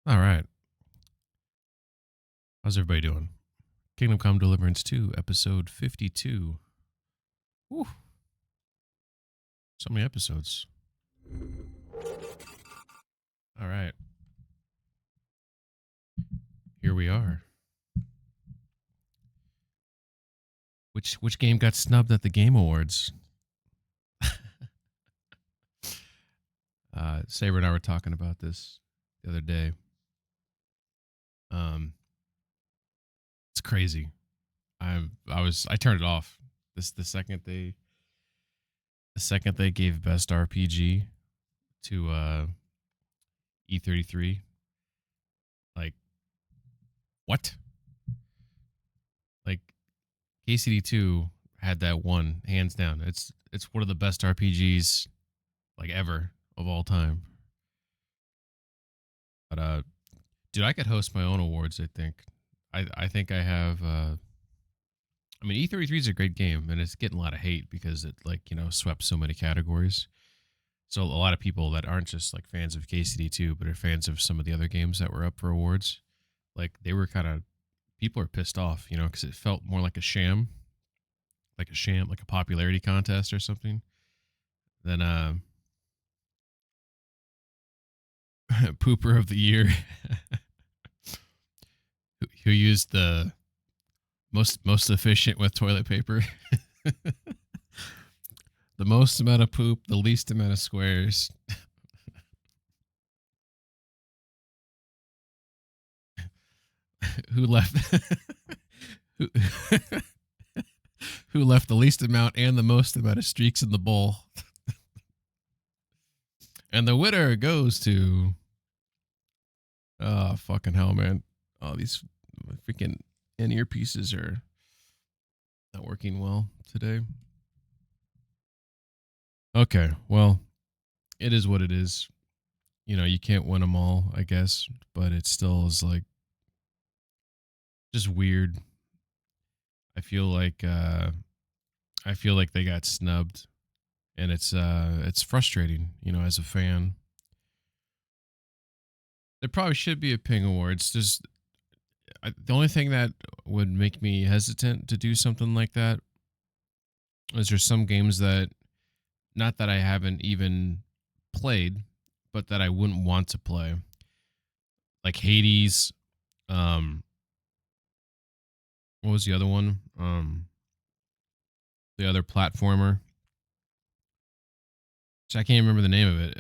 All right. How's everybody doing? Kingdom Come Deliverance 2, episode 52. Whew, so many episodes. All right. Here we are. Which game got snubbed at the Game Awards? Saber and I were talking about this the other day. It's crazy. I turned it off. The second they gave best RPG to E33. Like, what? Like, KCD2 had that one hands down. It's one of the best RPGs like ever of all time. But dude, I could host my own awards. I think. I think I have. I mean, E33 is a great game, and it's getting a lot of hate because it swept so many categories. So a lot of people that aren't just like fans of KCD2, but are fans of some of the other games that were up for awards, like they were kind of people are pissed off, because it felt more like a sham, like a popularity contest or something. Then pooper of the year, who used the most efficient with toilet paper, the most amount of poop, the least amount of squares. Who left who, who left the least amount and the most amount of streaks in the bowl. And the winner goes to fucking hell, man. Oh, these freaking in-ear pieces are not working well today. Okay, well, it is what it is. You can't win them all, I guess, but it still is like just weird. I feel like they got snubbed, and it's frustrating, as a fan. There probably should be a Ping Awards. The only thing that would make me hesitant to do something like that is there's some games that, not that I haven't even played, but that I wouldn't want to play, like Hades. What was the other one? The other platformer. So I can't remember the name of it.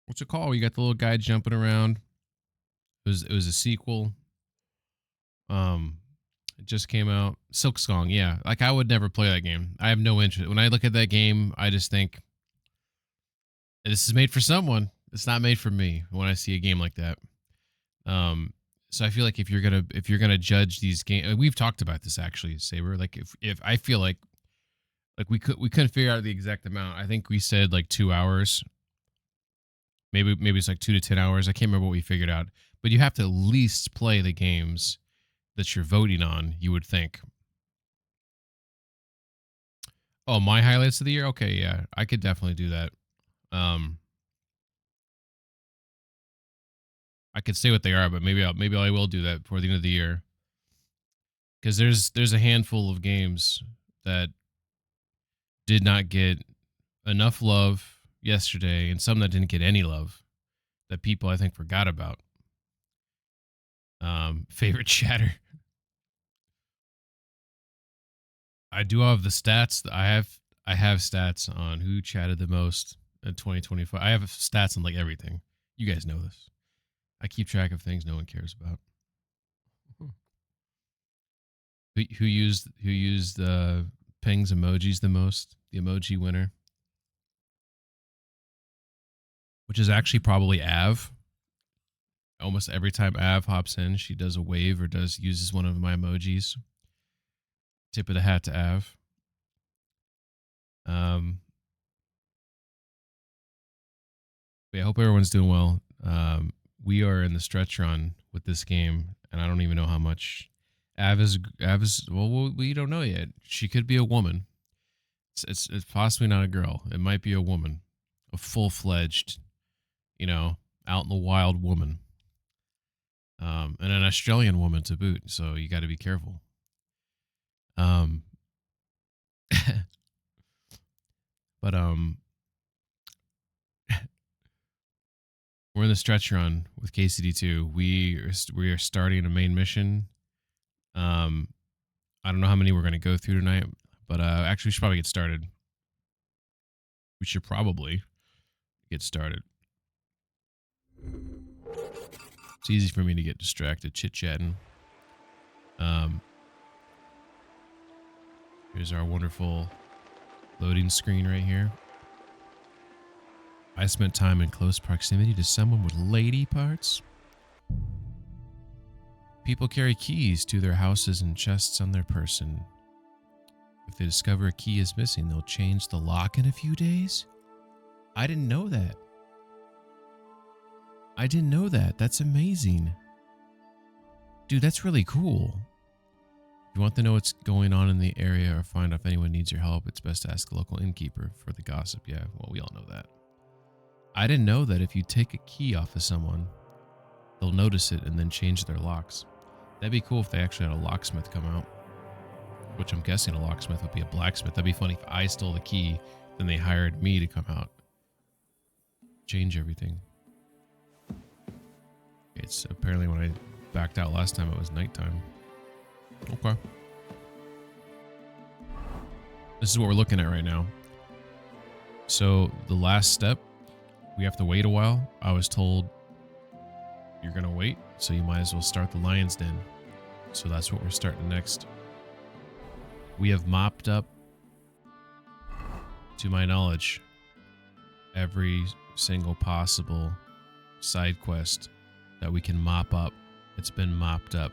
What's it called? You got the little guy jumping around. It was a sequel. It just came out. Silk Song, yeah. Like I would never play that game. I have no interest. When I look at that game, I just think this is made for someone. It's not made for me when I see a game like that. So I feel like if you're gonna judge these games, we've talked about this actually, Saber. Like if I feel like we couldn't figure out the exact amount. I think we said like 2 hours. Maybe it's like 2 to 10 hours. I can't remember what we figured out. But you have to at least play the games that you're voting on, you would think. Oh, my highlights of the year? Okay, yeah. I could definitely do that. I could say what they are, but maybe I will do that before the end of the year. Because there's a handful of games that did not get enough love yesterday, and some that didn't get any love that people I think forgot about. Favorite chatter. I do have the stats. I have stats on who chatted the most in 2025. I have stats on like everything. You guys know this. I keep track of things no one cares about. Who used Ping's emojis the most? The emoji winner, which is actually probably Av. Almost every time Av hops in, she does a wave or uses one of my emojis. Tip of the hat to Av. But I hope everyone's doing well. We are in the stretch run with this game, and I don't even know how much Av is. Well, we don't know yet. She could be a woman. It's possibly not a girl. It might be a woman, a full-fledged, Out in the wild woman. And an Australian woman to boot, so you got to be careful. But we're in the stretch run with KCD2. We are starting a main mission. I don't know how many we're going to go through tonight, but actually we should probably get started. It's easy for me to get distracted chit-chatting. Here's our wonderful loading screen right here. I spent time in close proximity to someone with lady parts. People carry keys to their houses and chests on their person. If they discover a key is missing, they'll change the lock in a few days. I didn't know that. That's amazing. Dude, that's really cool. If you want to know what's going on in the area or find out if anyone needs your help, it's best to ask a local innkeeper for the gossip. Yeah, well, we all know that. I didn't know that if you take a key off of someone, they'll notice it and then change their locks. That'd be cool if they actually had a locksmith come out. Which I'm guessing a locksmith would be a blacksmith. That'd be funny if I stole the key, then they hired me to come out. Change everything. It's apparently when I backed out last time, it was nighttime. Okay. This is what we're looking at right now. So the last step, we have to wait a while. I was told you're going to wait, so you might as well start the lion's den. So that's what we're starting next. We have mopped up, to my knowledge, every single possible side quest that we can mop up. It's been mopped up.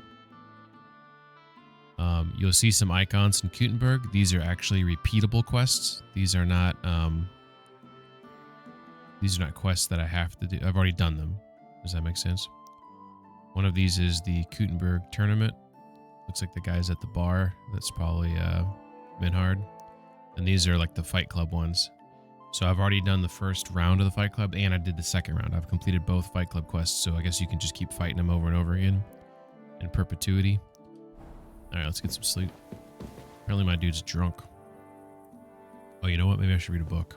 You'll see some icons in Kutenberg. These are actually repeatable quests. These are not quests that I have to do. I've already done them. Does that make sense? One of these is the Kutenberg tournament. Looks like the guy's at the bar. That's probably Minhard. And these are like the Fight Club ones. So I've already done the first round of the Fight Club, and I did the second round. I've completed both Fight Club quests, so I guess you can just keep fighting them over and over again in perpetuity. All right, let's get some sleep. Apparently my dude's drunk. Oh, you know what? Maybe I should read a book.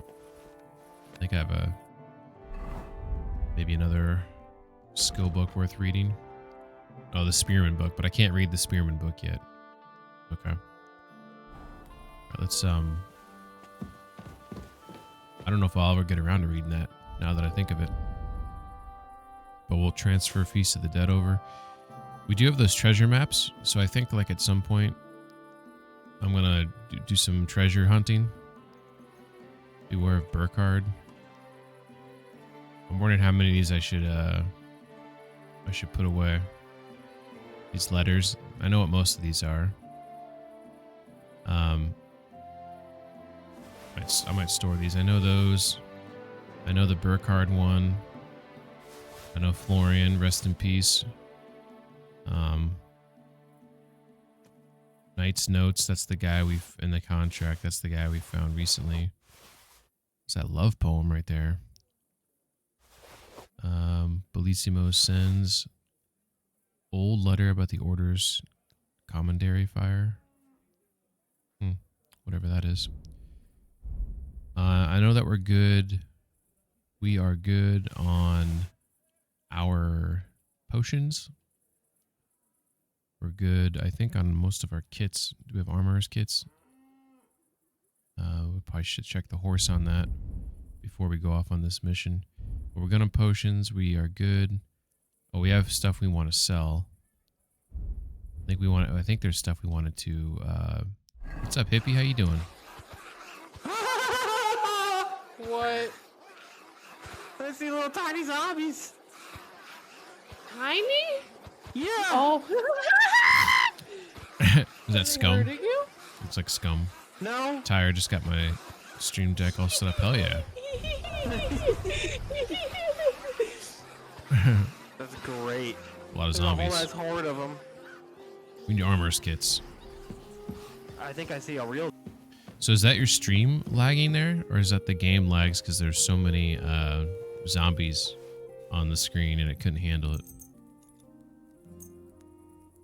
I think I have maybe another skill book worth reading. Oh, the Spearman book, but I can't read the Spearman book yet. Okay. All right, let's I don't know if I'll ever get around to reading that now that I think of it. But we'll transfer Feast of the Dead over. We do have those treasure maps, so I think like at some point I'm gonna do some treasure hunting. Beware of Burkhard. I'm wondering how many of these I should put away. These letters. I know what most of these are. I might store these. I know those. I know the Burkhard one. I know Florian, rest in peace. Knight's Notes, that's the guy we've in the contract. That's the guy we found recently. It's that love poem right there. Bellissimo sends old letter about the order's commandery fire. Whatever that is. I know that we're good. We are good on our potions. We're good, I think, on most of our kits. Do we have armorer's kits? We probably should check the horse on that before we go off on this mission. But we're good on potions. We are good. Oh, we have stuff we want to sell. I think there's stuff we wanted to. What's up, hippie? How you doing? What? I see little tiny zombies. Tiny? Yeah. Oh. Is that scum? Hurting you? Looks like scum. No. Tyre just got my stream deck all set up. Hell yeah. That's great. A lot of There's a whole zombies. ass horde of them. We need armor's kits. I think I see a real. So is that your stream lagging there? Or is that the game lags because there's so many zombies on the screen and it couldn't handle it.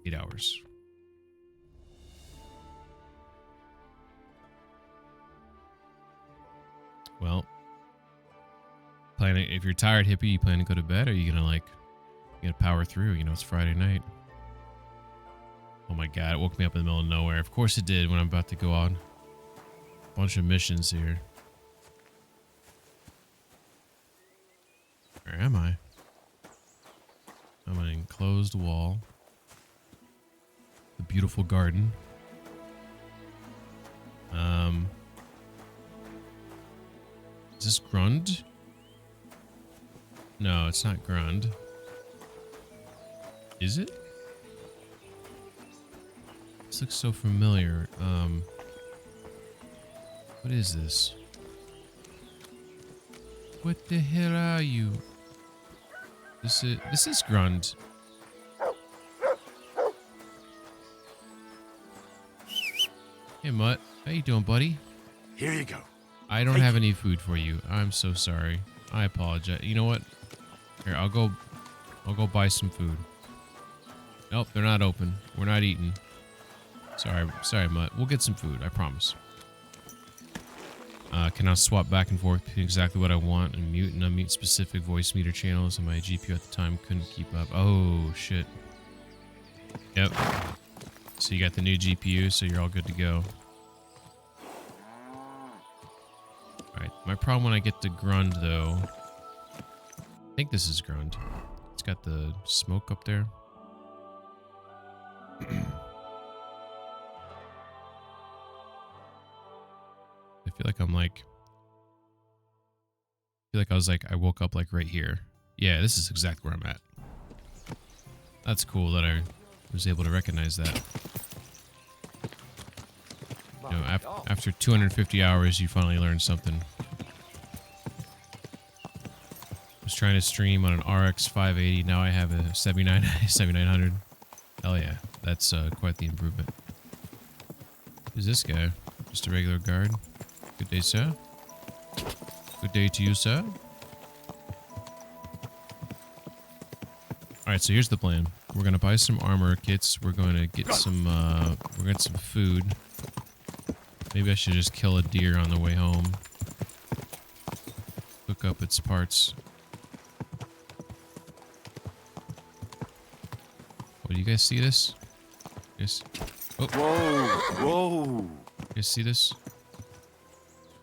8 hours. Well, if you're tired, hippie, you plan to go to bed, or are you gonna like, you gonna power through? You know, it's Friday night. Oh my god, it woke me up in the middle of nowhere. Of course it did when I'm about to go on a bunch of missions here. Where am I? I'm an enclosed wall. The beautiful garden. Is this Grund? No, it's not Grund. Is it? This looks so familiar. What is this? What the hell are you? This is Grund. Hey Mutt, how you doing, buddy? Here you go. I don't have any food for you. I'm so sorry. I apologize. You know what? Here, I'll go buy some food. Nope, they're not open. We're not eating. Sorry, Mutt. We'll get some food, I promise. Can I swap back and forth between exactly what I want and mute and unmute specific voice meter channels, and my GPU at the time couldn't keep up. Oh, shit. Yep. So you got the new GPU, so you're all good to go. Alright, my problem when I get to Grund, though... I think this is Grund. It's got the smoke up there. I feel like I'm like... I woke up like right here. Yeah, this is exactly where I'm at. That's cool that I was able to recognize that. You know, after 250 hours, you finally learn something. I was trying to stream on an RX 580. Now I have a 7900. Hell yeah, that's quite the improvement. Who's this guy? Just a regular guard. Good day, sir. Good day to you, sir. Alright, so here's the plan. We're gonna buy some armor kits. We're going to get some some food. Maybe I should just kill a deer on the way home. Hook up its parts. Oh, do you guys see this? Yes. Oh. Whoa! You guys see this?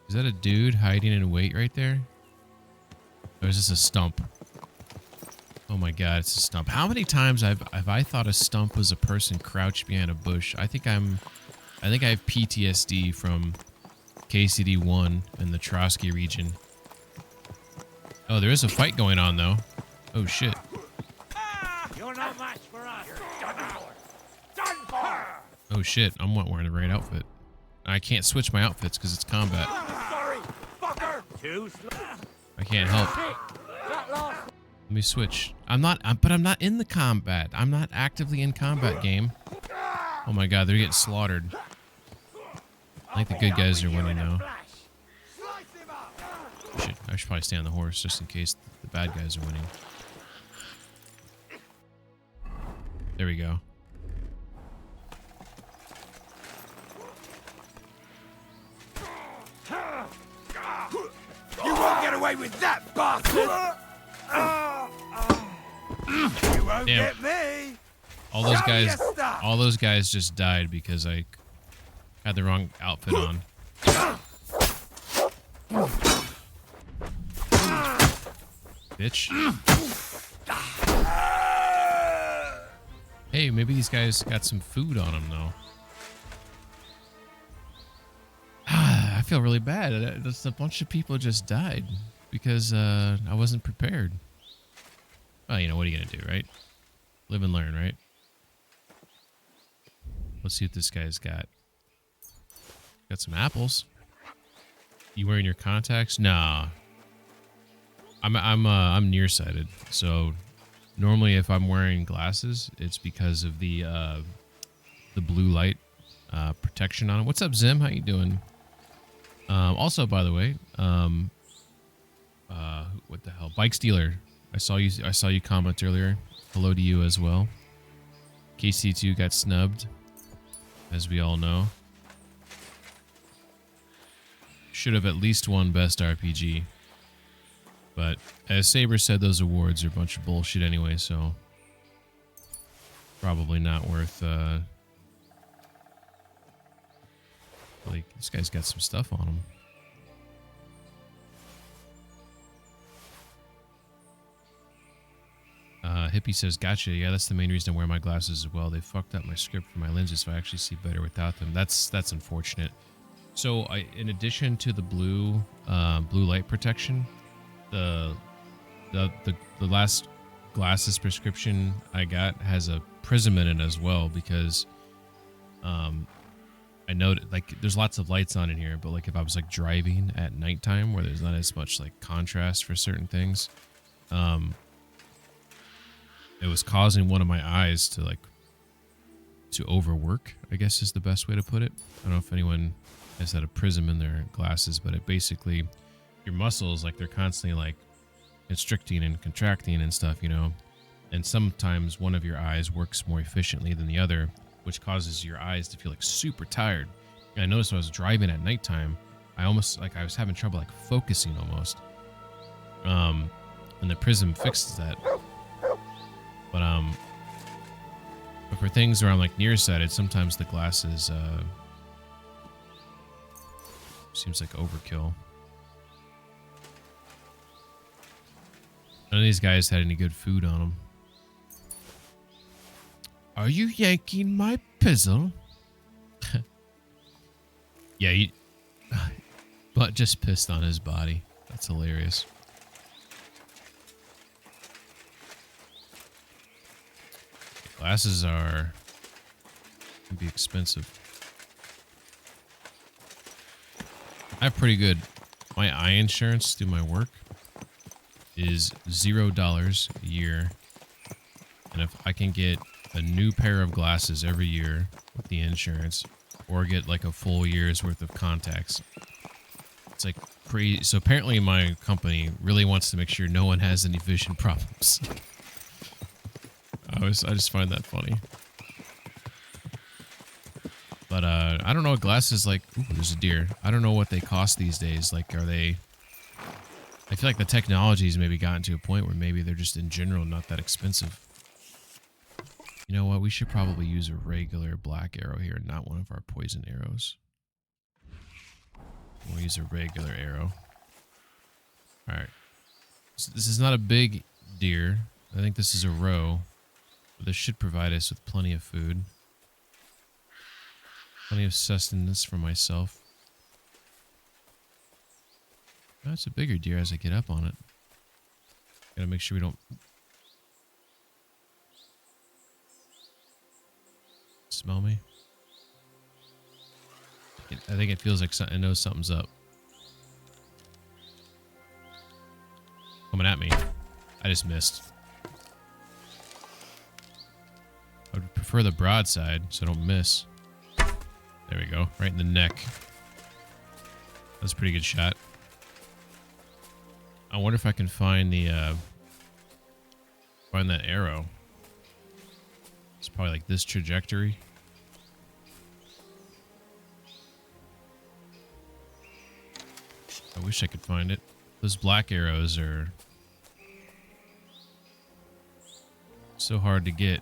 Is that a dude hiding in wait right there? Or is this a stump? Oh my god, it's a stump. How many times have I thought a stump was a person crouched behind a bush? I think I have PTSD from KCD-1 in the Trotsky region. Oh, there is a fight going on though. Oh shit. You're no match for us. Done for. Oh shit, I'm not wearing the right outfit. I can't switch my outfits because it's combat. Sorry, fucker. Too slow. I can't help. Let me switch. But I'm not in the combat. I'm not actively in combat game. Oh my god, they're getting slaughtered. I think the good guys are winning now. I should probably stay on the horse just in case the bad guys are winning. There we go. You won't get away with that, bastard. You won't Damn. get me. All those Show me guys, your stuff. all those guys just died because I had the wrong outfit on. Bitch. Hey, maybe these guys got some food on them though. I feel really bad. Just a bunch of people just died because I wasn't prepared. Well, you know, what are you gonna do, right? Live and learn, right? Let's see what this guy's got. Got some apples. You wearing your contacts? Nah. I'm nearsighted, so normally if I'm wearing glasses, it's because of the blue light protection on them. What's up, Zim? How you doing? Also, by the way, what the hell? Bike Stealer. I saw you comment earlier. Hello to you as well. KC2 got snubbed, as we all know. Should have at least won Best RPG. But as Saber said, those awards are a bunch of bullshit anyway, so probably not worth like, this guy's got some stuff on him. Hippie says, gotcha. Yeah, that's the main reason I wear my glasses as well. They fucked up my script for my lenses, so I actually see better without them. That's unfortunate. So, in addition to the blue light protection, the last glasses prescription I got has a prism in it as well, because I noted, like, there's lots of lights on in here, but like if I was like driving at nighttime where there's not as much like contrast for certain things, it was causing one of my eyes to overwork, I guess is the best way to put it. I don't know if anyone has had a prism in their glasses, but it basically, your muscles, like, they're constantly like constricting and contracting and stuff, you know, and sometimes one of your eyes works more efficiently than the other, which causes your eyes to feel like super tired. And I noticed when I was driving at nighttime, I was having trouble like focusing almost. And the prism fixes that. But for things where I'm like nearsighted, sometimes the glasses seems like overkill. None of these guys had any good food on them. Are you yanking my pizzle? Yeah, but just pissed on his body. That's hilarious. Glasses can be expensive. I have pretty good. My eye insurance through my work is $0 a year, and if I can get a new pair of glasses every year with the insurance, or get like a full year's worth of contacts, it's like crazy. So apparently my company really wants to make sure no one has any vision problems. I just find that funny. But I don't know what glasses, like, ooh, there's a deer. I don't know what they cost these days. Like, are they, I feel like the technology's maybe gotten to a point where maybe they're just in general not that expensive. You know what? We should probably use a regular black arrow here, not one of our poison arrows. We'll use a regular arrow. Alright. So this is not a big deer. I think this is a roe. But this should provide us with plenty of food. Plenty of sustenance for myself. Oh, it's a bigger deer as I get up on it. Gotta make sure we don't smell me. I think it feels like it knows something's up. Coming at me. I just missed. I would prefer the broadside so I don't miss. There we go. Right in the neck. That's a pretty good shot. I wonder if I can find the find that arrow. It's probably like this trajectory. I wish I could find it. Those black arrows are so hard to get.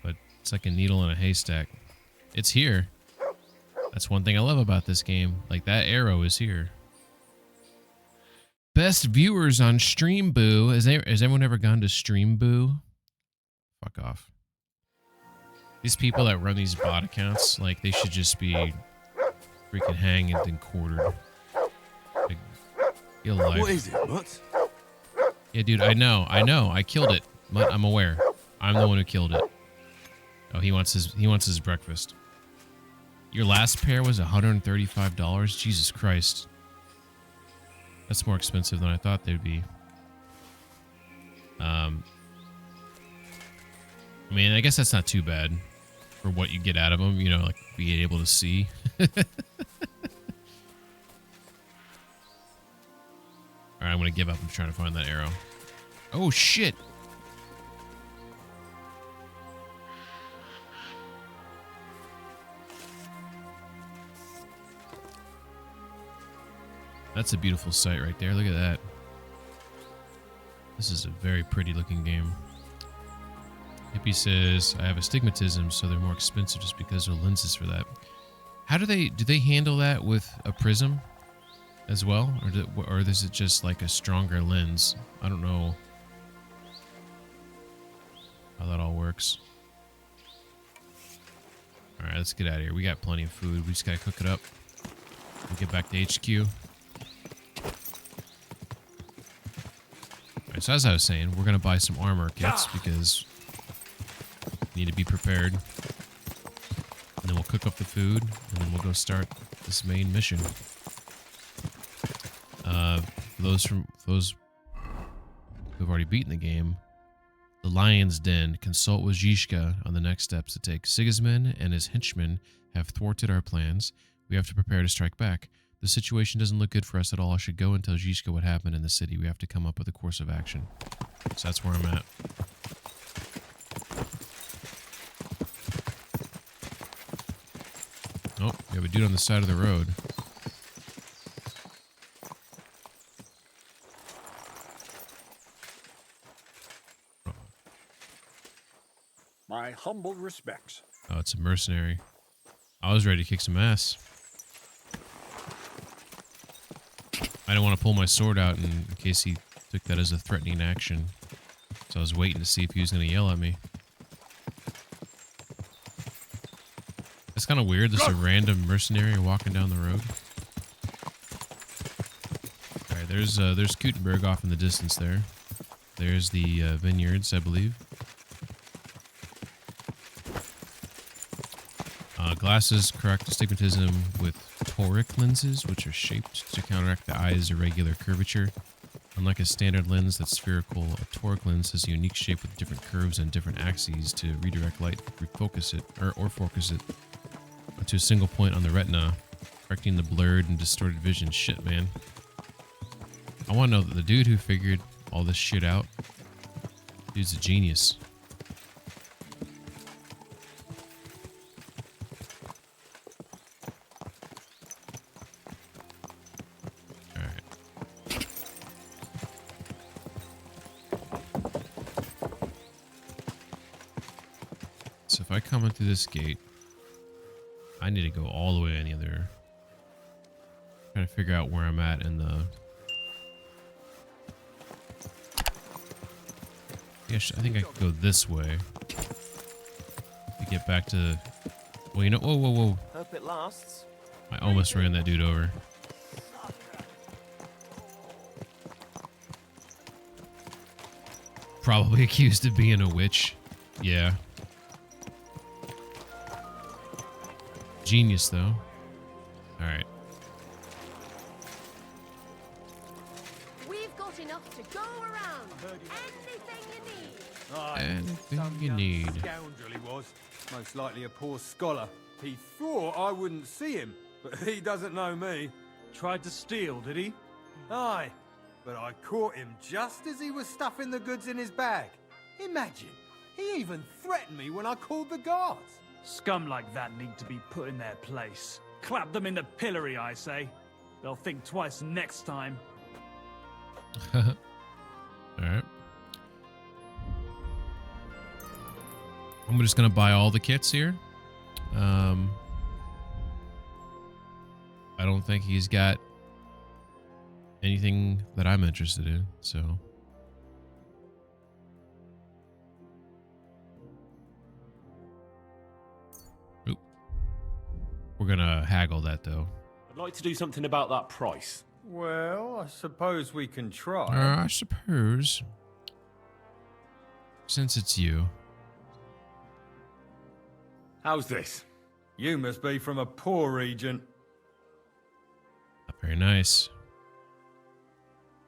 But it's like a needle in a haystack. It's here. That's one thing I love about this game. Like, that arrow is here. Best viewers on Stream Boo. Has anyone ever gone to Stream Boo? Fuck off. These people that run these bot accounts, like, they should just be freaking hanged and quartered. Like, get a life. What is it, Mutt? Yeah, dude, I know. I killed it. But I'm aware. I'm the one who killed it. Oh, he wants his breakfast. Your last pair was $135? Jesus Christ. That's more expensive than I thought they'd be. I mean, I guess that's not too bad for what you get out of them, you know, like being able to see. All right, I'm gonna give up. I'm trying to find that arrow. Oh shit! That's a beautiful sight right there. Look at that. This is a very pretty looking game. Hippie says, I have astigmatism, so they're more expensive just because there are lenses for that. How do they handle that with a prism as well? Or is it just like a stronger lens? I don't know how that all works. All right, let's get out of here. We got plenty of food. We just got to cook it up. We'll get back to HQ. All right, so as I was saying, we're going to buy some armor kits because we need to be prepared. And then we'll cook up the food, and then we'll go start this main mission. For those who've already beaten the game, the Lion's Den. Consult with Zizka on the next steps to take. Sigismund and his henchmen have thwarted our plans. We have to prepare to strike back. The situation doesn't look good for us at all. I should go and tell Zizka what happened in the city. We have to come up with a course of action. So that's where I'm at. Oh, we have a dude on the side of the road. My humble respects. Oh, it's a mercenary. I was ready to kick some ass. I didn't want to pull my sword out in case he took that as a threatening action. So I was waiting to see if he was going to yell at me. It's kind of weird, just a random mercenary walking down the road. Alright, there's Gutenberg off in the distance there. There's the vineyards, I believe. Glasses correct astigmatism with toric lenses, which are shaped to counteract the eye's irregular curvature. Unlike a standard lens that's spherical, a toric lens has a unique shape with different curves and different axes to redirect light, refocus it, or focus it to a single point on the retina, correcting the blurred and distorted vision. Shit, man. I want to know that the dude who figured all this shit out, dude's a genius. So if I come in through this gate, I need to go all the way on the other. Trying to figure out where I'm at in the. Yes, I think I could go this way to get back to. Well, you know, whoa, whoa, whoa! Hope it lasts. I almost ran that dude over. Probably accused of being a witch. Yeah. Genius, though. All right. We've got enough to go around. Anything you need. Anything you need. Scoundrel he was. Most likely a poor scholar. He thought I wouldn't see him, but he doesn't know me. Tried to steal, did he? Aye, but I caught him just as he was stuffing the goods in his bag. Imagine, he even threatened me when I called the guards. Scum like that need to be put in their place. Clap them in the pillory, I say. They'll think twice next time. Alright. I'm just gonna buy all the kits here. I don't think he's got anything that I'm interested in, so. Oop. We're gonna haggle that though. I'd like to do something about that price. Well, I suppose we can try. I suppose. Since it's you. How's this? You must be from a poor region. Not very nice.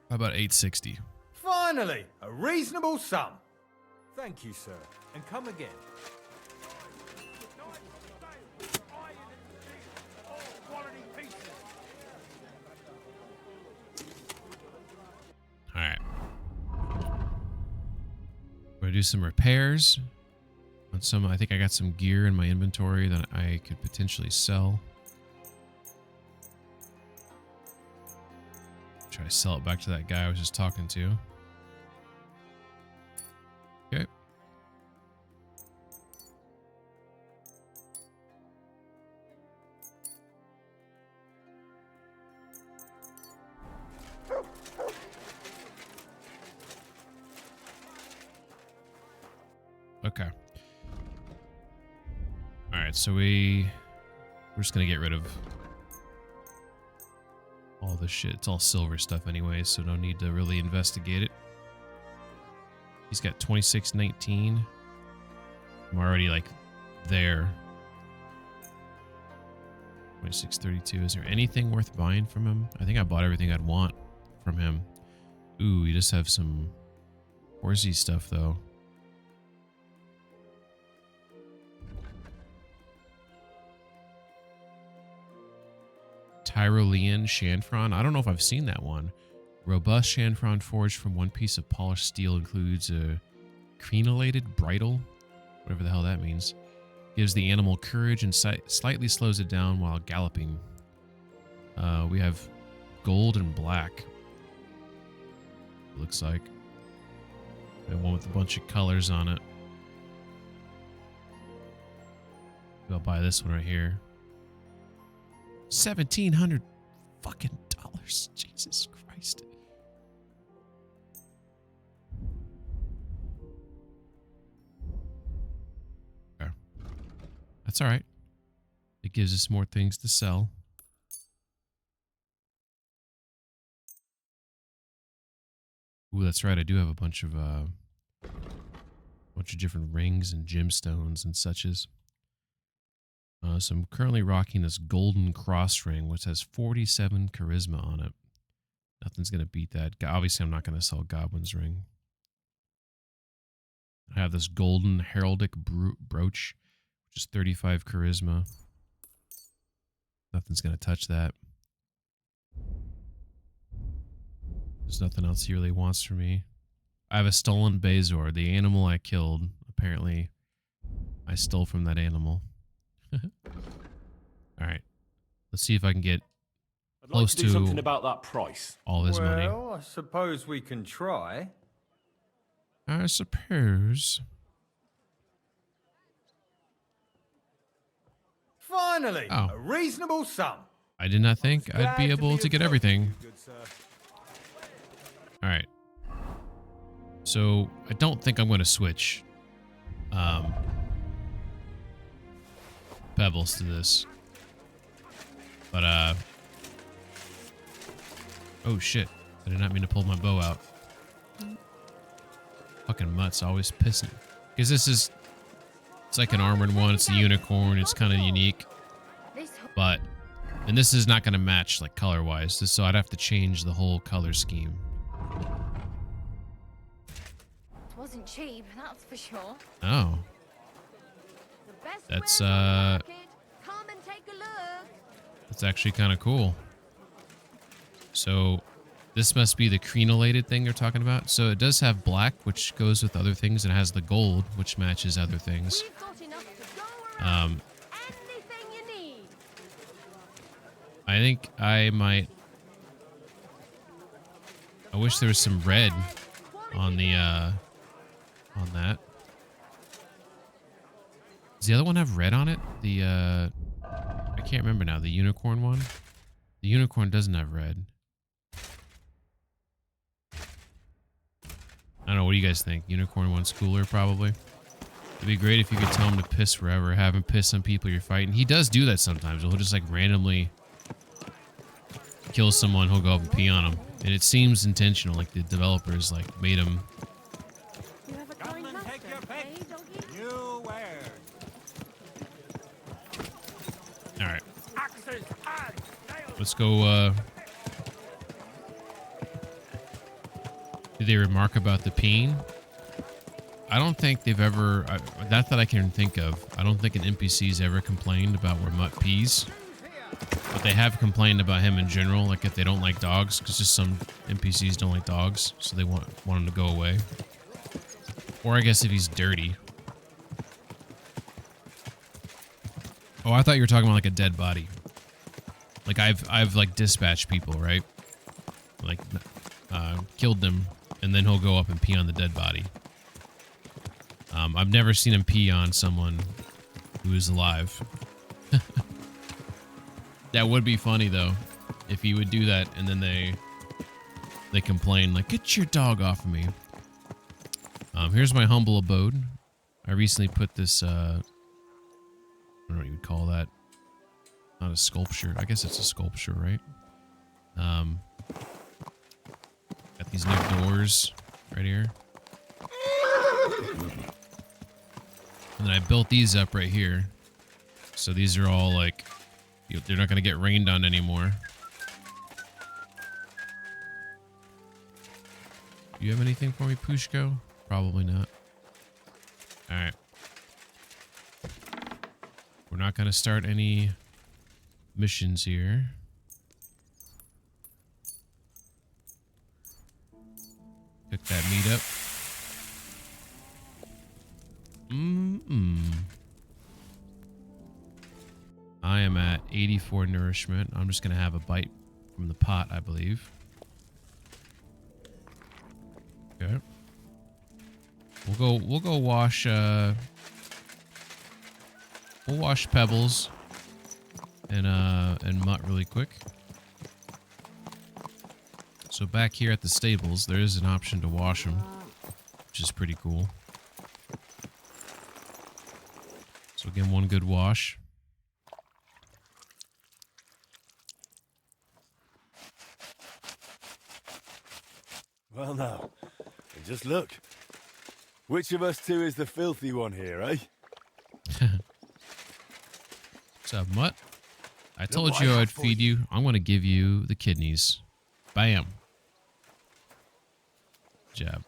How about 860? Finally, a reasonable sum. Thank you, sir, and come again. do some repairs on some. I think I got some gear in my inventory that I could potentially sell. Try to sell it back to that guy I was just talking to. Okay. Okay. All right, so we're just gonna get rid of all this shit. It's all silver stuff anyway, so no need to really investigate it. He's got 2619. I'm already like there. 2632. Is there anything worth buying from him? I think I bought everything I'd want from him. Ooh, you just have some horsey stuff though. Tyrolean Chanfron. I don't know if I've seen that one. Robust Chanfron forged from one piece of polished steel includes a crenellated bridle, whatever the hell that means. Gives the animal courage and slightly slows it down while galloping. We have gold and black. Looks like. And one with a bunch of colors on it. I'll buy this one right here. $1,700 fucking dollars. Jesus Christ. Okay. That's all right. It gives us more things to sell. Ooh, that's right. I do have a bunch of different rings and gemstones and suches. So I'm currently rocking this golden cross ring, which has 47 charisma on it. Nothing's going to beat that. Obviously, I'm not going to sell Goblin's ring. I have this golden heraldic brooch, which is 35 charisma. Nothing's going to touch that. There's nothing else he really wants from me. I have a stolen Bazor, the animal I killed. Apparently, I stole from that animal. All right, let's see if I can get close to do something about that price. All his money. Well, I suppose we can try. I suppose. Finally, Oh. a reasonable sum. I did not think I'd be able to get everything. All right. So I don't think I'm going to switch pebbles to this. But oh shit. I did not mean to pull my bow out. Fucking mutts always pissing. Because it's like an armored one, it's a unicorn, it's kind of unique. But and this is not going to match like color wise, so I'd have to change the whole color scheme. It wasn't cheap, that's for sure. Oh. The best That's wares on the market. Come and take a look. That's actually kind of cool. So this must be the crenellated thing they're talking about. So it does have black, which goes with other things, and it has the gold, which matches other things. We've got enough to go around. Anything you need. I think I might. I wish there was some red on the on that. Does the other one have red on it? The I can't remember now. The unicorn one. The unicorn doesn't have red. I don't know. What do you guys think? Unicorn one's cooler, probably. It'd be great if you could tell him to piss wherever, have him piss on people you're fighting. He does do that sometimes. He'll just like randomly kill someone. He'll go up and pee on him, and it seems intentional. Like the developers like made him. You have a kind master, eh, doggy? You wear. All right. Let's go. Did they remark about the peeing? I don't think they've ever, not that I can think of, I don't think an NPC's ever complained about where Mutt pees. But they have complained about him in general, like if they don't like dogs, because just some NPCs don't like dogs, so they want him to go away. Or I guess if he's dirty. Oh, I thought you were talking about like a dead body. Like I've like dispatched people, right? Like killed them, and then he'll go up and pee on the dead body. I've never seen him pee on someone who is alive. That would be funny though, if he would do that and then they complain like, "Get your dog off of me." Here's my humble abode. I recently put this. I don't know what you would call that. Not a sculpture. I guess it's a sculpture, right? Got these new doors right here. And then I built these up right here. So these are all like, they're not going to get rained on anymore. Do you have anything for me, Pushko? Probably not. Alright. We're not going to start any missions here. Cook that meat up. I am at 84 nourishment. I'm just going to have a bite from the pot, I believe. Okay. We'll go wash we'll wash Pebbles and Mutt really quick. So back here at the stables, there is an option to wash them, which is pretty cool. So again, one good wash. Well now, and just look. Which of us two is the filthy one here, eh? What's up, Mutt? I told you I'd feed you. I'm going to give you the kidneys. Bam. Jab.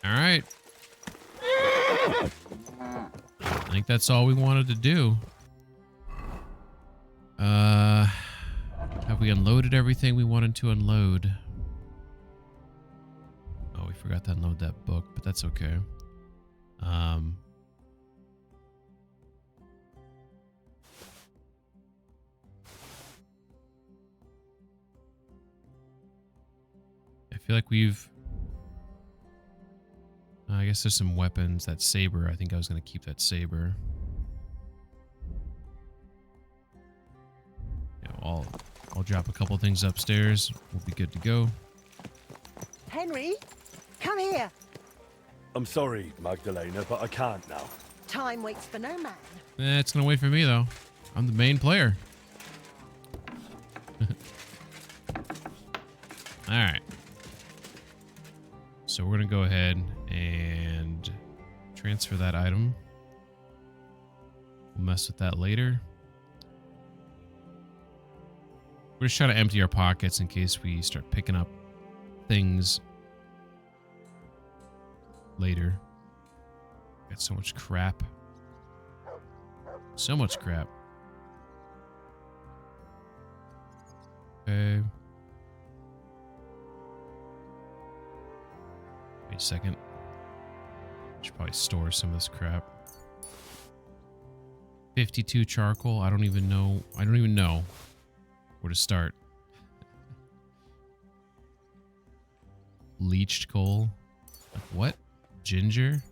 All right. I think that's all we wanted to do. Have we unloaded everything we wanted to unload? Oh, we forgot to unload that book, but that's okay. I feel like we've... I guess there's some weapons. That saber, I think I was going to keep that saber. Yeah, I'll drop a couple things upstairs. We'll be good to go. Henry, come here. I'm sorry, Magdalena, but I can't now. Time waits for no man. It's going to wait for me, though. I'm the main player. Alright. So we're going to go ahead and transfer that item. We'll mess with that later. We're just trying to empty our pockets in case we start picking up things later. Got so much crap. So much crap. Okay. Wait a second. I should probably store some of this crap. 52 charcoal. I don't even know where to start. Leached coal. Like what? Ginger?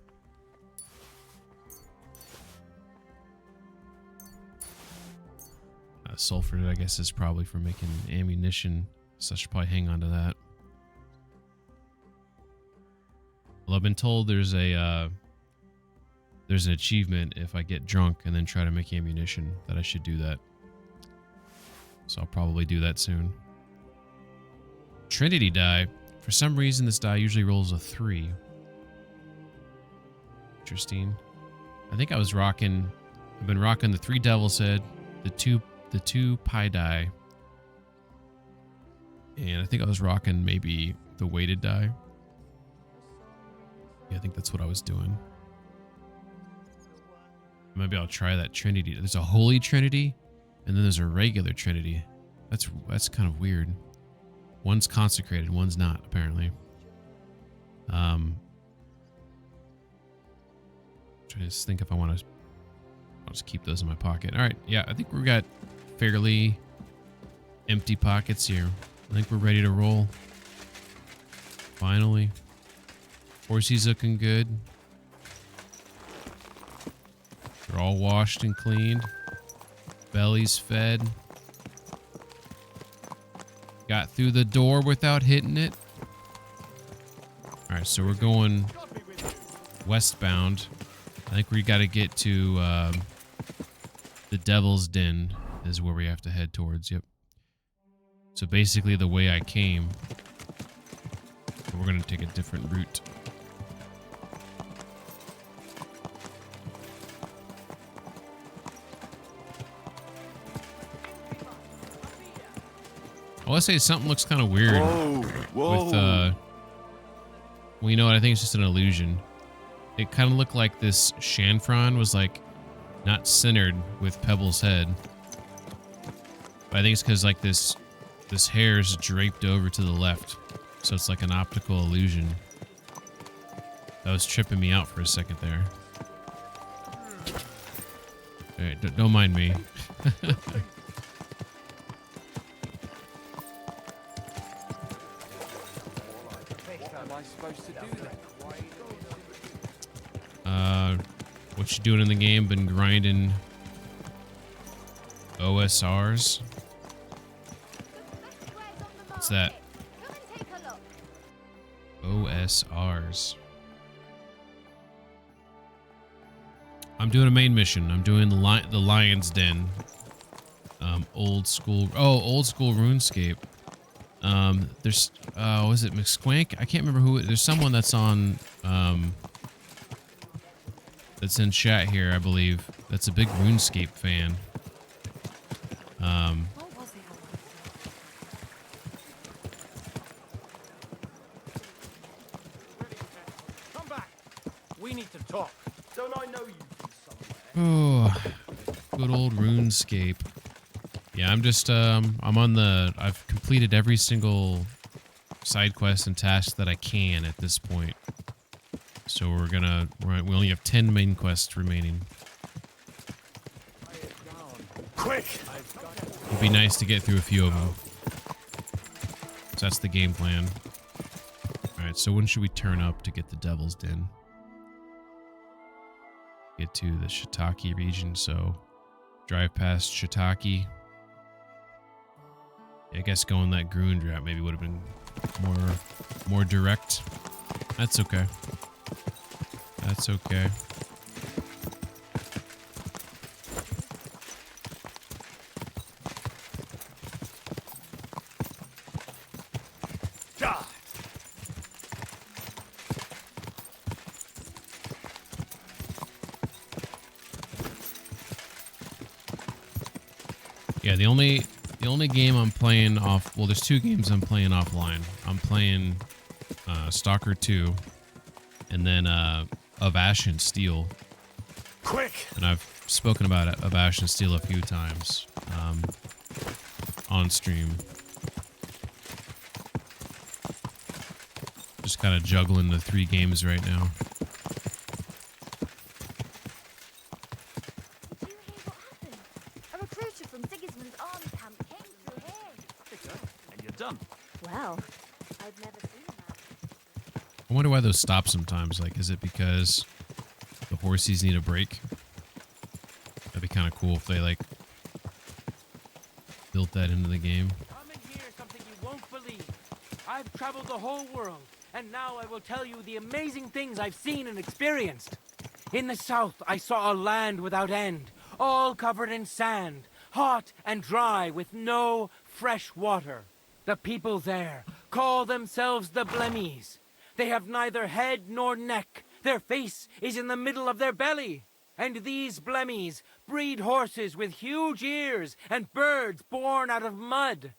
Sulfur, I guess, is probably for making ammunition, so I should probably hang on to that. Well, I've been told there's an achievement if I get drunk and then try to make ammunition that I should do that. So I'll probably do that soon. Trinity die. For some reason, this die usually rolls a 3. Interesting. I think I've been rocking the 3 Devil's Head, the two pie die, and I think I was rocking maybe the weighted die. Yeah, I think that's what I was doing. Maybe I'll try that Trinity. There's a Holy Trinity, and then there's a regular Trinity. That's kind of weird. One's consecrated, one's not, apparently. Trying to think if I want to. I'll just keep those in my pocket. All right. Yeah, I think we got fairly empty pockets here. I think we're ready to roll. Finally. Horsey's looking good. They're all washed and cleaned. Belly's fed. Got through the door without hitting it. All right, so we're going westbound. I think we got to get to the Devil's Den is where we have to head towards. Yep. So basically the way I came. We're going to take a different route. I want to say something looks kind of weird. Whoa. With, well, you know what? I think it's just an illusion. It kind of looked like this chanfron was like not centered with Pebble's head. But I think it's because like this hair is draped over to the left. So it's like an optical illusion. That was tripping me out for a second there. Alright, don't mind me. What you doing in the game? Been grinding OSRs? What's that? OSRs. I'm doing a main mission. I'm doing the Lion's Den. Old school RuneScape. There's was it McSquank? I can't remember who. There's someone that's on that's in chat here, I believe. That's a big RuneScape fan. Come back. We need to talk. Don't I know you Oh, good old RuneScape. Yeah, I'm just I'm on the. I've completed every single side quest and task that I can at this point. So we only have 10 main quests remaining. Quick! It'd be nice to get through a few of them. So that's the game plan. Alright, so when should we turn up to get the Devil's Den? Get to the Shiitake region, so drive past Shiitake. I guess going that Gruen route maybe would have been more direct. That's okay. That's okay. Yeah, the only game I'm playing off. Well, there's two games I'm playing offline. I'm playing Stalker 2, and then Of Ash and Steel. Quick! And I've spoken about Of Ash and Steel a few times on stream. Just kind of juggling the three games right now. A recruiter from Sigismund's army camp came through here. And you're done. Well, I've never seen that. I wonder why those stop sometimes. Like, is it because the horsies need a break? That'd be kind of cool if they, like, built that into the game. Come and hear something you won't believe. I've traveled the whole world, and now I will tell you the amazing things I've seen and experienced. In the south, I saw a land without end, all covered in sand, hot and dry with no fresh water. The people there call themselves the Blemmies. They have neither head nor neck. Their face is in the middle of their belly. And these Blemmies breed horses with huge ears and birds born out of mud.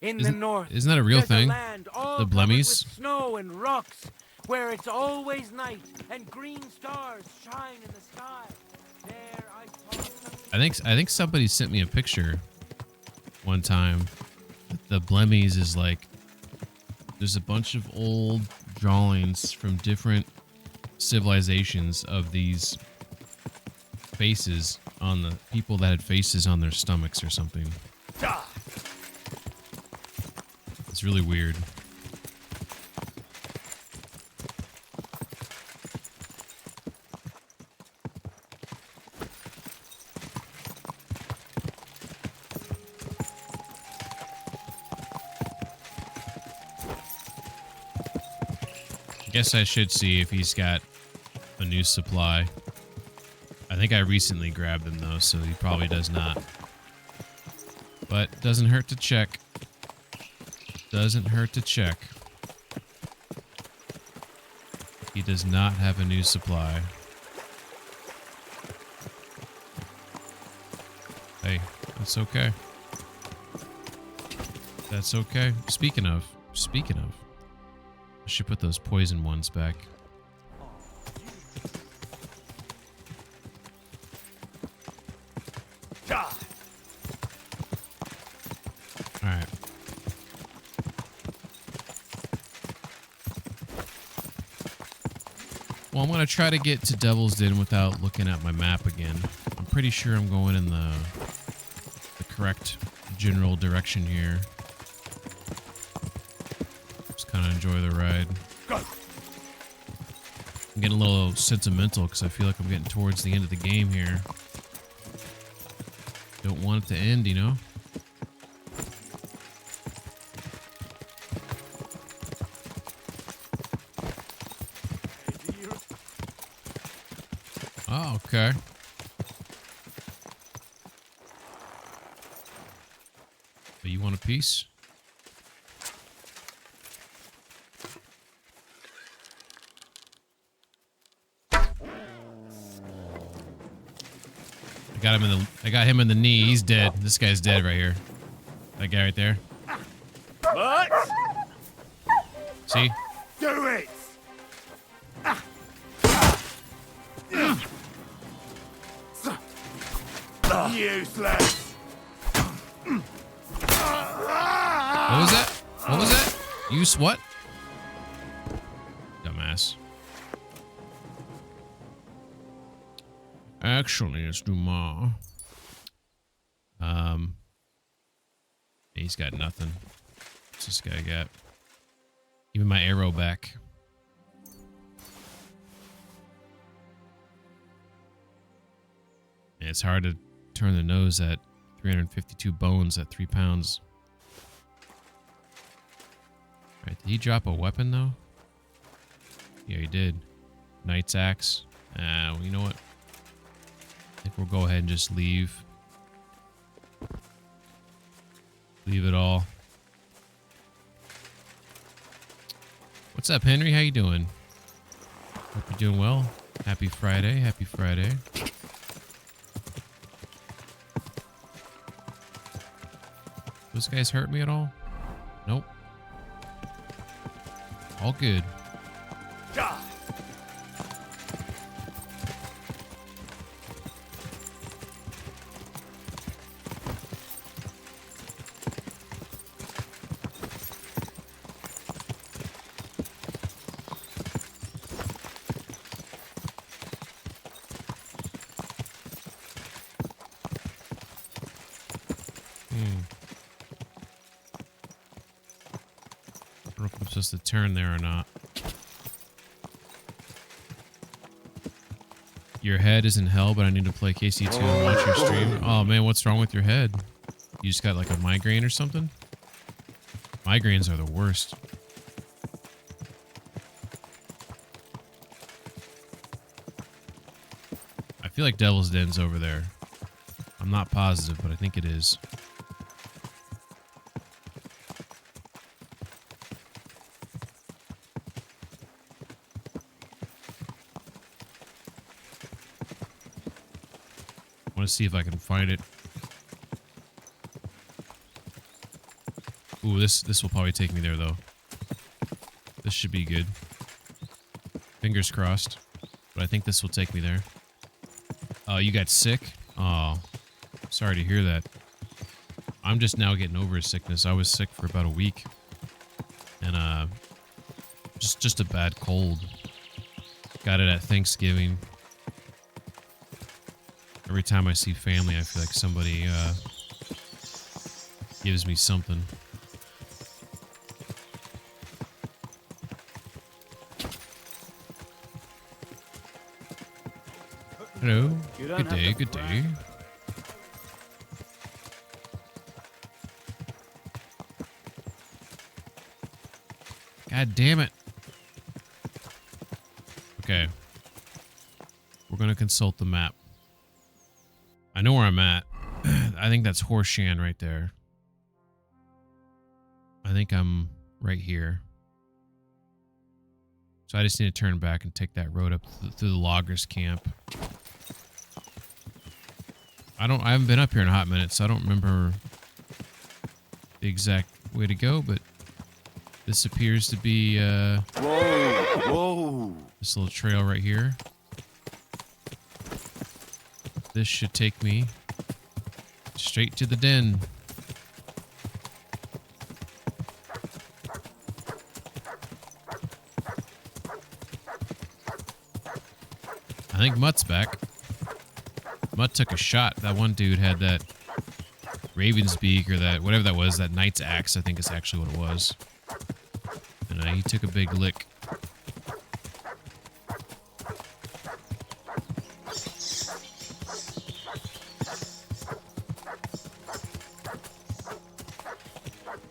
In the north, isn't that a real there's thing? Land all The covered Blemmies? with snow and rocks, where it's always night and green stars shine in the sky. There I saw something. I think somebody sent me a picture one time. The Blemmies is like there's a bunch of old drawings from different civilizations of these faces on the people that had faces on their stomachs or something. It's really weird. I guess I should see if he's got a new supply. I think I recently grabbed him though, so he probably does not. But doesn't hurt to check. Doesn't hurt to check. He does not have a new supply. Hey, that's okay. That's okay. Speaking of, I should put those poison ones back. Alright. Well, I'm going to try to get to Devil's Den without looking at my map again. I'm pretty sure I'm going in the correct general direction here. Just kind of enjoy the ride. I'm getting a little sentimental because I feel like I'm getting towards the end of the game here. Don't want it to end, you know? Oh, okay. But you want a piece? I got him in the knee. He's dead. This guy's dead right here. That guy right there. What? See? Do it! Useless! What was that? What was that? Use what? Dumbass. Actually, it's Dumas. He's got nothing. What's this guy got? Give me my arrow back. Yeah, it's hard to turn the nose at 352 bones at 3 pounds. Right, did he drop a weapon though? Yeah, he did. Knight's axe. Well, you know what? I think we'll go ahead and just leave. Leave it all. What's up, Henry? How you doing? Hope you're doing well. Happy Friday. Happy Friday. Those guys hurt me at all? Nope. All good. I don't know if I'm supposed to turn there or not. Your head is in hell, but I need to play KC2 and watch your stream. Oh man, what's wrong with your head? You just got like a migraine or something? Migraines are the worst. I feel like Devil's Den's over there. I'm not positive, but I think it is. I want to see if I can find it. Ooh, this will probably take me there though. This should be good. Fingers crossed. But I think this will take me there. Oh, you got sick? Oh, sorry to hear that. I'm just now getting over sickness. I was sick for about a week. And just a bad cold. Got it at Thanksgiving. Every time I see family, I feel like somebody gives me something. Hello. Good day, good day. God damn it. Okay. We're going to consult the map. I know where I'm at. I think that's Horseshan right there. I think I'm right here. So I just need to turn back and take that road up through the loggers camp. I haven't been up here in a hot minute, so I don't remember the exact way to go, but this appears to be Whoa! this little trail right here. This should take me straight to the den. I think Mutt's back. Mutt took a shot. That one dude had that Raven's Beak or that whatever that was, that Knight's Axe, I think is actually what it was. And he took a big lick.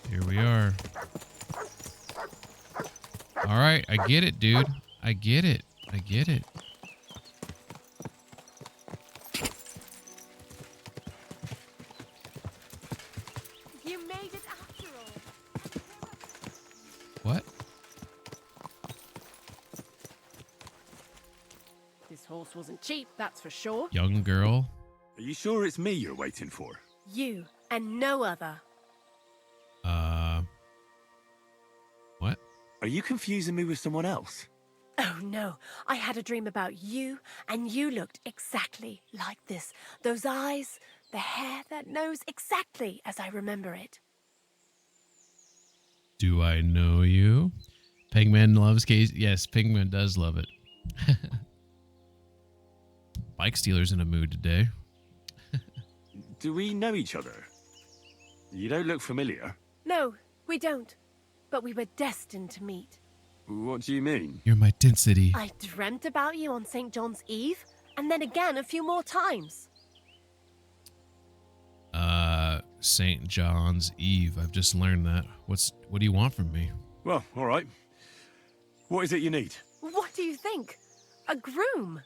Here we are. All right, I get it, dude. I get it. I get it. You made it after all. What? This horse wasn't cheap, that's for sure. Young girl. Are you sure it's me you're waiting for? You and no other. What? Are you confusing me with someone else? Oh no, I had a dream about you, and you looked exactly like this. Those eyes, the hair, that nose, exactly as I remember it. Do I know you? Pigman loves case. Yes, Pigman does love it. Bike Stealer's in a mood today. Do we know each other? You don't look familiar. No, we don't. But we were destined to meet. What do you mean? You're my density. I dreamt about you on St. John's Eve, and then again a few more times. St. John's Eve. I've just learned that. What do you want from me? Well, all right. What is it you need? What do you think? A groom?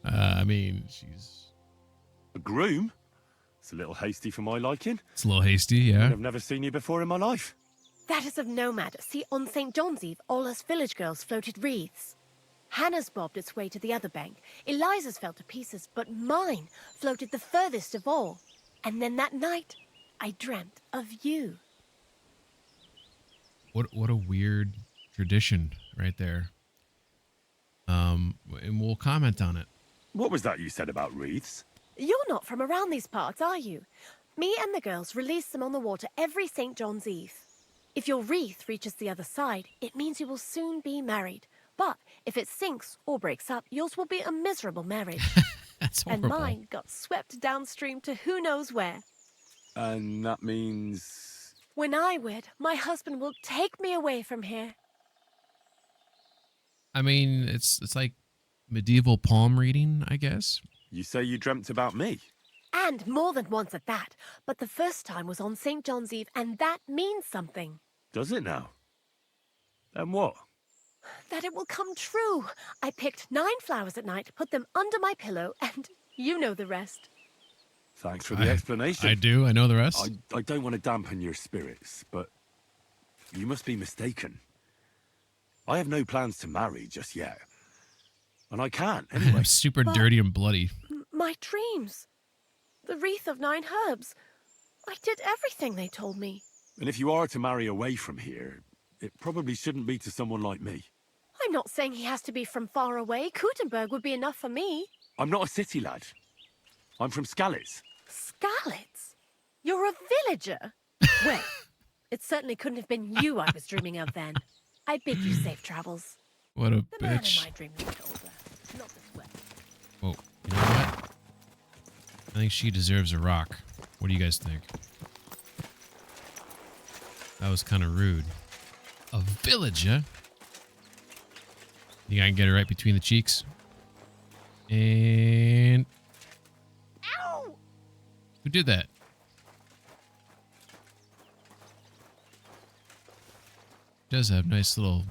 I mean, she's... A groom? It's a little hasty for my liking. It's a little hasty, yeah. I've never seen you before in my life. That is of no matter. See, on St. John's Eve, all us village girls floated wreaths. Hannah's bobbed its way to the other bank. Eliza's fell to pieces, but mine floated the furthest of all. And then that night, I dreamt of you. What a weird tradition right there. And we'll comment on it. What was that you said about wreaths? You're not from around these parts, are you? Me and the girls release them on the water every St. John's Eve. If your wreath reaches the other side, it means you will soon be married. But if it sinks or breaks up, yours will be a miserable marriage. That's And horrible. mine got swept downstream to who knows where. And that means... When I wed, my husband will take me away from here. I mean, it's like medieval palm reading, I guess. You say you dreamt about me? And more than once at that. But the first time was on St. John's Eve, and that means something. Does it now? Then what? That it will come true. I picked 9 flowers at night, put them under my pillow, and you know the rest. Thanks for the explanation. I do. I know the rest. I don't want to dampen your spirits, but you must be mistaken. I have no plans to marry just yet. And I can't, anyway. I'm super But- dirty and bloody. My dreams. The wreath of 9 herbs. I did everything they told me. And if you are to marry away from here, it probably shouldn't be to someone like me. I'm not saying he has to be from far away. Kutenberg would be enough for me. I'm not a city lad. I'm from Skalitz. Skalitz? You're a villager? Well, it certainly couldn't have been you I was dreaming of then. I bid you safe travels. What a The man in bitch. my dream looked older, not as well. Whoa, you know what? I think she deserves a rock. What do you guys think? That was kind of rude. A villager? You think I can get her right between the cheeks? And... Ow! Who did that? Does have a nice little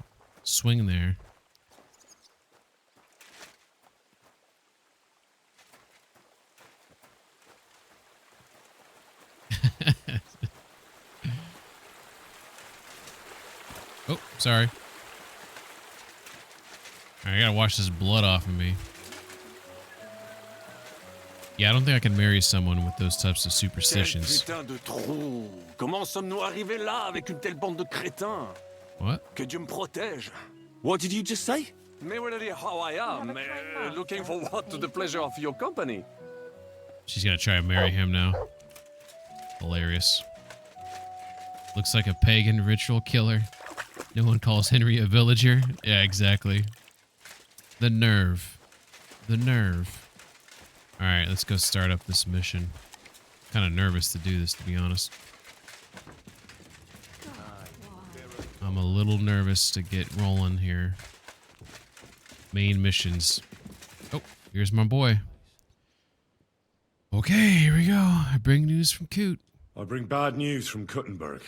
swing there. Oh, sorry. Alright, I gotta wash this blood off of me. Yeah, I don't think I can marry someone with those types of superstitions. Quel putain de trou! Comment sommes-nous arrivés là avec une telle bande de crétins? What? Que Dieu me protège. What did you just say? Merely how I am, looking forward to the pleasure of your company. She's gonna try to marry him now. Hilarious. Looks like a pagan ritual killer. No one calls Henry a villager. Yeah, exactly. The nerve. The nerve. Alright, let's go start up this mission. Kind of nervous to do this, to be honest. I'm a little nervous to get rolling here. Main missions. Oh, here's my boy. Okay, here we go. I bring news from Coot. I bring bad news from Kuttenberg.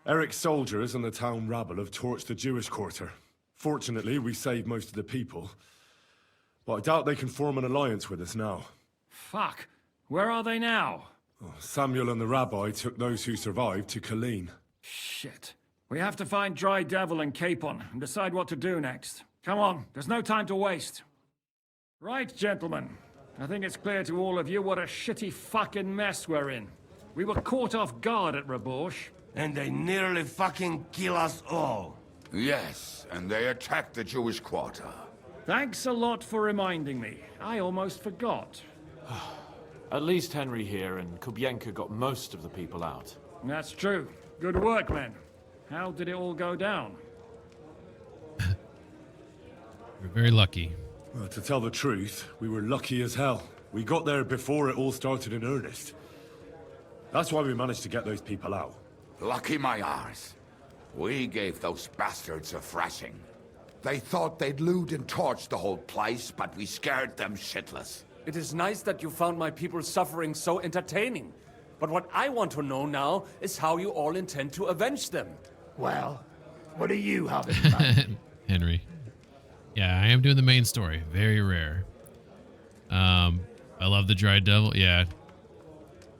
Eric's soldiers and the town rabble have torched the Jewish quarter. Fortunately, we saved most of the people. But I doubt they can form an alliance with us now. Fuck. Where are they now? Samuel and the rabbi took those who survived to Colleen. Shit. We have to find Dry Devil and Capon and decide what to do next. Come on, there's no time to waste. Right, gentlemen. I think it's clear to all of you what a shitty fucking mess we're in. We were caught off guard at Rabosh. And they nearly fucking kill us all. Yes, and they attacked the Jewish quarter. Thanks a lot for reminding me. I almost forgot. At least Henry here and Kubienka got most of the people out. That's true. Good work, men. How did it all go down? We're very lucky. Well, to tell the truth, we were lucky as hell. We got there before it all started in earnest. That's why we managed to get those people out. Lucky my arse. We gave those bastards a thrashing. They thought they'd loot and torch the whole place, but we scared them shitless. It is nice that you found my people's suffering so entertaining. But what I want to know now is how you all intend to avenge them. Well, what do you have in mind? Henry. Yeah, I am doing the main story. Very rare. I love the Dry Devil. Yeah.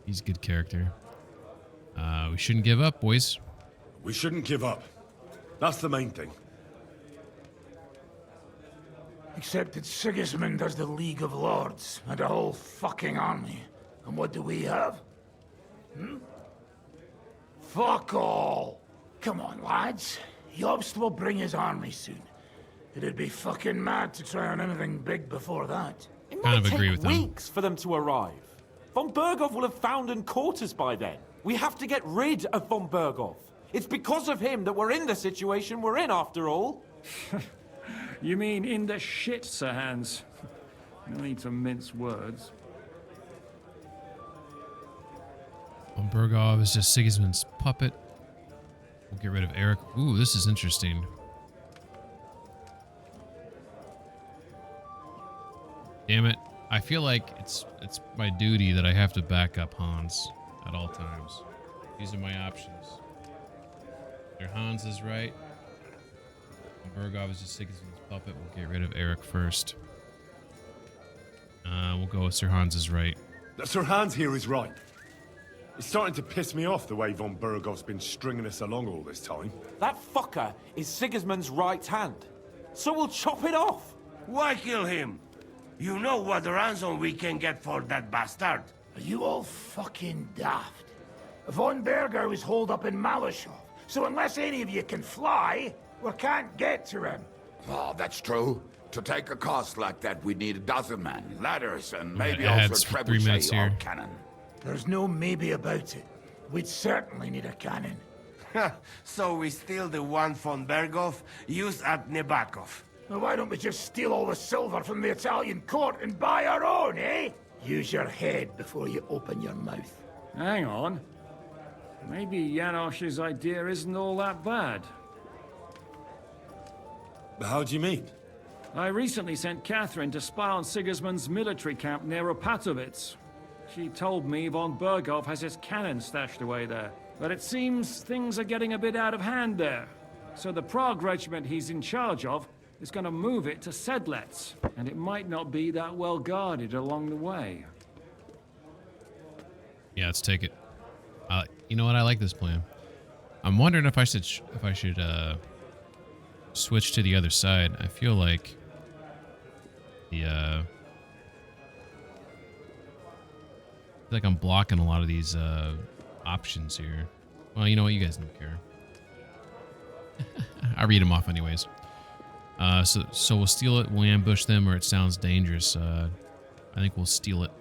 He's a good character. We shouldn't give up, boys. We shouldn't give up. That's the main thing. Except that Sigismund has the League of Lords and a whole fucking army. And what do we have? Fuck all! Come on, lads. Jobst will bring his army soon. It'd be fucking mad to try on anything big before that. It Kind might of agree take with him. weeks for them to arrive. Von Bergov will have found and caught us by then. We have to get rid of Von Bergov. It's because of him that we're in the situation we're in, after all. You mean in the shit, Sir Hans? No need to mince words. Von Bergov is just Sigismund's puppet. We'll get rid of Eric. Ooh, this is interesting. Damn it. I feel like it's my duty that I have to back up Hans at all times. These are my options. Either Hans is right. Bergov is just Sigismund's puppet. We'll get rid of Eric first. We'll go with Sir Hans is right. Sir Hans here is right. It's starting to piss me off the way Von Bergov's been stringing us along all this time. That fucker is Sigismund's right hand. So we'll chop it off. Why kill him? You know what ransom we can get for that bastard. Are you all fucking daft? Von Berger is holed up in Malashov, so unless any of you can fly, we can't get to him. Oh, that's true. To take a cost like that, we'd need a dozen men, ladders, and maybe adds also a for 3 minutes trebuchet or here. cannon. There's no maybe about it. We'd certainly need a cannon. So we steal the one von Berghoff used at Nebakov. Now why don't we just steal all the silver from the Italian court and buy our own, eh? Use your head before you open your mouth. Hang on. Maybe Janosch's idea isn't all that bad. How do you mean? I recently sent Catherine to spy on Sigismund's military camp near Opatowitz. She told me von Berghoff has his cannon stashed away there. But it seems things are getting a bit out of hand there. So the Prague regiment he's in charge of is going to move it to Sedlec, and it might not be that well guarded along the way. Yeah, let's take it. You know what? I like this plan. I'm wondering if I should switch to the other side. I feel like I'm blocking a lot of these options here. Well, you know what? You guys don't care. I read them off anyways. So we'll steal it. We'll ambush them, or it sounds dangerous. I think we'll steal it.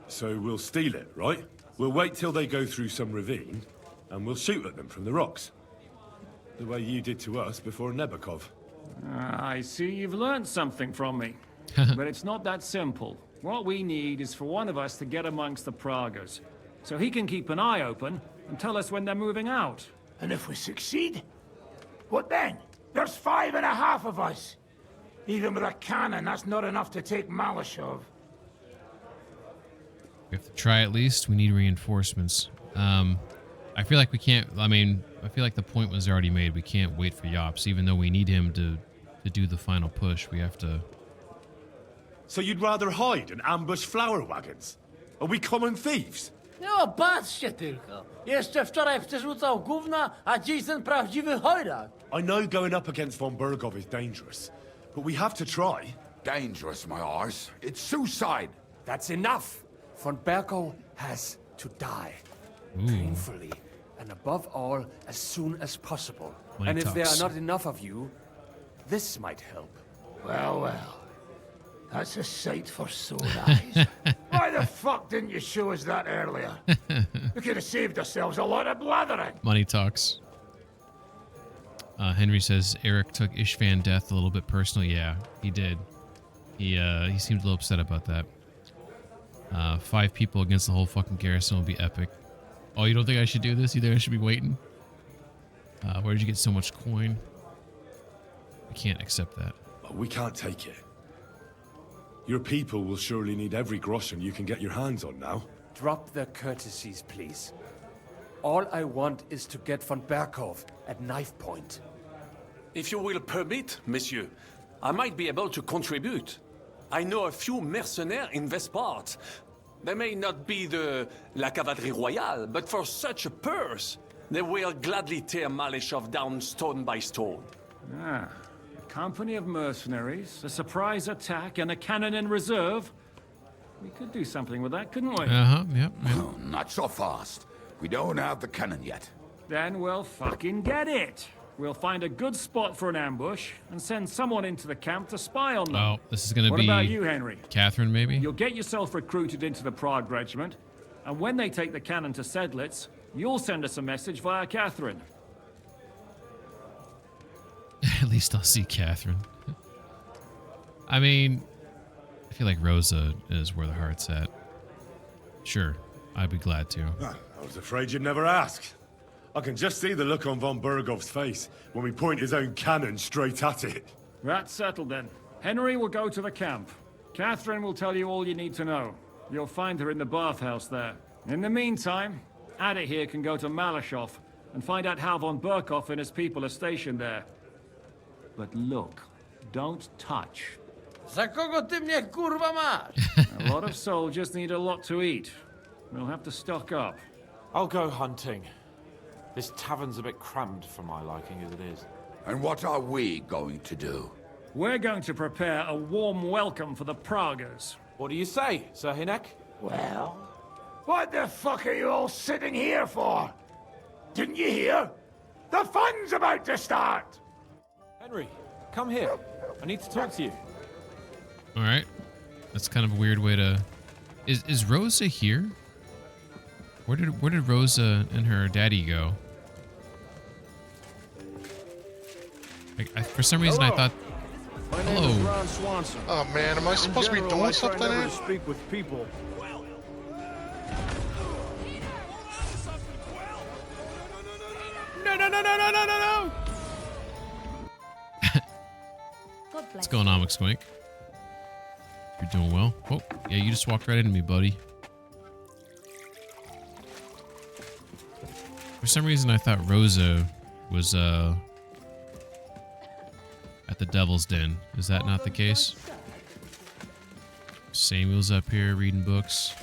So we'll steal it, right? We'll wait till they go through some ravine, and we'll shoot at them from the rocks. The way you did to us before Nebakov. I see you've learned something from me. But it's not that simple. What we need is for one of us to get amongst the Pragas, so he can keep an eye open and tell us when they're moving out. And if we succeed? What then? There's 5.5 of us. Even with a cannon, that's not enough to take Malashov. We have to try at least. We need reinforcements. I feel like we can't. I mean, I feel like the point was already made. We can't wait for Yops, even though we need him to do the final push. We have to. So you'd rather hide and ambush flower wagons? Are we common thieves? No, patrzcie tylko. Jeszcze wczoraj przerzucał gówna, a dziś ten prawdziwy chojrak. I know going up against von Berghoff is dangerous, but we have to try. Dangerous, my arse. It's suicide. That's enough. Von Berghoff has to die. Painfully. And above all, as soon as possible. And if there are not enough of you, this might help. Well, well. That's a sight for sore eyes. Why the fuck didn't you show us that earlier? We could have saved ourselves a lot of blathering. Money talks. Henry says Eric took Ishvan death a little bit personal. Yeah, he did. He seemed a little upset about that. 5 people against the whole fucking garrison will be epic. Oh, you don't think I should do this? You think I should be waiting? Where did you get so much coin? I can't accept that. We can't take it. Your people will surely need every groschen you can get your hands on now. Drop the courtesies, please. All I want is to get von Berghoff at knife point. If you will permit, monsieur, I might be able to contribute. I know a few mercenaires in this part. They may not be la cavalerie royale, but for such a purse, they will gladly tear Malashov down stone by stone. Ah, a company of mercenaries, a surprise attack, and a cannon in reserve. We could do something with that, couldn't we? Yep. Oh, not so fast. We don't have the cannon yet. Then we'll fucking get it. We'll find a good spot for an ambush and send someone into the camp to spy on them. Oh, this is gonna be. What about you, Henry? Catherine, maybe? You'll get yourself recruited into the Prague regiment, and when they take the cannon to Sedlec, you'll send us a message via Catherine. At least I'll see Catherine. I mean, I feel like Rosa is where the heart's at. Sure, I'd be glad to. I was afraid you'd never ask. I can just see the look on von Berghoff's face when we point his own cannon straight at it. That's settled then. Henry will go to the camp. Catherine will tell you all you need to know. You'll find her in the bathhouse there. In the meantime, Ada here can go to Malashov and find out how von Berghoff and his people are stationed there. But look, don't touch. Za kogo ty mnie kurwa masz? A lot of soldiers need a lot to eat. We'll have to stock up. I'll go hunting. This tavern's a bit crammed for my liking as it is. And what are we going to do? We're going to prepare a warm welcome for the Pragas. What do you say, Sir Hinek? Well, what the fuck are you all sitting here for? Didn't you hear? The fun's about to start! Henry, come here. I need to talk to you. All right. That's kind of a weird way to... Is Rosa here? Where did Rosa and her daddy go? For some reason, I thought. My name is Ron Swanson. Oh man, am I supposed to be doing something never here? to speak with people. No. What's going on, McSquink? You're doing well. Oh, yeah, you just walked right into me, buddy. For some reason, I thought Rosa was, at the Devil's Den. Is that not the case? Samuel's up here reading books.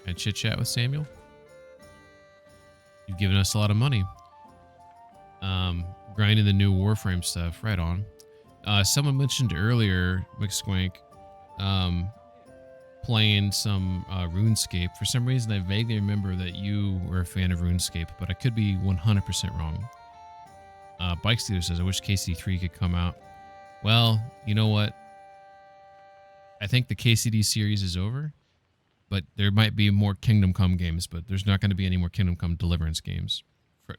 And chit-chat with Samuel. You've given us a lot of money. Grinding the new Warframe stuff. Right on. Someone mentioned earlier, McSquink, playing some RuneScape. For some reason, I vaguely remember that you were a fan of RuneScape, but I could be 100% wrong. Bike Stealer says, I wish KCD3 could come out. Well, you know what? I think the KCD series is over, but there might be more Kingdom Come games, but there's not going to be any more Kingdom Come Deliverance games,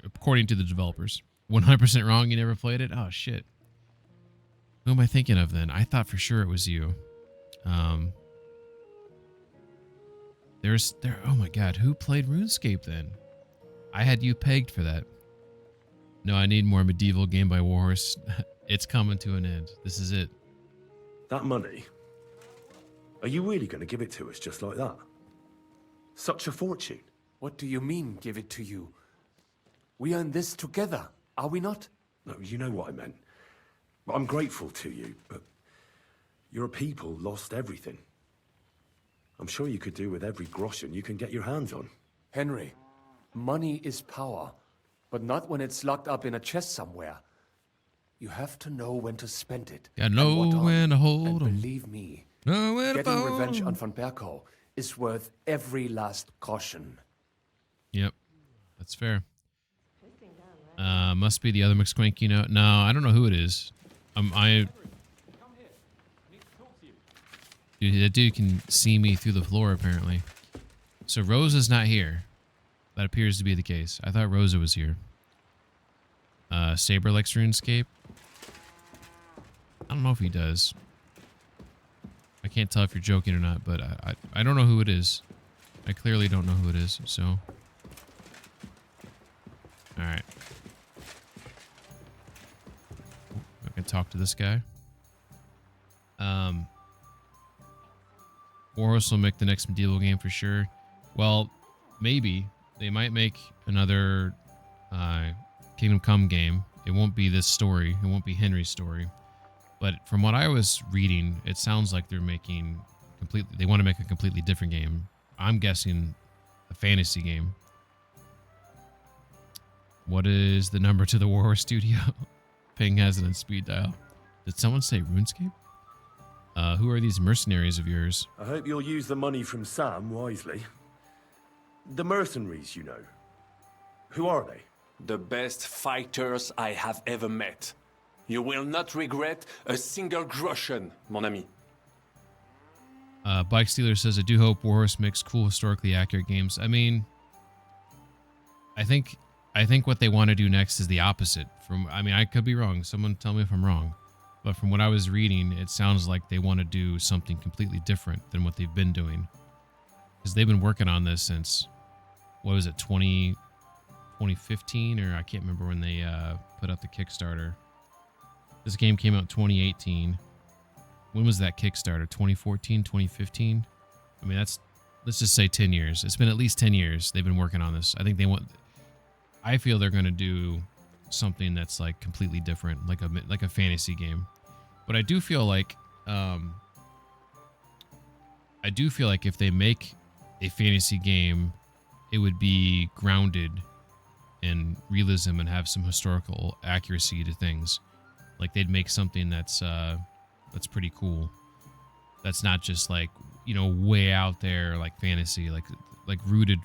according to the developers. 100% wrong, you never played it? Oh, shit. Who am I thinking of then? I thought for sure it was you. Oh my god, who played RuneScape then? I had you pegged for that. No, I need more medieval Game by Warhorse. It's coming to an end. This is it. That money? Are you really going to give it to us just like that? Such a fortune. What do you mean, give it to you? We earn this together, are we not? No, you know what I meant. I'm grateful to you, but your people lost everything. I'm sure you could do with every groschen you can get your hands on. Henry, money is power, but not when it's locked up in a chest somewhere. You have to know when to spend it. Yeah, know when to hold 'em. Believe me, know when to getting fold revenge 'em. on Von Berkow is worth every last groschen. Yep, that's fair. Must be the other McSquink, you know. No, I don't know who it is. Dude, that dude can see me through the floor, apparently. So Rosa's not here. That appears to be the case. I thought Rosa was here. Saber likes RuneScape. I don't know if he does. I can't tell if you're joking or not, but I don't know who it is. I clearly don't know who it is, so... Alright. I can talk to this guy. Warhorse will make the next medieval game for sure. Well, maybe. They might make another Kingdom Come game. It won't be this story. It won't be Henry's story. But from what I was reading, it sounds like they're making completely. They want to make a completely different game. I'm guessing a fantasy game. What is the number to the Warhorse Studio? Ping has it on speed dial. Did someone say RuneScape? Who are these mercenaries of yours? I hope you'll use the money from Sam wisely. The mercenaries, you know. Who are they? The best fighters I have ever met. You will not regret a single groschen, mon ami. Bike Stealer says, I do hope Warhorse makes cool, historically accurate games. I mean, I think what they want to do next is the opposite. I mean, I could be wrong. Someone tell me if I'm wrong. But from what I was reading, it sounds like they want to do something completely different than what they've been doing. Because they've been working on this since, what was it, 2015? Or I can't remember when they put out the Kickstarter. This game came out in 2018. When was that Kickstarter? 2014, 2015? I mean, let's just say 10 years. It's been at least 10 years they've been working on this. I feel they're going to do something that's like completely different, like a fantasy game. But I do feel like if they make a fantasy game, it would be grounded in realism and have some historical accuracy to things. Like they'd make something that's pretty cool. That's not just like, you know, way out there like fantasy, like rooted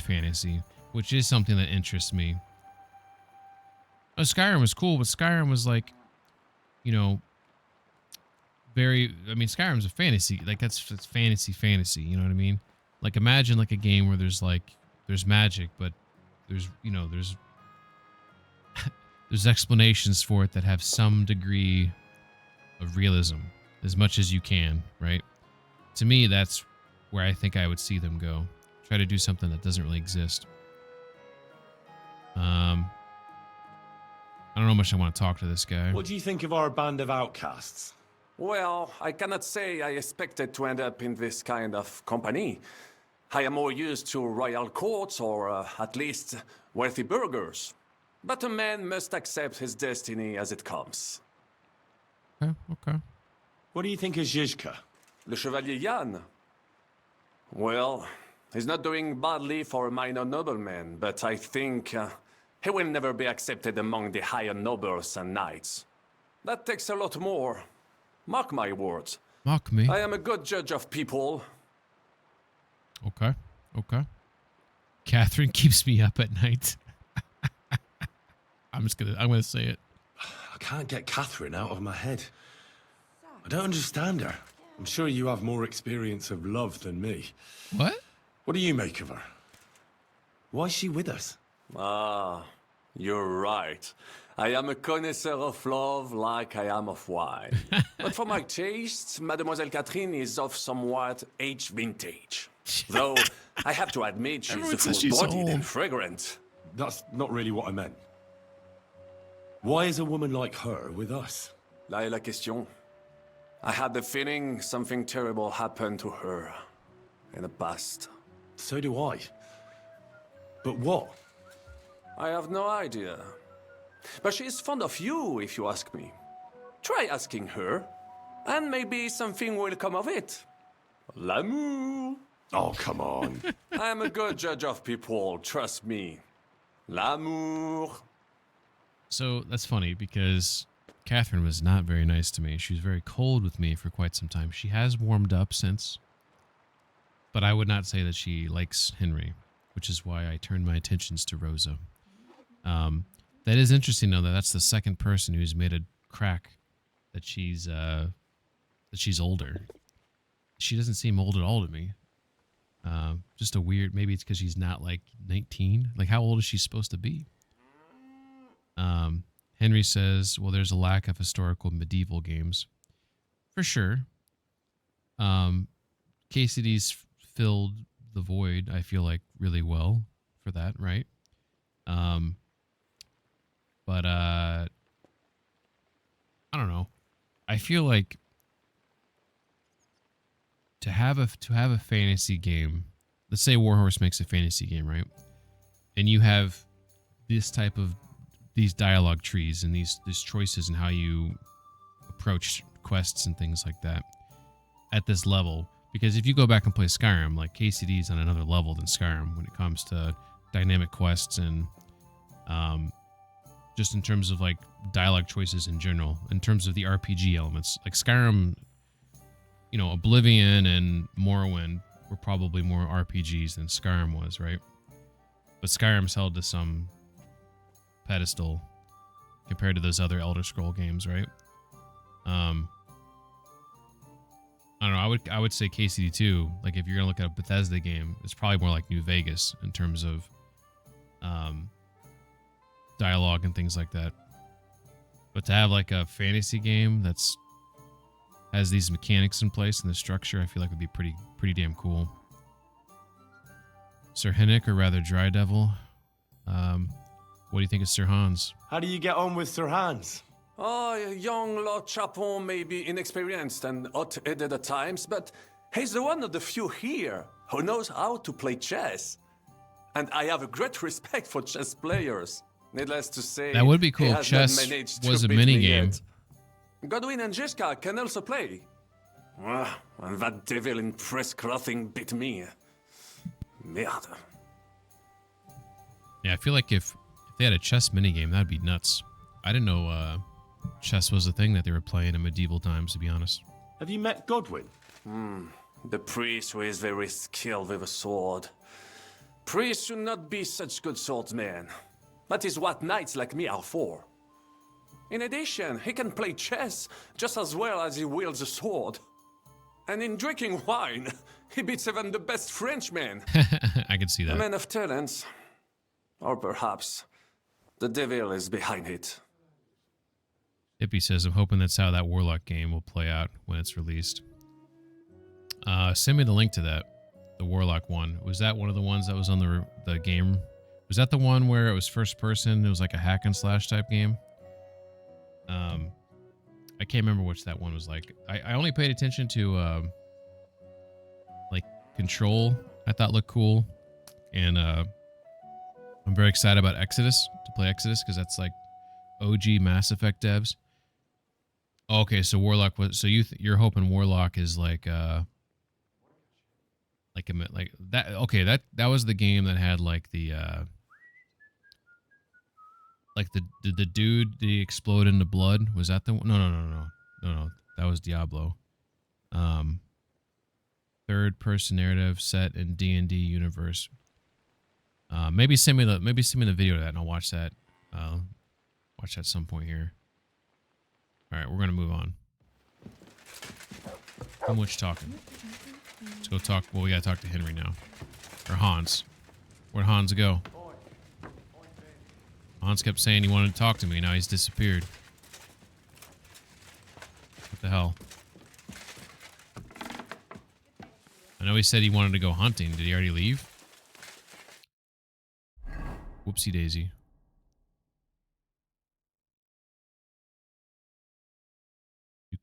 fantasy, which is something that interests me. Oh, Skyrim was cool, but Skyrim was like, you know, Skyrim's a fantasy. Like it's fantasy, you know what I mean? Like imagine like a game where there's there's magic, but there's there's explanations for it that have some degree of realism, as much as you can, right? To me, that's where I think I would see them go. Try to do something that doesn't really exist. I don't know how much I want to talk to this guy. What do you think of our band of outcasts? Well, I cannot say I expected to end up in this kind of company. I am more used to royal courts or at least wealthy burghers. But a man must accept his destiny as it comes. Okay. What do you think of Zizka? Le Chevalier Jan? Well, he's not doing badly for a minor nobleman, but I think he will never be accepted among the higher nobles and knights. That takes a lot more. Mark my words. Mock me. I am a good judge of people. Okay. Catherine keeps me up at night. I'm gonna say it. I can't get Catherine out of my head. I don't understand her. I'm sure you have more experience of love than me. What? What do you make of her? Why is she with us? Ah, you're right. I am a connoisseur of love like I am of wine. But for my tastes, Mademoiselle Catherine is of somewhat aged vintage. Though, I have to admit she's full-bodied and fragrant. That's not really what I meant. Why is a woman like her with us? Là est la question. I had the feeling something terrible happened to her in the past. So do I. But what? I have no idea. But she is fond of you, if you ask me. Try asking her, and maybe something will come of it. L'amour. Oh, come on. I am a good judge of people, trust me. L'amour. So that's funny because Catherine was not very nice to me. She was very cold with me for quite some time. She has warmed up since, but I would not say that she likes Henry, which is why I turned my attentions to Rosa. That is interesting, though. That's the second person who's made a crack that she's older. She doesn't seem old at all to me. Just a weird. Maybe it's because she's not like 19. Like, how old is she supposed to be? Henry says, well, there's a lack of historical medieval games. For sure. KCD's filled the void, I feel like, really well for that, right? But I don't know. I feel like to have a fantasy game, let's say Warhorse makes a fantasy game, right? And you have this type of these dialogue trees and these choices and how you approach quests and things like that at this level. Because if you go back and play Skyrim, like KCD is on another level than Skyrim when it comes to dynamic quests and just in terms of like dialogue choices in general, in terms of the RPG elements. Like Skyrim, you know, Oblivion and Morrowind were probably more RPGs than Skyrim was, right? But Skyrim's held to some pedestal compared to those other Elder Scroll games, right? I don't know. I would say KCD 2. Like if you're gonna look at a Bethesda game, it's probably more like New Vegas in terms of dialogue and things like that. But to have like a fantasy game that's has these mechanics in place and the structure, I feel like would be pretty damn cool. Sir Henrik, or rather Dry Devil. What do you think of Sir Hans? How do you get on with Sir Hans? Oh, young Lord Chapon may be inexperienced and hot-headed at times, but he's the one of the few here who knows how to play chess. And I have a great respect for chess players. Needless to say, that would be cool. Chess was a minigame. Godwin and Jiska can also play. And that devil in press clothing bit me. Merde. Yeah, I feel like if they had a chess minigame, that'd be nuts. I didn't know chess was a thing that they were playing in medieval times, to be honest. Have you met Godwin? The priest who is very skilled with a sword. Priests should not be such good swordsmen. That is what knights like me are for. In addition, he can play chess just as well as he wields a sword. And in drinking wine, He beats even the best Frenchman. I can see A that. man of talents. Or perhaps the devil is behind it. Hippie says, I'm hoping that's how that Warlock game will play out when it's released. Send me the link to that. The Warlock one. Was that one of the ones that was on the game? Was that the one where it was first person? It was like a hack and slash type game? I can't remember which that one was like. I only paid attention to like Control. I thought looked cool. And I'm very excited about Exodus, to play Exodus, because that's like OG Mass Effect devs. Okay, so Warlock was so you're hoping Warlock is like that. Okay, that was the game that had like the dude did he explode into blood? Was that the one? No. That was Diablo. Third person narrative set in D&D universe. Maybe send me the video to that and I'll watch that. Watch that at some point here. All right, we're gonna move on. Too much talking. Let's go talk. Well, we gotta talk to Henry now, or Hans. Where'd Hans go? Hans kept saying he wanted to talk to me. Now he's disappeared. What the hell? I know he said he wanted to go hunting. Did he already leave? Whoopsie daisy.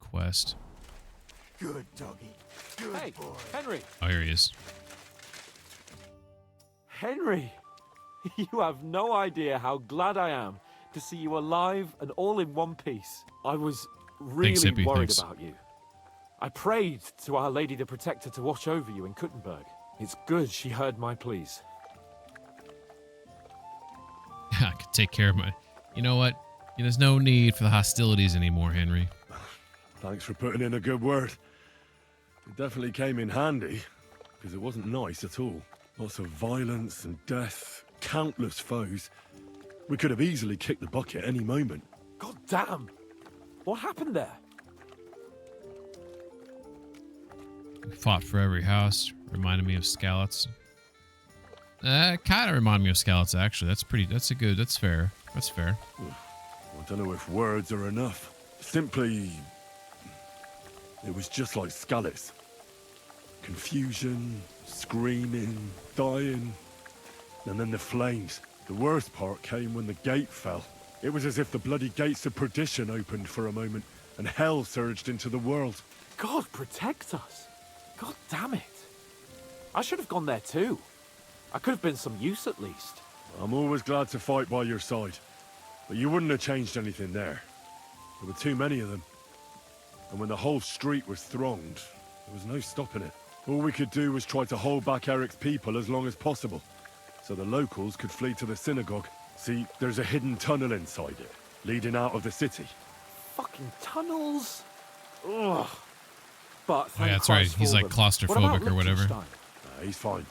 Quest. Good doggy. Good Hey, boy. Henry! Oh, here he is. Henry! You have no idea how glad I am to see you alive and all in one piece. I was really Thanks, Hippie, worried thanks. about you. I prayed to Our Lady the Protector to watch over you in Kuttenberg. It's good she heard my pleas. I could take care of my... You know what? There's no need for the hostilities anymore, Henry. Thanks for putting in a good word. It definitely came in handy, because it wasn't nice at all. Lots of violence and death, countless foes. We could have easily kicked the bucket any moment. God damn! What happened there? We fought for every house. Reminded me of Skalitz. Kind of reminded me of Skalitz, actually. That's fair. That's fair. I don't know if words are enough. Simply... it was just like Skalitz. Confusion, screaming, dying, and then the flames. The worst part came when the gate fell. It was as if the bloody gates of perdition opened for a moment, and hell surged into the world. God protect us! God damn it! I should have gone there too. I could have been some use at least. I'm always glad to fight by your side, but you wouldn't have changed anything there. There were too many of them. And when the whole street was thronged, there was no stopping it. All we could do was try to hold back Eric's people as long as possible, so the locals could flee to the synagogue. See, there's a hidden tunnel inside it, leading out of the city. Fucking tunnels! Ugh. But Oh, yeah, that's right. He's like claustrophobic or whatever. He's fine.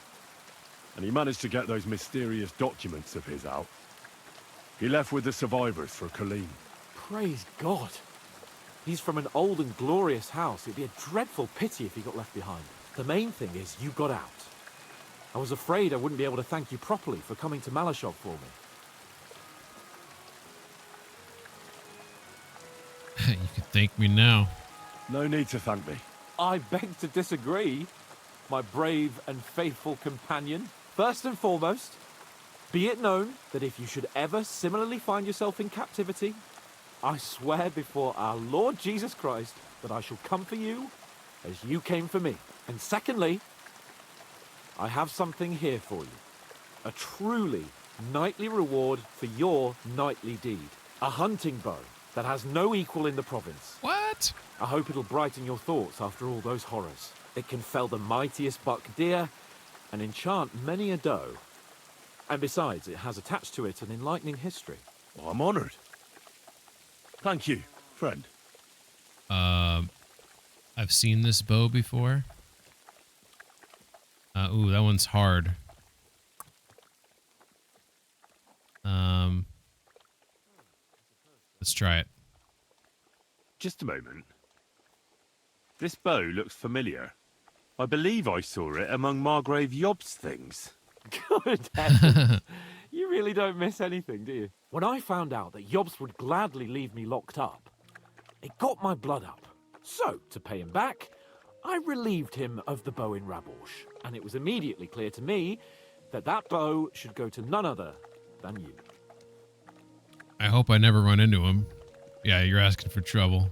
And he managed to get those mysterious documents of his out. He left with the survivors for Colleen. Praise God. He's from an old and glorious house. It'd be a dreadful pity if he got left behind. The main thing is you got out. I was afraid I wouldn't be able to thank you properly for coming to Malashov for me. You can thank me now. No need to thank me. I beg to disagree, my brave and faithful companion. First and foremost, be it known that if you should ever similarly find yourself in captivity, I swear before our Lord Jesus Christ that I shall come for you as you came for me. And secondly, I have something here for you. A truly knightly reward for your knightly deed. A hunting bow that has no equal in the province. What? I hope it'll brighten your thoughts after all those horrors. It can fell the mightiest buck deer and enchant many a doe. And besides, it has attached to it an enlightening history. Well, I'm honored. Thank you, friend. I've seen this bow before. Ooh, that one's hard. Let's try it. Just a moment. This bow looks familiar. I believe I saw it among Margrave Yob's things. Good heavens. You really don't miss anything, do you? When I found out that Yobs would gladly leave me locked up, it got my blood up. So, to pay him back, I relieved him of the bow in Raborsh, and it was immediately clear to me that that bow should go to none other than you. I hope I never run into him. Yeah, you're asking for trouble.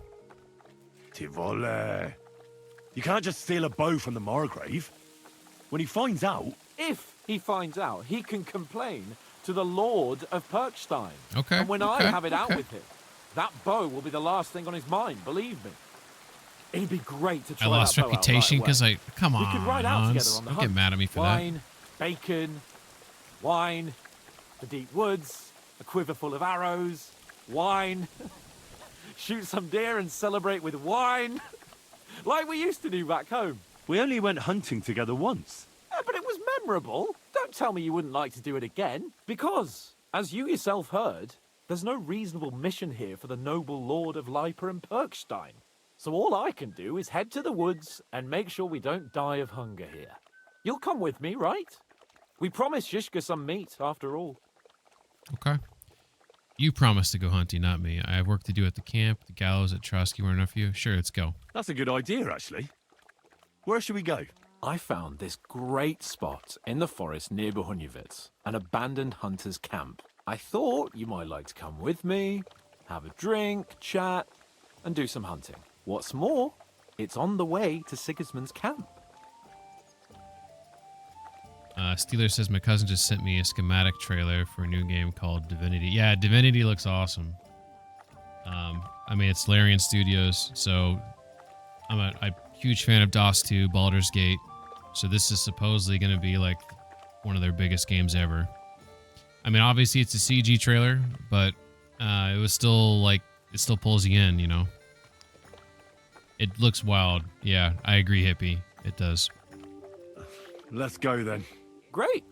Tivole. You can't just steal a bow from the Margrave. When he finds out... If he finds out, he can complain to the Lord of Perkstein. Okay. And when I have it out with him, that bow will be the last thing on his mind, believe me. It'd be great to try I lost that bow out reputation right because away. come on. We could ride out together on the Don't hunt. get mad at me for Wine, bacon, wine, the deep woods, a quiver full of arrows, wine, shoot some deer and celebrate with wine, like we used to do back home. We only went hunting together once. Yeah, but it was memorable. Don't tell me you wouldn't like to do it again. Because, as you yourself heard, there's no reasonable mission here for the noble lord of Leiper and Perkstein. So all I can do is head to the woods and make sure we don't die of hunger here. You'll come with me, right? We promised Shishka some meat, after all. Okay. You promised to go hunting, not me. I have work to do at the camp, the gallows at Trotsky were enough for you. Sure, let's go. That's a good idea, actually. Where should we go? I found this great spot in the forest near Bohunyevitz, an abandoned hunter's camp. I thought you might like to come with me, have a drink, chat, and do some hunting. What's more, it's on the way to Sigismund's camp. Steeler says my cousin just sent me a schematic trailer for a new game called Divinity. Yeah, Divinity looks awesome. I mean, it's Larian Studios, so I'm a huge fan of DOS 2, Baldur's Gate. So this is supposedly going to be like one of their biggest games ever. I mean, obviously it's a CG trailer, but it was still like, it still pulls you in, you know? It looks wild. Yeah, I agree, Hippie. It does. Let's go then. Great.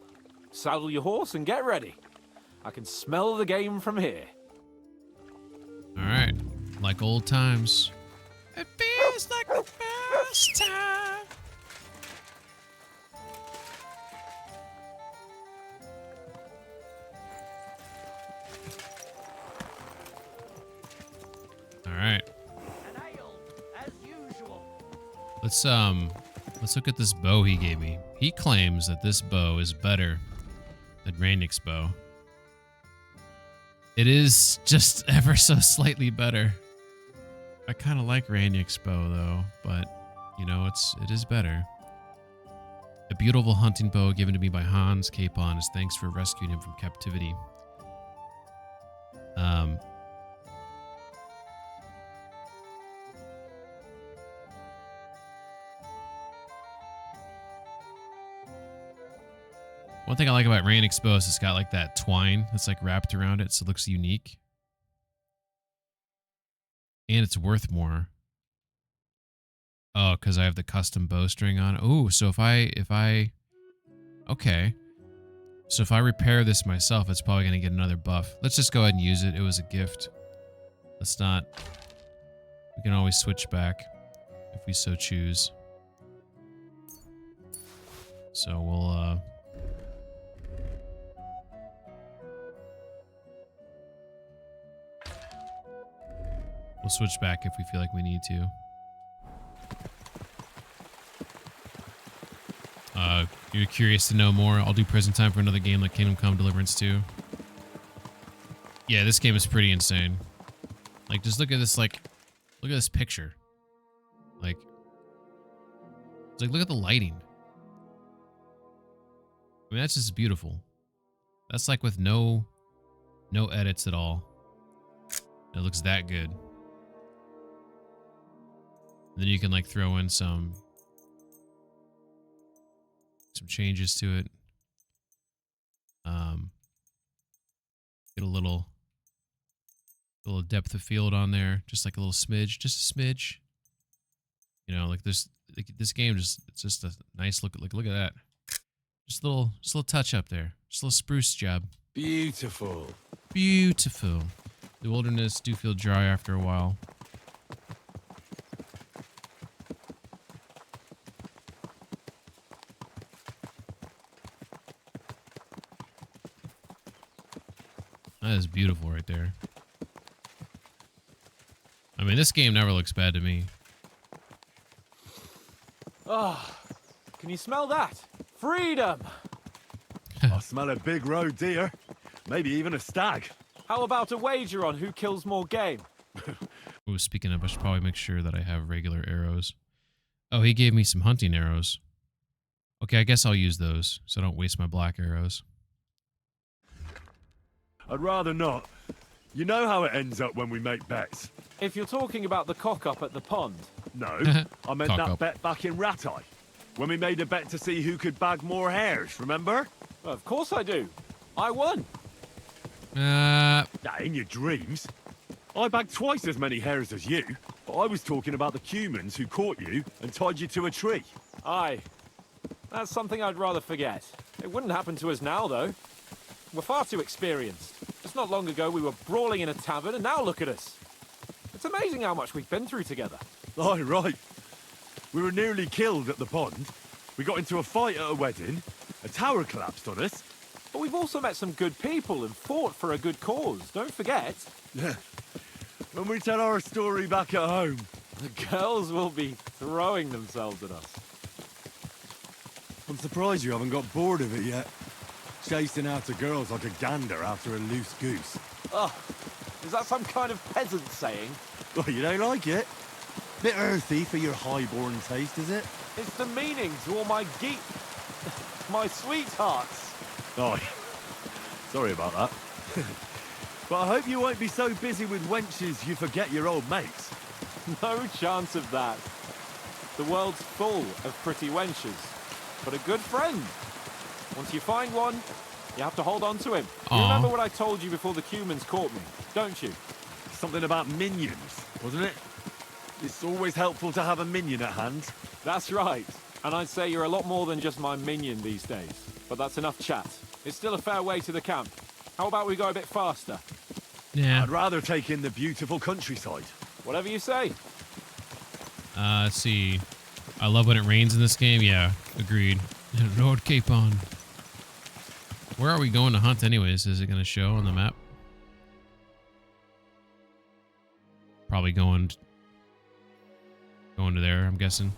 Saddle your horse and get ready. I can smell the game from here. All right. Like old times. It feels like the first time. All right. Let's look at this bow he gave me. He claims that this bow is better than Rainik's bow. It is just ever so slightly better. I kind of like Rainik's bow though, but you know, it is better. A beautiful hunting bow given to me by Hans Capon as thanks for rescuing him from captivity. One thing I like about Rainik's bow is it's got like that twine that's like wrapped around it, so it looks unique. And it's worth more. Oh, because I have the custom bowstring on. Oh, so if I okay. So if I repair this myself, it's probably going to get another buff. Let's just go ahead and use it. It was a gift. Let's not. We can always switch back if we so choose. So we'll switch back if we feel like we need to. You're curious to know more? I'll do prison time for another game like Kingdom Come Deliverance 2. Yeah, this game is pretty insane. Like, just look at this, like, look at this picture. Like, it's like, look at the lighting. I mean, that's just beautiful. That's like with no edits at all. It looks that good. Then you can like throw in some changes to it. Get a little depth of field on there, just like a little smidge, just a smidge. You know, like this game it's just a nice look. Like look at that, just a little touch up there, just a little spruce job. Beautiful. Beautiful. The wilderness do feel dry after a while. That is beautiful right there. I mean, this game never looks bad to me. Ah, can you smell that? Freedom! I smell a big roe deer. Maybe even a stag. How about a wager on who kills more game? Ooh, speaking of, I should probably make sure that I have regular arrows. Oh, he gave me some hunting arrows. Okay, I guess I'll use those, so I don't waste my black arrows. I'd rather not. You know how it ends up when we make bets. If you're talking about the cock-up at the pond. No, I meant Cock that up. bet back in Ratai. When we made a bet to see who could bag more hares, remember? Well, of course I do. I won. Nah, in your dreams. I bagged twice as many hares as you, but I was talking about the humans who caught you and tied you to a tree. Aye. That's something I'd rather forget. It wouldn't happen to us now, though. We're far too experienced. Just not long ago we were brawling in a tavern, and now look at us. It's amazing how much we've been through together. Aye, right. We were nearly killed at the pond. We got into a fight at a wedding. A tower collapsed on us. But we've also met some good people and fought for a good cause. Don't forget. Yeah. When we tell our story back at home. The girls will be throwing themselves at us. I'm surprised you haven't got bored of it yet. Chasing after girls like a gander after a loose goose. Oh, is that some kind of peasant saying? Oh, you don't like it? Bit earthy for your high-born taste, is it? It's demeaning to all my my sweethearts. Oh, sorry about that. But I hope you won't be so busy with wenches you forget your old mates. No chance of that. The world's full of pretty wenches. But a good friend. Once you find one, you have to hold on to him. You remember what I told you before the humans caught me, don't you? Something about minions, wasn't it? It's always helpful to have a minion at hand. That's right. And I'd say you're a lot more than just my minion these days. But that's enough chat. It's still a fair way to the camp. How about we go a bit faster? Yeah. I'd rather take in the beautiful countryside. Whatever you say. Let's see. I love when it rains in this game. Yeah, agreed. Lord Capon. Where are we going to hunt anyways? Is it going to show on the map? Probably going to there, I'm guessing.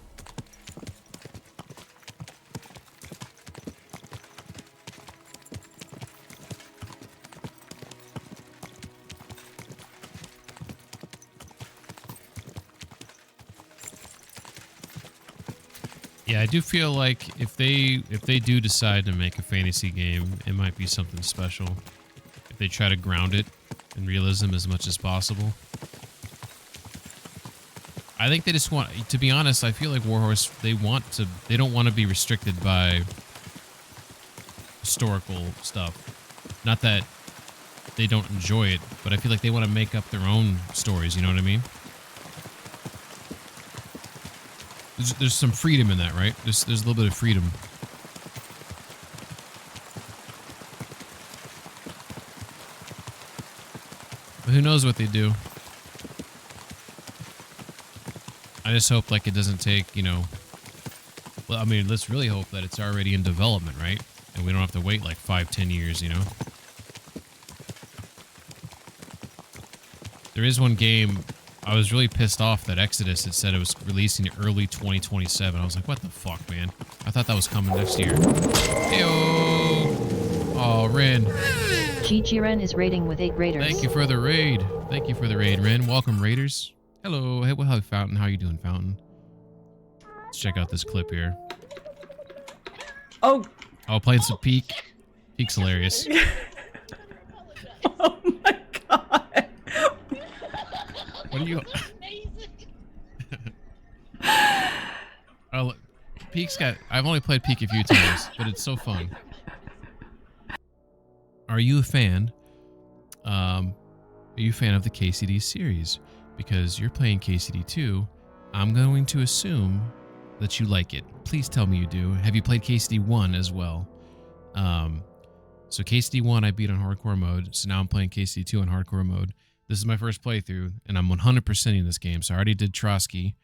Yeah, I do feel like if they do decide to make a fantasy game, it might be something special. If they try to ground it in realism as much as possible. I think they just want, to be honest, I feel like Warhorse, they don't want to be restricted by historical stuff. Not that they don't enjoy it, but I feel like they want to make up their own stories, you know what I mean? There's some freedom in that, right? There's a little bit of freedom. But who knows what they do? I just hope like it doesn't take, you know... Well, I mean, let's really hope that it's already in development, right? And we don't have to wait like 5-10 years, you know? There is one game... I was really pissed off that Exodus, it said it was releasing early 2027. I was like, what the fuck, man? I thought that was coming next year. Heyo! Oh, Ren. GG Ren is raiding with 8 raiders. Thank you for the raid. Thank you for the raid, Ren. Welcome, raiders. Hello. Hey, well, Fountain. How you doing, Fountain? Let's check out this clip here. Oh. Oh, playing some Peak. Peak's hilarious. Oh my god. What are you... Oh, Peak's got... I've only played Peak a few times, but it's so fun. Are you a fan? Are you a fan of the KCD series? Because you're playing KCD 2, I'm going to assume that you like it. Please tell me you do. Have you played KCD 1 as well? So KCD 1 I beat on hardcore mode, so now I'm playing KCD 2 on hardcore mode. This is my first playthrough, and I'm 100%ing this game. So I already did Trotsky.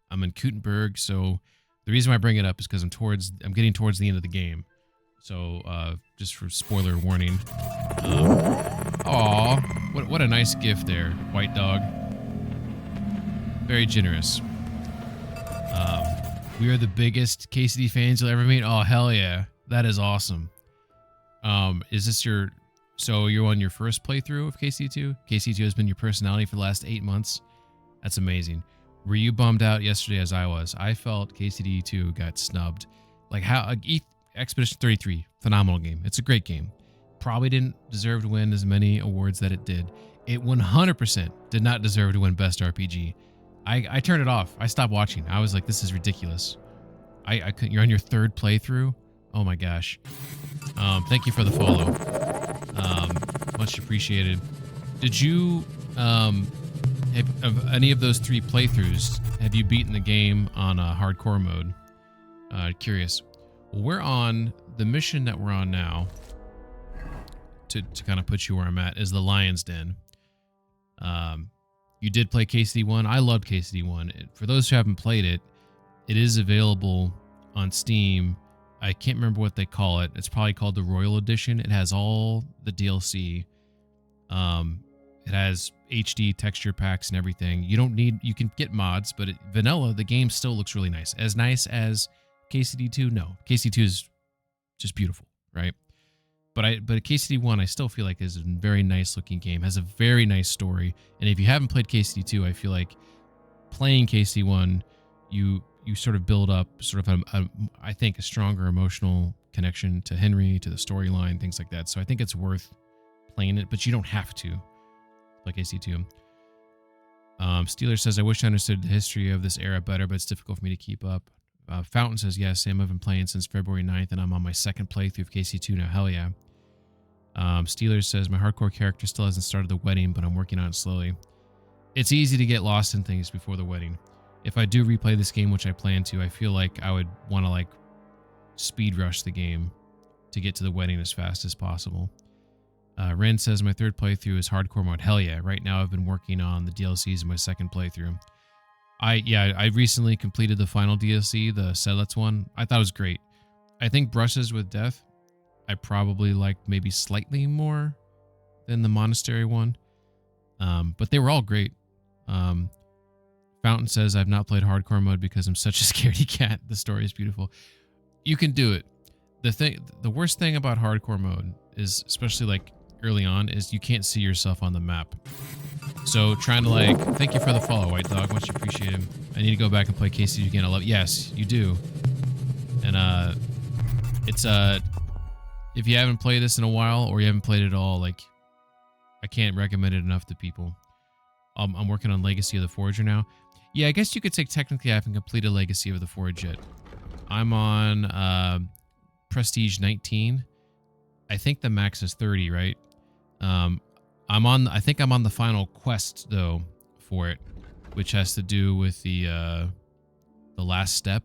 I'm in Kutenberg, so the reason why I bring it up is because I'm getting towards the end of the game. So just for spoiler warning. Aw, What a nice gift there, White Dog. Very generous. We are the biggest KCD fans you'll ever meet. Oh, hell yeah. That is awesome. Is this your... So you're on your first playthrough of KCD2? KCD2 has been your personality for the last 8 months. That's amazing. Were you bummed out yesterday as I was? I felt KCD2 got snubbed. Like how... Expedition 33, phenomenal game. It's a great game. Probably didn't deserve to win as many awards that it did. It 100% did not deserve to win Best RPG. I turned it off. I stopped watching. I was like, this is ridiculous. I couldn't. You're on your third playthrough? Oh my gosh. Thank you for the follow. Much appreciated. Did you, of any of those 3 playthroughs, have you beaten the game on a hardcore mode? Curious. Well, we're on the mission that we're on now. To kind of put you where I'm at is the Lion's Den. You did play KCD1. I loved KCD1. For those who haven't played it, it is available on Steam. I can't remember what they call it. It's probably called the Royal Edition. It has all the DLC. It has HD texture packs and everything. You don't need... You can get mods, but vanilla, the game still looks really nice. As nice as KCD2? No. KCD2 is just beautiful, right? But KCD1, I still feel like is a very nice looking game, has a very nice story. And if you haven't played KCD2, I feel like playing KCD1, you sort of build up sort of I think a stronger emotional connection to Henry, to the storyline, things like that. So I think it's worth playing it, but you don't have to play KCD2. Steeler says, I wish I understood the history of this era better, but it's difficult for me to keep up. Fountain says, yes, Sam, I've been playing since February 9th, and I'm on my second playthrough of KC2 now. Hell yeah. Steelers says, my hardcore character still hasn't started the wedding, but I'm working on it slowly. It's easy to get lost in things before the wedding. If I do replay this game, which I plan to, I feel like I would want to like speed rush the game to get to the wedding as fast as possible. Ren says, my third playthrough is hardcore mode. Hell yeah. Right now I've been working on the DLCs in my second playthrough. I recently completed the final DLC, the Sedlets one. I thought it was great. I think Brushes with Death, I probably liked maybe slightly more than the Monastery one. But they were all great. Fountain says, I've not played hardcore mode because I'm such a scaredy cat. The story is beautiful. You can do it. The worst thing about hardcore mode is, especially like early on, is you can't see yourself on the map. So trying to like, thank you for the follow, White Dog, much appreciated. I need to go back and play KC again. I love, yes, you do. And it's if you haven't played this in a while or you haven't played it at all, like I can't recommend it enough to people. I'm working on Legacy of the Forager now. Yeah, I guess you could say technically I haven't completed Legacy of the Forge yet. I'm on Prestige 19. I think the max is 30, right? I think I'm on the final quest though for it, which has to do with the last step.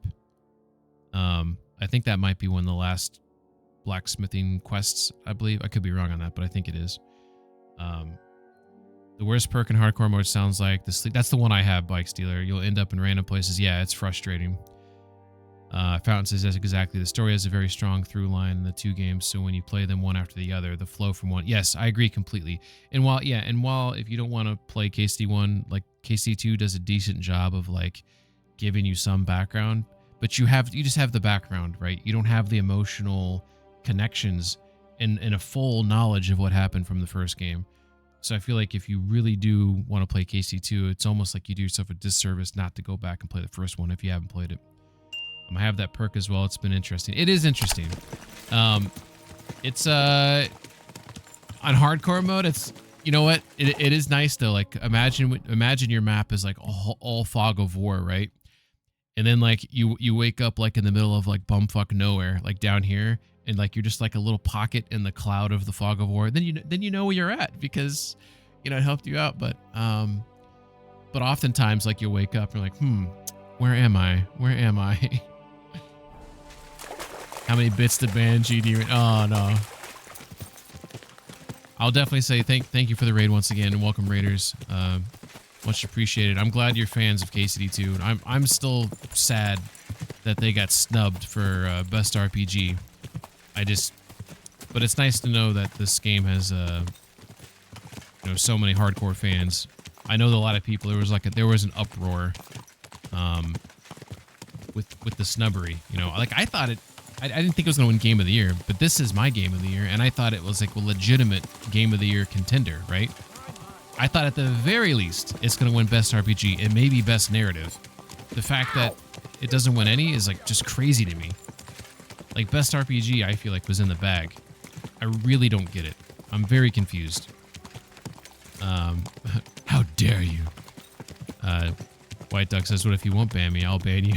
I think that might be one of the last blacksmithing quests, I believe. I could be wrong on that, but I think it is. The worst perk in hardcore mode sounds like the sleep. That's the one I have, Bike Stealer. You'll end up in random places. Yeah, it's frustrating. Fountain says, that's exactly. The story has a very strong through line in the two games, so when you play them one after the other, the flow from one... Yes, I agree completely. And while if you don't want to play KC1, like KC2 does a decent job of like giving you some background, but you just have the background, right? You don't have the emotional connections and a full knowledge of what happened from the first game. So I feel like if you really do want to play KC2, it's almost like you do yourself a disservice not to go back and play the first one if you haven't played it. I have that perk as well. It's been interesting. It is interesting. It's on hardcore mode. It's, you know what? It is nice though. Like imagine your map is like all fog of war, right? And then like you wake up like in the middle of like bumfuck nowhere, like down here, and like you're just like a little pocket in the cloud of the fog of war. Then you know where you're at because it helped you out. But oftentimes like you wake up and you're like, where am I? Where am I? How many bits to Banshee do you... Oh, no. I'll definitely say thank you for the raid once again, and welcome, Raiders. Much appreciated. I'm glad you're fans of KCD2. I'm still sad that they got snubbed for Best RPG. But it's nice to know that this game has so many hardcore fans. I know that a lot of people, there was an uproar with the snubbery. I thought I didn't think it was going to win Game of the Year, but this is my Game of the Year, and I thought it was like a legitimate Game of the Year contender, right? I thought at the very least it's going to win Best RPG and maybe Best Narrative. The fact that it doesn't win any is like just crazy to me. Like Best RPG, I feel like was in the bag. I really don't get it. I'm very confused. How dare you? White Duck says, "What if you won't ban me? I'll ban you."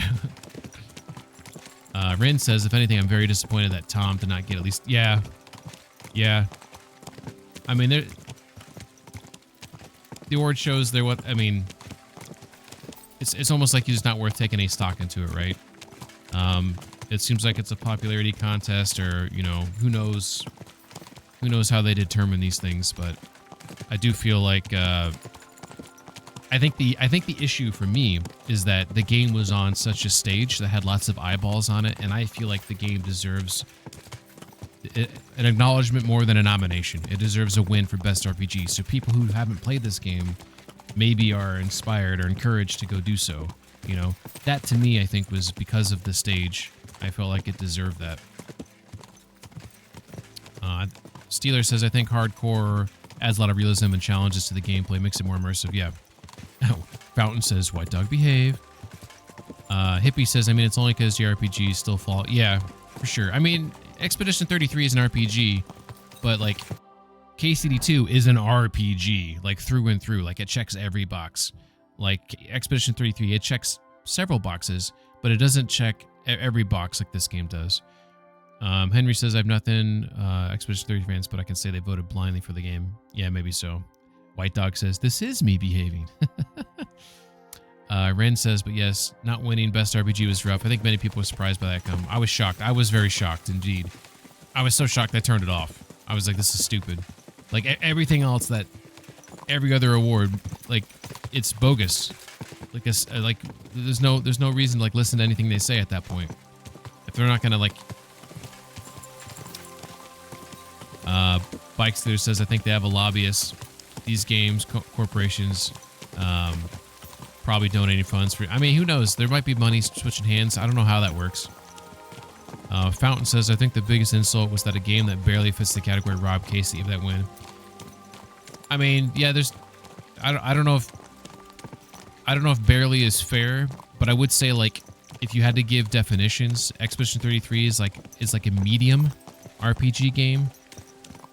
Rin says, "If anything, I'm very disappointed that Tom did not get at least." Yeah. I mean, the award shows there. It's almost like it's not worth taking any stock into it, right? It seems like it's a popularity contest, or who knows how they determine these things. But I do feel like I think the issue for me is that the game was on such a stage that had lots of eyeballs on it, and I feel like the game deserves an acknowledgement more than a nomination. It deserves a win for Best RPG. So people who haven't played this game maybe are inspired or encouraged to go do so. That to me, I think, was because of the stage. I felt like it deserved that. Steeler says, "I think hardcore adds a lot of realism and challenges to the gameplay, makes it more immersive." Yeah. Fountain says, "White Dog, behave." Hippie says, "It's only because the RPGs still fall." Yeah, for sure. Expedition 33 is an RPG, but like KCD2 is an RPG, like through and through. Like it checks every box. Like Expedition 33, it checks several boxes, but it doesn't check every box like this game does. Henry says, "I have nothing Expedition 33 fans, but I can say they voted blindly for the game." Yeah, maybe so. White Dog says, "This is me behaving." Ren says, "But yes, not winning Best RPG was rough. I think many people were surprised by that outcome." I was shocked. I was very shocked indeed. I was so shocked I turned it off. I was like, this is stupid. Like everything else, that every other award, like it's bogus. Like there's no reason to like listen to anything they say at that point. If they're not gonna like Bikes there says, "I think they have a lobbyist. These games corporations probably donating funds for." Who knows? There might be money switching hands. I don't know how that works. Fountain says, "I think the biggest insult was that a game that barely fits the category robbed Casey of that win." Yeah, there's. I don't know if barely is fair, but I would say like if you had to give definitions, Expedition 33 is like a medium RPG game.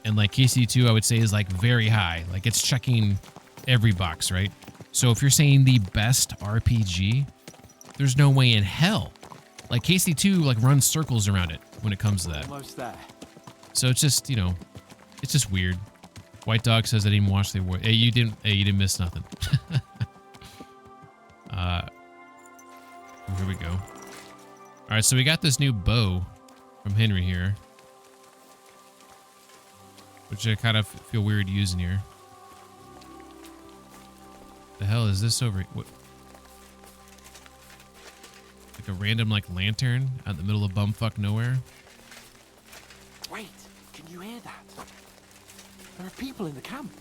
And like KC2, I would say is like very high. Like it's checking every box, right? So if you're saying the best RPG, there's no way in hell. Like KC2 like runs circles around it when it comes to that. Almost there. So it's just, it's just weird. White Dog says, "I didn't watch the award." Hey, you didn't miss nothing. Here we go. All right, so we got this new bow from Henry here, which I kind of feel weird using here. The hell is this over? What? Like a random like lantern out in the middle of bumfuck nowhere? Wait, can you hear that? There are people in the camp.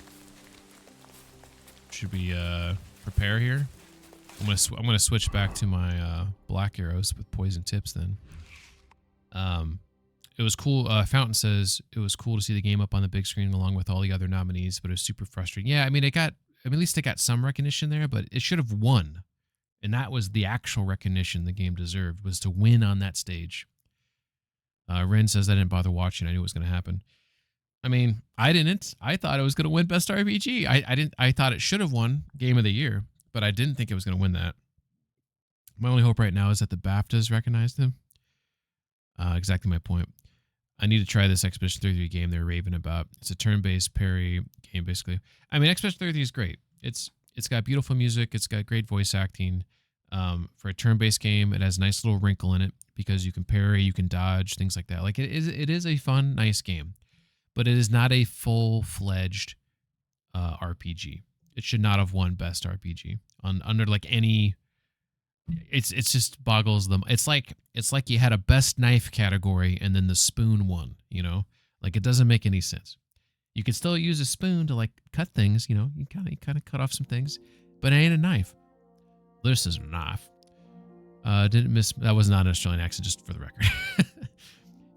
Should we prepare here? I'm gonna switch back to my black arrows with poison tips then. It was cool. Fountain says it was cool to see the game up on the big screen along with all the other nominees, but it was super frustrating. Yeah, at least it got some recognition there, but it should have won. And that was the actual recognition the game deserved, was to win on that stage. Ren says, "I didn't bother watching. I knew it was going to happen." I didn't. I thought it was going to win Best RPG. I thought it should have won Game of the Year, but I didn't think it was going to win that. My only hope right now is that the BAFTAs recognized him. Exactly my point. I need to try this Expedition 33 game they're raving about. It's a turn-based parry game, basically. Expedition 33 is great. It's got beautiful music. It's got great voice acting. For a turn-based game, it has a nice little wrinkle in it because you can parry, you can dodge, things like that. Like it is a fun, nice game, but it is not a full-fledged RPG. It should not have won Best RPG under like any. It's just boggles them. It's like you had a best knife category and then the spoon won. Like it doesn't make any sense. You could still use a spoon to like cut things, you know. You kind of cut off some things, but it ain't a knife. This is a knife. Didn't miss. That was not an Australian accent, just for the record.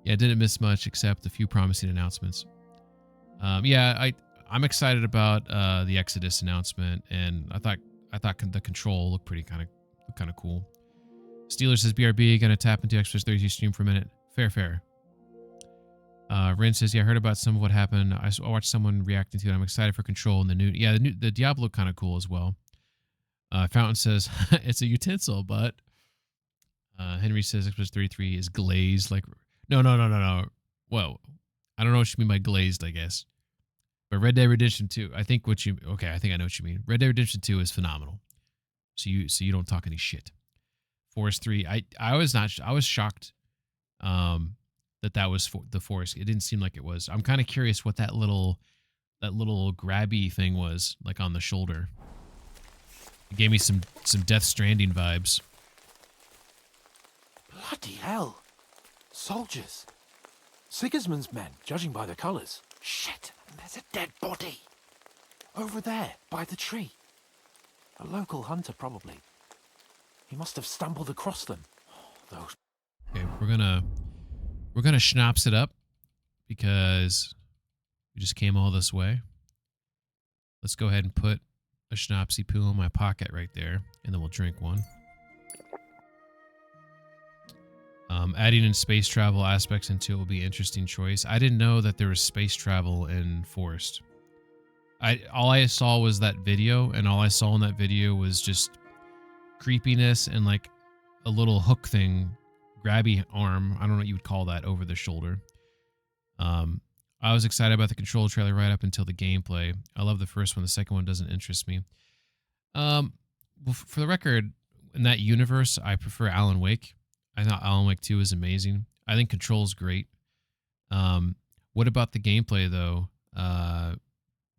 Yeah, didn't miss much except a few promising announcements. Yeah, I'm excited about the Exodus announcement, and I thought the control looked pretty kind of cool. Steeler says BRB gonna tap into Exodus 30 stream for a minute. Fair. Rin says, yeah, I heard about some of what happened. I watched someone reacting to it. I'm excited for control and the Diablo looked kind of cool as well. Fountain says it's a utensil, but Henry says Exodus 33 is glazed. Like, no. Well, I don't know what you mean by glazed, I guess. But Red Dead Redemption 2, I think I know what you mean. Red Dead Redemption 2 is phenomenal. So you don't talk any shit. Forest 3, I was shocked that was for the Forest. It didn't seem like it was. I'm kind of curious what that little grabby thing was like on the shoulder. It gave me some Death Stranding vibes. Bloody hell. Soldiers. Sigismund's men, judging by the colours. Shit, there's a dead body. Over there, by the tree. A local hunter, probably. He must have stumbled across them. Those... Okay, we're gonna schnapps it up because we just came all this way. Let's go ahead and put a schnapsy poo in my pocket right there, and then we'll drink one. Adding in space travel aspects into it will be an interesting choice. I didn't know that there was space travel in Forest. All I saw was that video, and all I saw in that video was just creepiness and like a little hook thing, grabby arm. I don't know what you would call that, over the shoulder. I was excited about the Control trailer right up until the gameplay. I love the first one. The second one doesn't interest me. Well, for the record, in that universe, I prefer Alan Wake. I thought Alan Wake 2 is amazing. I think Control's great. What about the gameplay, though?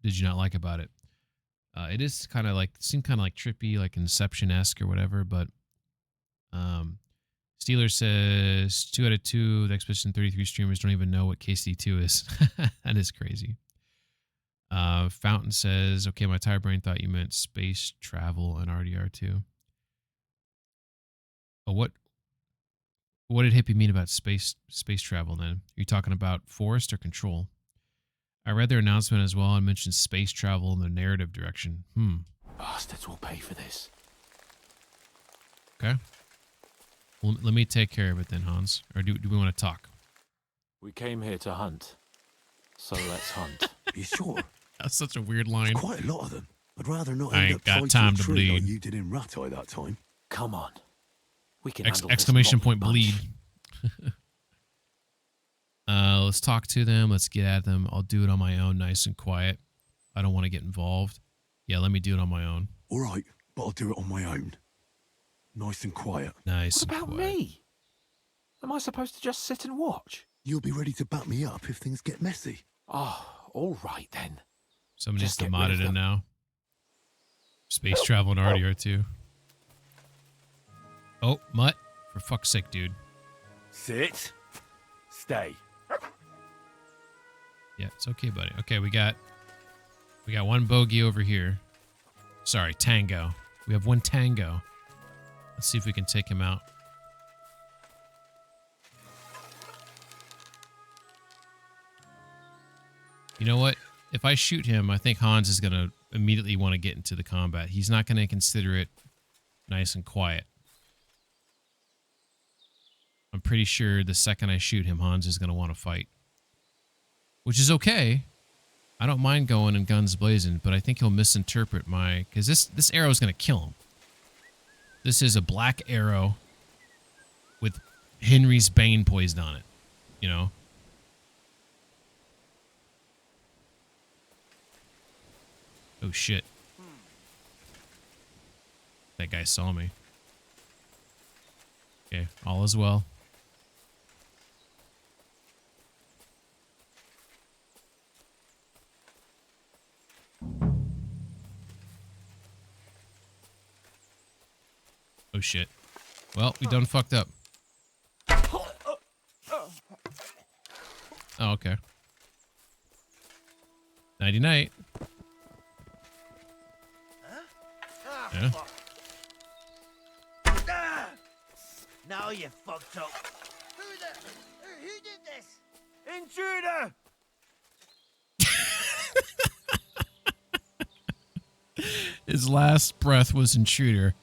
Did you not like about it? It is kind of like, seemed kind of like trippy, like Inception-esque or whatever, but Steeler says 2 out of 2 the Expedition 33 streamers don't even know what KC2 is. That is crazy. Fountain says, okay, my tired brain thought you meant space travel and RDR2. Oh, what did Hippie mean about space travel then? Are you talking about Forest or Control? I read their announcement as well and mentioned space travel in the narrative direction. Bastards will pay for this. Okay. Well, let me take care of it then, Hans. Or do we want to talk? We came here to hunt. So let's hunt. You sure? That's such a weird line. There's quite a lot of them. I'd rather not I end ain't up got tied time to to a tree like bleed. you did in Rattay that time. Come on. We can Exclamation point bleed. Let's talk to them. Let's get at them. I'll do it on my own, nice and quiet. I don't want to get involved. Yeah, let me do it on my own. All right, but I'll do it on my own. Nice and quiet. Nice What about me? Am I supposed to just sit and watch? You'll be ready to back me up if things get messy. Oh, all right then. Somebody needs Just to get mod rid it of in them. now. Space travel and RDR2. Oh, Mutt. For fuck's sake, dude. Sit. Stay. Yeah, it's okay, buddy. Okay, we got one bogey over here. Sorry, Tango. We have one Tango. Let's see if we can take him out. You know what? If I shoot him, I think Hans is going to immediately want to get into the combat. He's not going to consider it nice and quiet. I'm pretty sure the second I shoot him, Hans is going to want to fight. Which is okay. I don't mind going in guns blazing, but I think he'll misinterpret my... Because this arrow is going to kill him. This is a black arrow with Henry's Bane poised on it. You know? Oh, shit. That guy saw me. Okay, all is well. Oh shit. Well, we done fucked up. Oh, okay. Nighty night. Yeah. Now you fucked up. Who did this? Intruder! His last breath was intruder,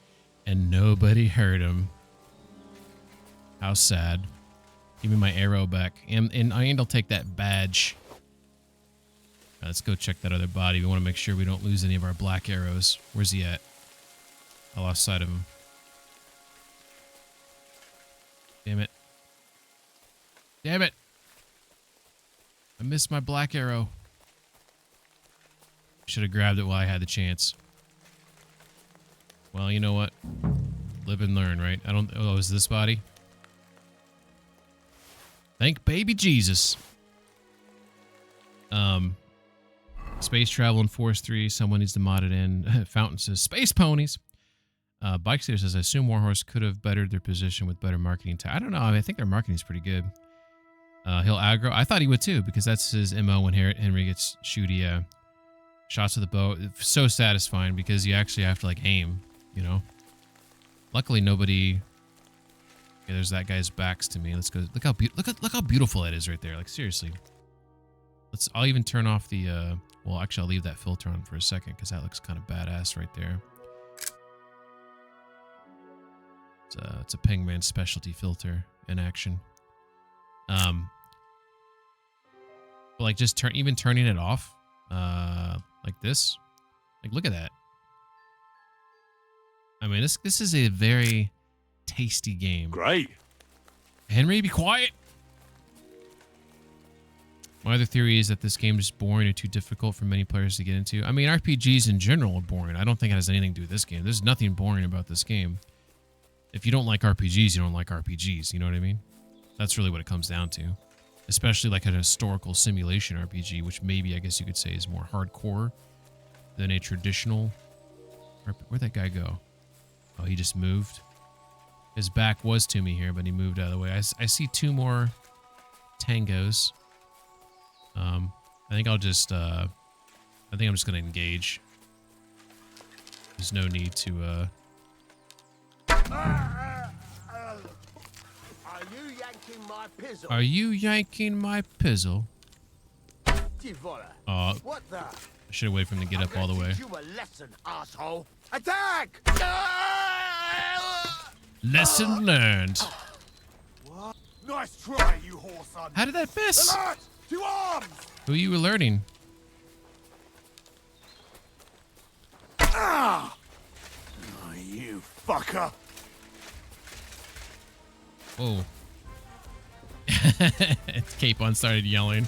and nobody heard him. How sad. Give me my arrow back. And I'll take that badge. Let's go check that other body. We want to make sure we don't lose any of our black arrows. Where's he at? I lost sight of him. Damn it. Damn it. I missed my black arrow. Should have grabbed it while I had the chance. Well, you know what? Live and learn, right? I don't... Oh, is this body? Thank baby Jesus. Space travel in Force 3. Someone needs to mod it in. Fountain says, space ponies. Bikeseer says, I assume Warhorse could have bettered their position with better marketing. I don't know. I mean, I think their marketing is pretty good. He'll aggro. I thought he would too, because that's his MO when Henry gets shooty shots with the bow. It's so satisfying because you actually have to like aim, you know. Luckily, nobody. Yeah, there's that guy's backs to me. Let's go. Look how beautiful that is right there. Like seriously. I'll even turn off the. Well, actually, I'll leave that filter on for a second because that looks kind of badass right there. It's a Pingman specialty filter in action. But like just turning it off, like this. Like look at that. I mean, this is a very tasty game. Great. Henry, be quiet. My other theory is that this game is boring or too difficult for many players to get into. I mean, RPGs in general are boring. I don't think it has anything to do with this game. There's nothing boring about this game. If you don't like RPGs, you don't like RPGs. You know what I mean? That's really what it comes down to. Especially like an historical simulation RPG, which maybe I guess you could say is more hardcore than a traditional. Where'd that guy go? Oh, he just moved. His back was to me here, but he moved out of the way. I see two more tangos. I think I'm just gonna engage. There's no need to Are you yanking my pizzle? Are you yanking my pizzle? What the? I should have waited for him to get up all the way. You a lesson, asshole. Attack! Lesson learned. What? Nice try, you whoreson. How did that miss? Alert! To arms! Who you were learning? Ah! Oh, you fucker. Whoa. Capon started yelling.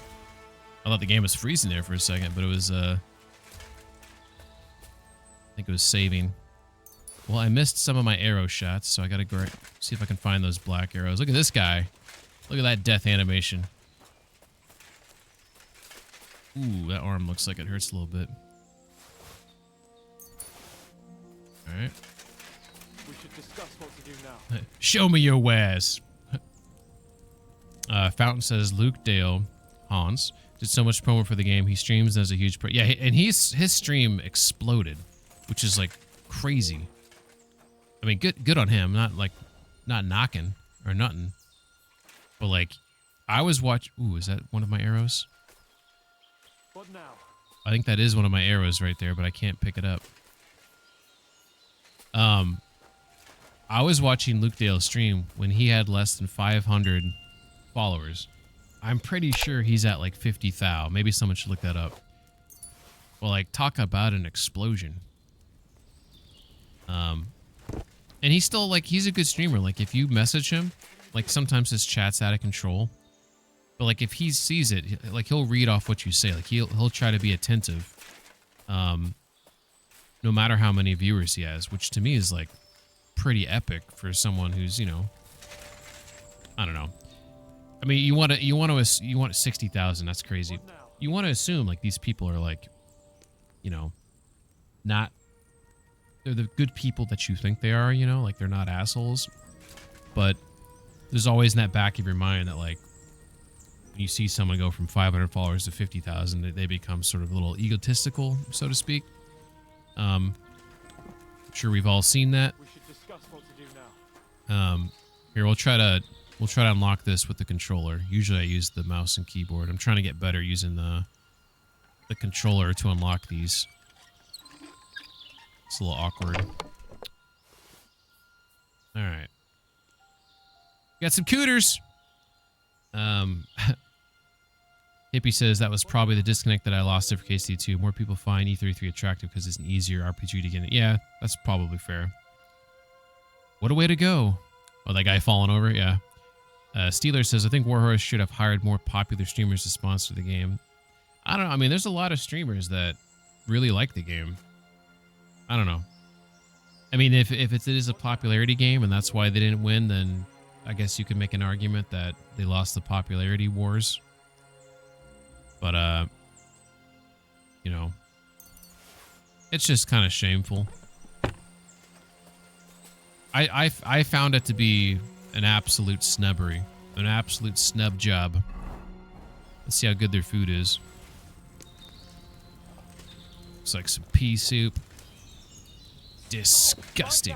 I thought the game was freezing there for a second, but it was, I think it was saving. Well, I missed some of my arrow shots, so I gotta go see if I can find those black arrows. Look at this guy. Look at that death animation. Ooh, that arm looks like it hurts a little bit. Alright. We should discuss what to do now. Show me your wares. Fountain says Luke Dale Hans did so much promo for the game. He streams and has a huge yeah, and his stream exploded, which is like crazy. I mean, good on him. Not knocking or nothing. But like, I was watching. Ooh, is that one of my arrows? What now? I think that is one of my arrows right there, but I can't pick it up. I was watching Luke Dale stream when he had less than 500 followers. I'm pretty sure he's at like 50,000. Maybe someone should look that up. Well, like, talk about an explosion. And he's still like, he's a good streamer. Like, if you message him, like sometimes his chat's out of control. But like, if he sees it, like he'll read off what you say. Like he'll try to be attentive. No matter how many viewers he has, which to me is like pretty epic for someone who's, you know, I don't know. I mean, you want 60,000. That's crazy. You want to assume like these people are like, you know, they're the good people that you think they are, you know, like they're not assholes. But there's always in that back of your mind that like, you see someone go from 500 followers to 50,000, they become sort of a little egotistical, so to speak. I'm sure we've all seen that. We should discuss what to do now. Here, we'll try to unlock this with the controller. Usually I use the mouse and keyboard. I'm trying to get better using the controller to unlock these. It's a little awkward. All right. Got some cooters. Hippie says that was probably the disconnect that I lost after KC2. More people find E33 attractive because it's an easier RPG to get in. Yeah, that's probably fair. What a way to go. Oh, that guy falling over? Yeah. Steeler says, I think Warhorse should have hired more popular streamers to sponsor the game. I don't know. I mean, there's a lot of streamers that really like the game. I don't know. I mean, if it is a popularity game and that's why they didn't win, then I guess you could make an argument that they lost the popularity wars. But, you know, it's just kind of shameful. I found it to be an absolute snubbery. An absolute snub job. Let's see how good their food is. Looks like some pea soup. Disgusting.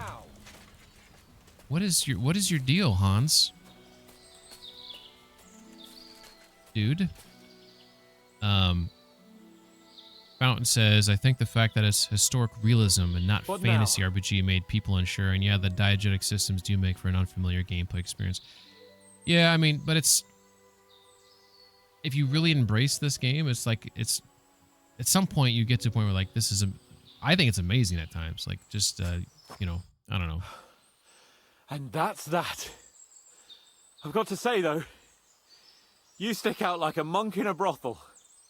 What is your deal, Hans? Dude. Fountain says, I think the fact that it's historic realism and not fantasy RPG made people unsure, and yeah, the diegetic systems do make for an unfamiliar gameplay experience. Yeah, I mean, but it's... If you really embrace this game, it's like, it's... At some point, you get to a point where, like, this is... I think it's amazing at times. Like, just, you know, I don't know. And that's that. I've got to say, though, you stick out like a monk in a brothel.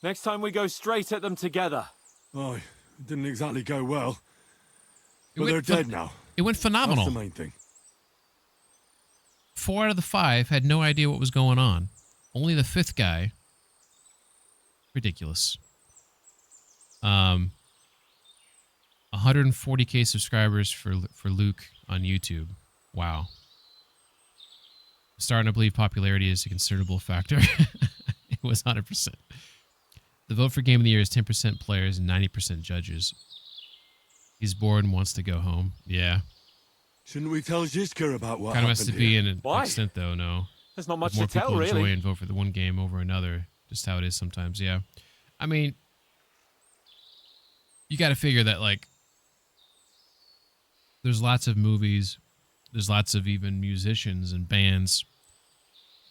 Next time we go straight at them together. Oh, it didn't exactly go well. But they're dead now. It went phenomenal. That's the main thing. 4 out of the 5 had no idea what was going on. Only the 5th guy. Ridiculous. 140k subscribers for Luke on YouTube. Wow. Starting to believe popularity is a considerable factor. It was 100%. The vote for Game of the Year is 10% players and 90% judges. He's bored and wants to go home. Yeah. Shouldn't we tell Zizka about what kind of happened has to be here? in an extent, though, no. There's not much more to tell, people enjoy really. and vote for the one game over another. Just how it is sometimes, yeah. I mean, you got to figure that, like, there's lots of movies, there's lots of even musicians and bands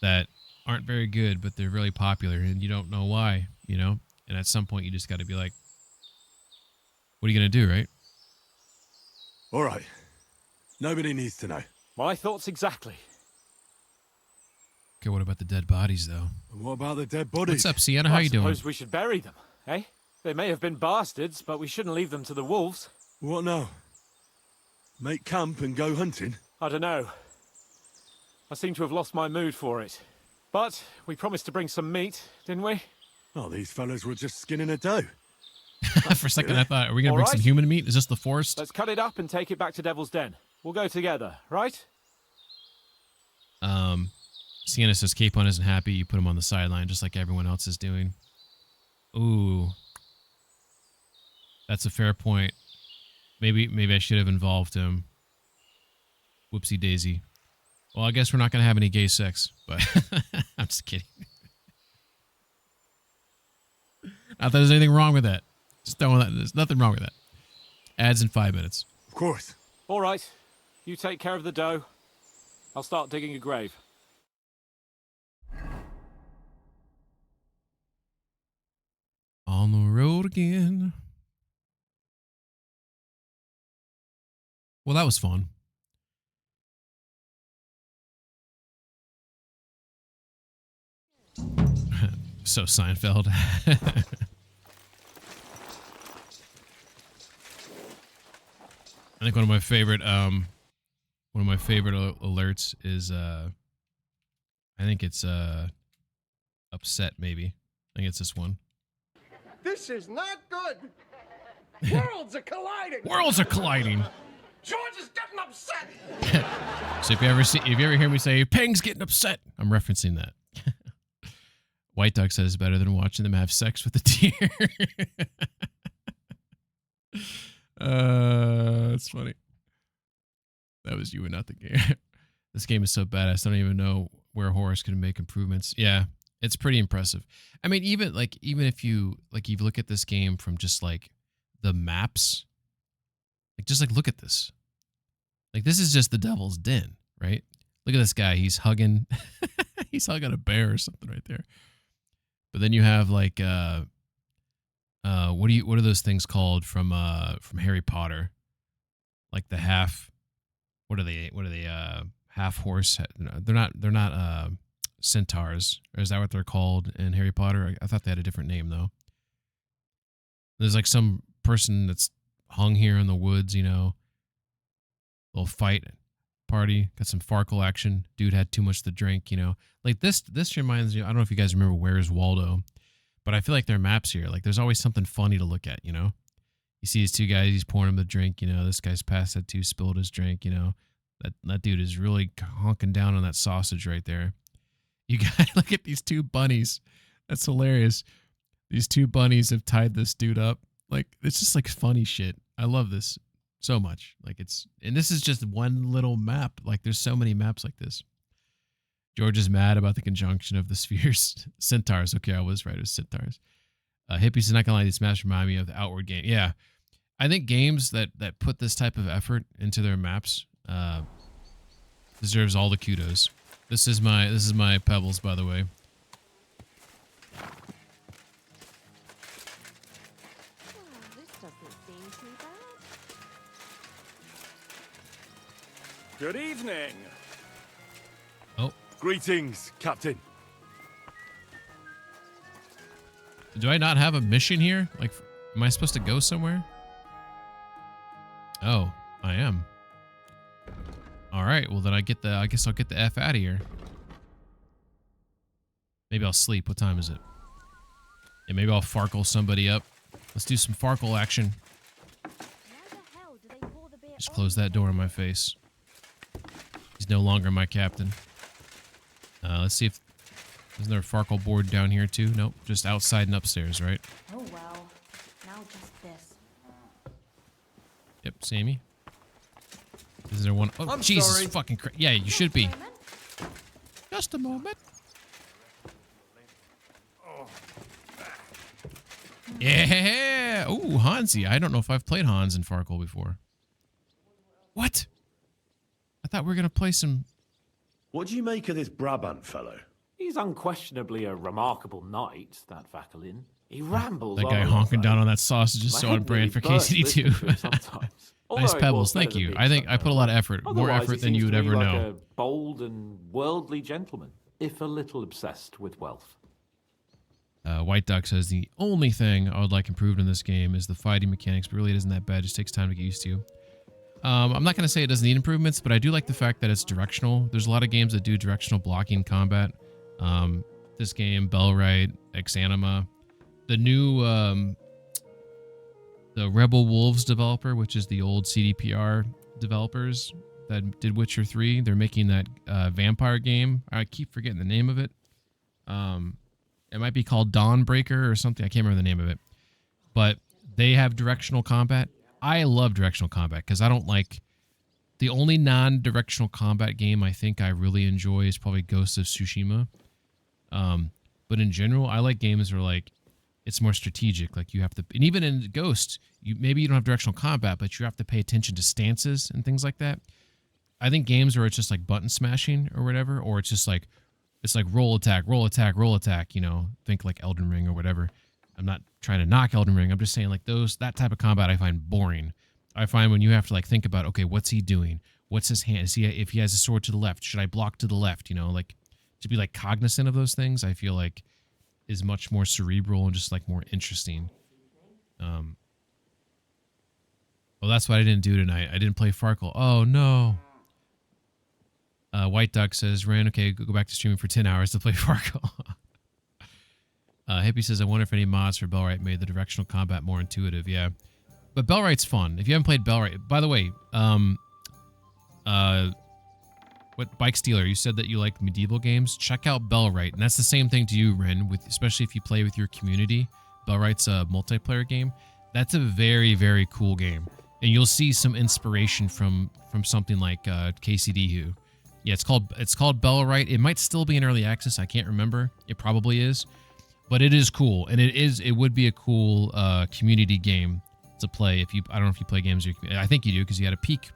that aren't very good, but they're really popular, and you don't know why, you know? And at some point, you just got to be like, what are you going to do, right? All right. Nobody needs to know. My thoughts exactly. Okay, what about the dead bodies, though? And what about the dead bodies? What's up, Sienna? How you doing? I suppose we should bury them, eh? They may have been bastards, but we shouldn't leave them to the wolves. What now? Make camp and go hunting? I don't know. I seem to have lost my mood for it. But we promised to bring some meat, didn't we? Oh, these fellas were just skinning a doe. For a second, I thought, are we going to bring some human meat? Is this the forest? Let's cut it up and take it back to Devil's Den. We'll go together, right? Sienna says Capon isn't happy. You put him on the sideline just like everyone else is doing. Ooh. That's a fair point. Maybe I should have involved him. Whoopsie daisy. Well, I guess we're not going to have any gay sex, but I'm just kidding. Not that there's anything wrong with that. Just throwing that. There's nothing wrong with that. Ads in 5 minutes. Of course. All right. You take care of the dough. I'll start digging a grave. On the road again. Well, that was fun. So Seinfeld. I think one of my favorite alerts is I think it's upset maybe. I think it's this one. This is not good. Worlds are colliding. Worlds are colliding. George is getting upset. So if you ever hear me say Peng's getting upset, I'm referencing that. White Duck says better than watching them have sex with a deer. That's funny. That was you and not the game. This game is so badass. I don't even know where Horus can make improvements. Yeah, it's pretty impressive. I mean, even if you look at this game from just like the maps, like just like look at this. Like this is just the Devil's Den, right? Look at this guy. He's hugging he's hugging a bear or something right there. But then you have like what are those things called from Harry Potter? Like the half what are they half horse? They're not centaurs. Or is that what they're called in Harry Potter? I thought they had a different name though. There's like some person that's hung here in the woods, you know. Little fight party, got some Farkle action. Dude had too much to drink, you know. Like this reminds me, I don't know if you guys remember Where's Waldo, but I feel like their maps here, like there's always something funny to look at, you know. You see these two guys, he's pouring him a drink, you know. This guy's passed that too, spilled his drink, you know. That dude is really honking down on that sausage right there. You gotta look at these two bunnies. That's hilarious. These two bunnies have tied this dude up. Like, it's just like funny shit. I love this so much. Like and this is just one little map. Like there's so many maps like this. George is mad about the conjunction of the spheres. Centaurs. Okay, I was right. It was centaurs. Hippies are not gonna lie. These maps remind me of the Outward game. Yeah, I think games that put this type of effort into their maps deserves all the kudos. This is my Pebbles, by the way. Good evening. Oh. Greetings, Captain. Do I not have a mission here? Like, am I supposed to go somewhere? Oh, I am. All right. Well, then I guess I'll get the F out of here. Maybe I'll sleep. What time is it? Yeah, maybe I'll Farkle somebody up. Let's do some Farkle action. Just close that door in my face. He's no longer my captain. Let's see if... Isn't there a Farkle board down here too? Nope, just outside and upstairs, right? Oh well, now just this. Yep, Sammy. Is there one? Oh, I'm Jesus sorry. fucking Christ. Yeah, you should be. Just a moment. Yeah! Ooh, Hansi. I don't know if I've played Hans in Farkle before. What? I thought we were going to play some... What do you make of this Brabant fellow? He's unquestionably a remarkable knight, that Vakelin. He rambles That guy on, honking though. down on that sausage is My so head on brand for nearly burst KCD2. listening to it sometimes. Nice Although it Pebbles, was thank better you. than I think being I put a lot of effort, more Otherwise, effort he than you seems would to me ever like know. a bold and worldly gentleman, if a little obsessed with wealth. White Duck says the only thing I would like improved in this game is the fighting mechanics, but really it isn't that bad. It just takes time to get used to. I'm not going to say it doesn't need improvements, but I do like the fact that it's directional. There's a lot of games that do directional blocking combat. This game, Bellwright, Exanima, the new the Rebel Wolves developer, which is the old CDPR developers that did Witcher 3. They're making that vampire game. I keep forgetting the name of it. It might be called Dawnbreaker or something. I can't remember the name of it. But they have directional combat. I love directional combat because I don't like... The only non-directional combat game I think I really enjoy is probably Ghost of Tsushima. But in general, I like games where like it's more strategic. Like you have to... And even in Ghost, maybe you don't have directional combat, but you have to pay attention to stances and things like that. I think games where it's just like button smashing or whatever, or it's just like... It's like roll attack, roll attack, roll attack, you know, think like Elden Ring or whatever. I'm not trying to knock Elden Ring. I'm just saying like that type of combat I find boring. I find when you have to like think about, okay, what's he doing? What's his hand? If he has a sword to the left, should I block to the left? You know, like to be like cognizant of those things, I feel like is much more cerebral and just like more interesting. Well, that's what I didn't do tonight. I didn't play Farkle. Oh no. White Duck says, Ran, okay, go back to streaming for 10 hours to play Farkle. Hippie says, I wonder if any mods for Bellwright made the directional combat more intuitive. Yeah. But Bellwright's fun. If you haven't played Bellwright, by the way, what Bike Stealer, you said that you like medieval games. Check out Bellwright, and that's the same thing to you, Ren. With especially if you play with your community. Bellwright's a multiplayer game. That's a very, very cool game, and you'll see some inspiration from something like KCD Who. Yeah, it's called Bellwright. It might still be in early access. I can't remember. It probably is, but it is cool, and it would be a cool community game to play. If you, I don't know if you play games. I think you do because you had a peak.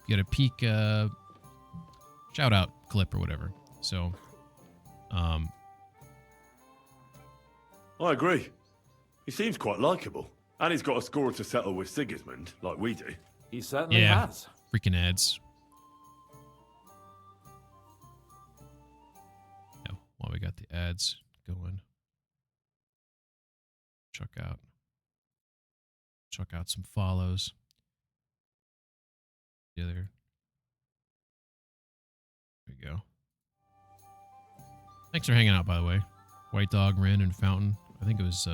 Shout out clip or whatever. So, I agree. He seems quite likable, and he's got a score to settle with Sigismund, like we do. He certainly has. Freaking ads. Yeah, while we got the ads going, check out some follows. There we go. Thanks for hanging out, by the way. White Dog, Ren, and Fountain. I think it was,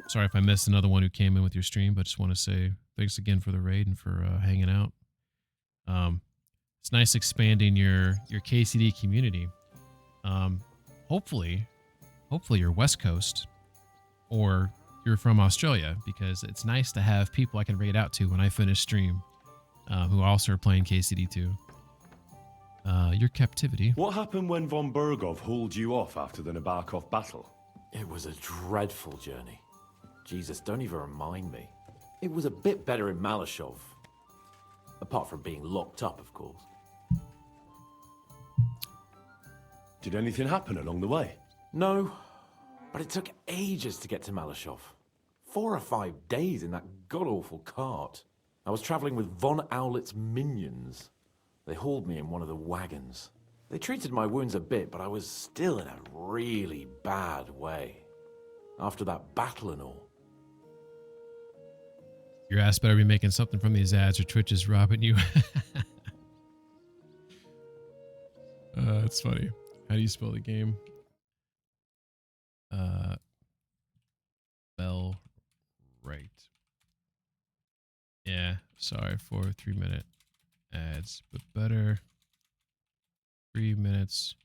sorry if I missed another one who came in with your stream, but just want to say thanks again for the raid and for hanging out. It's nice expanding your KCD community. Hopefully you're West Coast or you're from Australia, because it's nice to have people I can raid out to when I finish stream who also are playing KCD too. Your captivity. What happened when von Berghoff hauled you off after the Nabokov battle? It was a dreadful journey. Jesus, don't even remind me. It was a bit better in Malashov. Apart from being locked up, of course. Did anything happen along the way? No, but it took ages to get to Malashov. 4 or 5 days in that god-awful cart. I was traveling with Von Owlet's minions. They hauled me in one of the wagons. They treated my wounds a bit, but I was still in a really bad way. After that battle and all. Your ass better be making something from these ads or Twitch is robbing you. That's funny. How do you spell the game? Bell right. Yeah, sorry for 3-minute ads, but better 3 minutes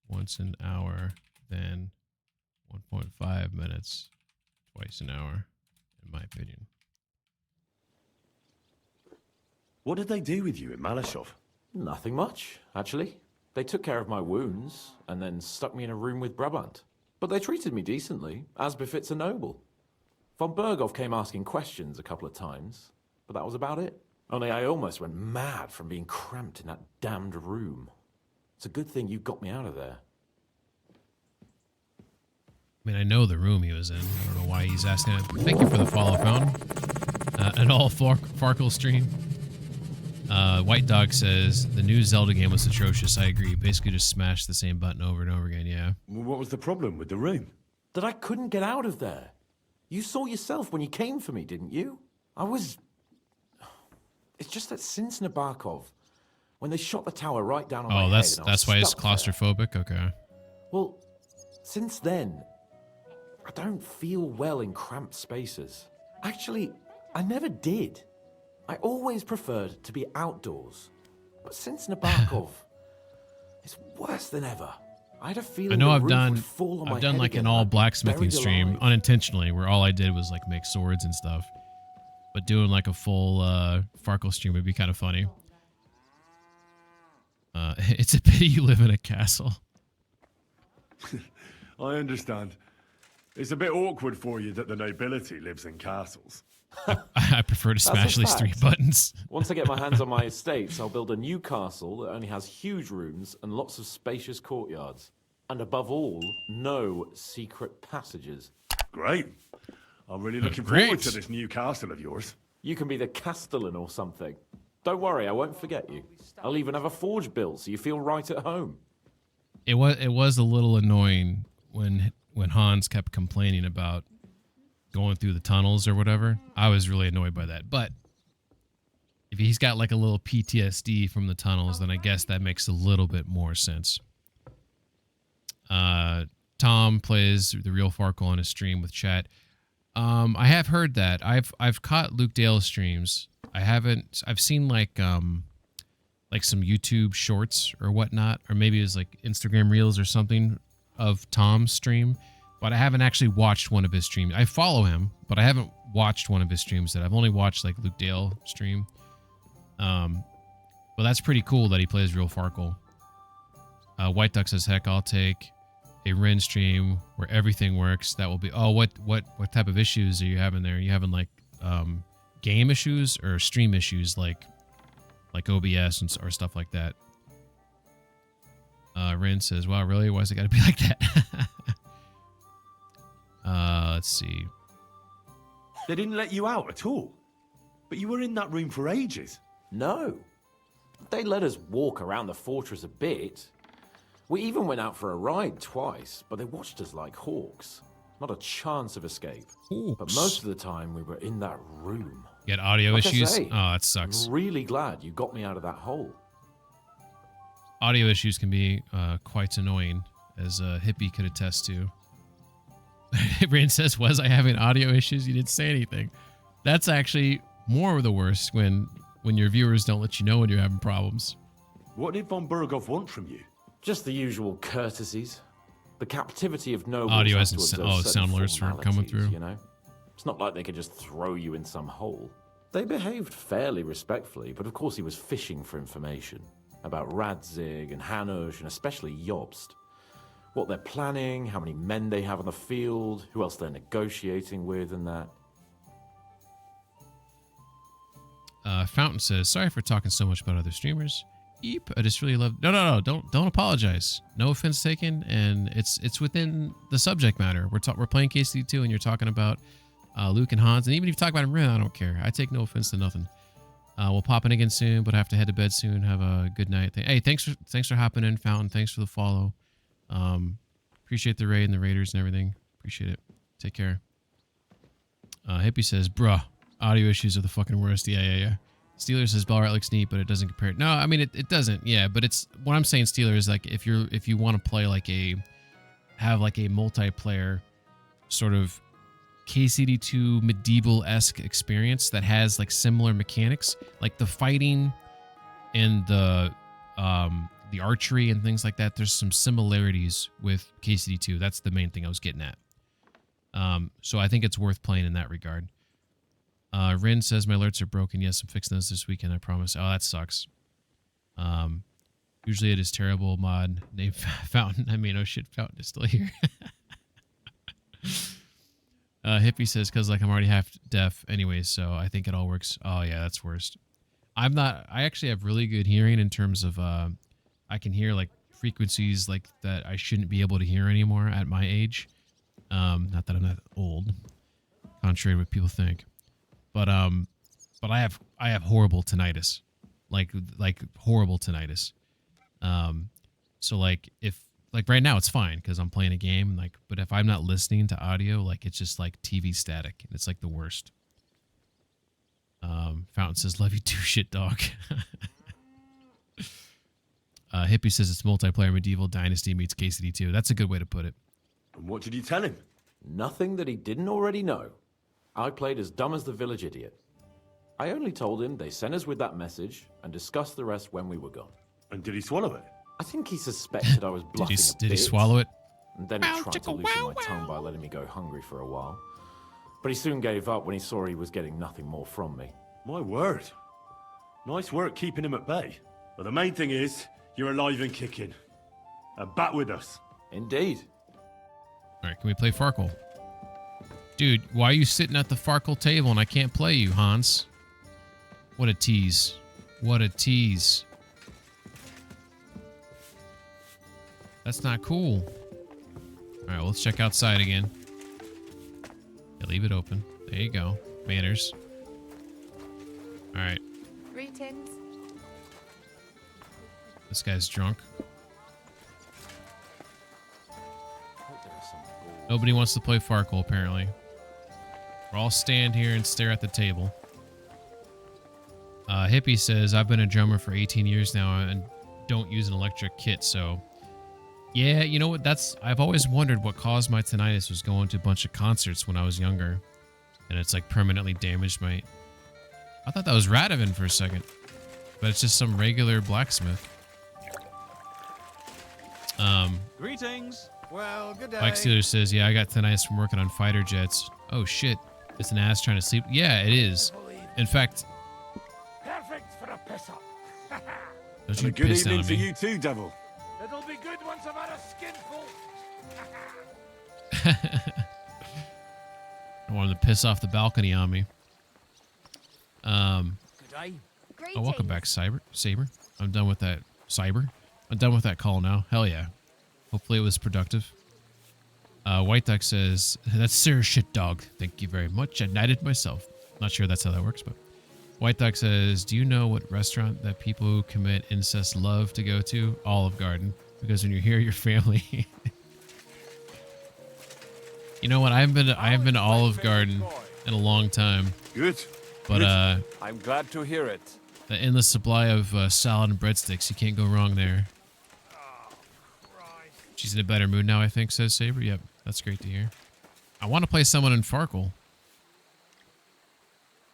once an hour than 1.5 minutes twice an hour, in my opinion. What did they do with you in Malashov? Nothing much, actually. They took care of my wounds and then stuck me in a room with Brabant. But they treated me decently, as befits a noble. Von Berghoff came asking questions a couple of times, but that was about it. Only I almost went mad from being cramped in that damned room. It's a good thing you got me out of there. I mean, I know the room he was in. I don't know why he's asking it. Thank you for the follow, Fountain. An all Farkle stream. White Dog says, the new Zelda game was atrocious. I agree. Basically just smash the same button over and over again, yeah. What was the problem with the room? That I couldn't get out of there. You saw yourself when you came for me, didn't you? It's just that since Nabokov, when they shot the tower right down on my head... Oh, that's why it's claustrophobic? There. Okay. Well, since then, I don't feel well in cramped spaces. Actually, I never did. I always preferred to be outdoors. But since Nabokov, it's worse than ever. I had a feeling I know I've done like an all blacksmithing stream unintentionally, where all I did was like make swords and stuff. But doing like a full Farkle stream would be kind of funny. It's a pity you live in a castle. I understand. It's a bit awkward for you that the nobility lives in castles. I prefer to smash these 3 buttons. Once I get my hands on my estates, I'll build a new castle that only has huge rooms and lots of spacious courtyards. And above all, no secret passages. Great. I'm really looking forward to this new castle of yours. You can be the castellan or something. Don't worry, I won't forget you. I'll even have a forge built so you feel right at home. It was a little annoying when Hans kept complaining about going through the tunnels or whatever. I was really annoyed by that. But if he's got like a little PTSD from the tunnels, then I guess that makes a little bit more sense. Tom plays the real Farkle on his stream with chat. I have heard that. I've caught Luke Dale's streams. I've seen like like some YouTube shorts or whatnot, or maybe it was like Instagram Reels or something of Tom's stream, but I haven't actually watched one of his streams. I follow him, but I haven't watched one of his streams. That I've only watched like Luke Dale stream. But that's pretty cool that he plays real Farkle. White Duck says, heck, I'll take a Rin stream where everything works. That will be, oh, what type of issues are you having there? Are you having like game issues or stream issues like OBS and or stuff like that? Rin says, wow, really? Why's it got to be like that? Let's see. They didn't let you out at all. But you were in that room for ages. No. They let us walk around the fortress a bit. We even went out for a ride twice, but they watched us like hawks. Not a chance of escape. Hawks. But most of the time we were in that room. You had audio Like I issues? say, Oh, that sucks. I'm really glad you got me out of that hole. Audio issues can be quite annoying, as Hippie could attest to. Rin says, was I having audio issues? You didn't say anything. That's actually more of the worst when your viewers don't let you know when you're having problems. What did von Berghoff want from you? Just the usual courtesies. The captivity of nobles Audio has hasn't to observe certain sound alerts are coming formalities, through. You know? It's not like they could just throw you in some hole. They behaved fairly respectfully, but of course he was fishing for information about Radzig and Hanush and especially Jobst. What they're planning, how many men they have on the field, who else they're negotiating with and that. Fountain says, sorry for talking so much about other streamers. Eep, I just really love... No, don't apologize. No offense taken, and it's within the subject matter. We're playing KCD2, and you're talking about Luke and Hans, and even if you talk about him, I don't care. I take no offense to nothing. We'll pop in again soon, but I have to head to bed soon. Have a good night. Hey, thanks for hopping in, Fountain. Thanks for the follow. Appreciate the raid and the raiders and everything. Appreciate it. Take care. Hippie says, bruh, audio issues are the fucking worst. Yeah. Steelers says Ballrat looks neat, but it doesn't compare. No, I mean it doesn't. Yeah, but it's what I'm saying. Steelers, like if you want to play have a multiplayer sort of KCD2 medieval-esque experience that has like similar mechanics, like the fighting and the archery and things like that. There's some similarities with KCD2. That's the main thing I was getting at. So I think it's worth playing in that regard. Rin says my alerts are broken. Yes, I'm fixing those this weekend, I promise. Oh, that sucks. Usually it is terrible mod named Fountain. I mean, oh shit, Fountain is still here. Hippie says, cause like I'm already half deaf anyway, so I think it all works. Oh yeah, that's worst. I actually have really good hearing in terms of, I can hear like frequencies like that I shouldn't be able to hear anymore at my age. Not that I'm that old, contrary to what people think. But I have horrible tinnitus, like horrible tinnitus. So like if like right now it's fine because I'm playing a game, like, but if I'm not listening to audio, like it's just like TV static, and it's like the worst. Fountain says, "Love you too, shit dog." Hippie says it's multiplayer medieval dynasty meets KCD2. That's a good way to put it. And what did you tell him? Nothing that he didn't already know. I played as dumb as the village idiot. I only told him they sent us with that message and discussed the rest when we were gone. And did he swallow it? I think he suspected I was bluffing a bit. Did he swallow it? And then he tried to loosen my tongue by letting me go hungry for a while. But he soon gave up when he saw he was getting nothing more from me. My word. Nice work keeping him at bay. But the main thing is, you're alive and kicking. And back with us. Indeed. Alright, can we play Farkle? Dude, why are you sitting at the Farkle table and I can't play you, Hans? What a tease. What a tease. That's not cool. Alright, well, let's check outside again. Yeah, leave it open. There you go. Manners. Alright. Greetings. This guy's drunk. Nobody wants to play Farkle, apparently. We'll all stand here and stare at the table. Hippie says, I've been a drummer for 18 years now and don't use an electric kit, so... Yeah, you know what? I've always wondered what caused my tinnitus was going to a bunch of concerts when I was younger. And it's like permanently damaged my... I thought that was Radovan for a second. But it's just some regular blacksmith. Greetings. Well, good day. Mike Steeler says, yeah, I got tinnitus from working on fighter jets. Oh, shit. It's an ass trying to sleep. Yeah, it is. In fact... Perfect for a piss-up. Don't you good piss evening on to me. you too, Devil. It'll be good once I've had a skinful. I want him to piss off the balcony on me. Good day. Oh, welcome back, Saber. I'm done with that. I'm done with that call now. Hell yeah. Hopefully it was productive. White Duck says, that's serious shit, dog. Thank you very much. I knighted myself. Not sure that's how that works, but... White Duck says, do you know what restaurant that people who commit incest love to go to? Olive Garden. Because when you're here, your family... You know what? I haven't been to Olive Garden in a long time. Good. But I'm glad to hear it. the endless supply of salad and breadsticks, you can't go wrong there. She's in a better mood now, I think, says Saber. Yep, that's great to hear. I want to play someone in Farkle.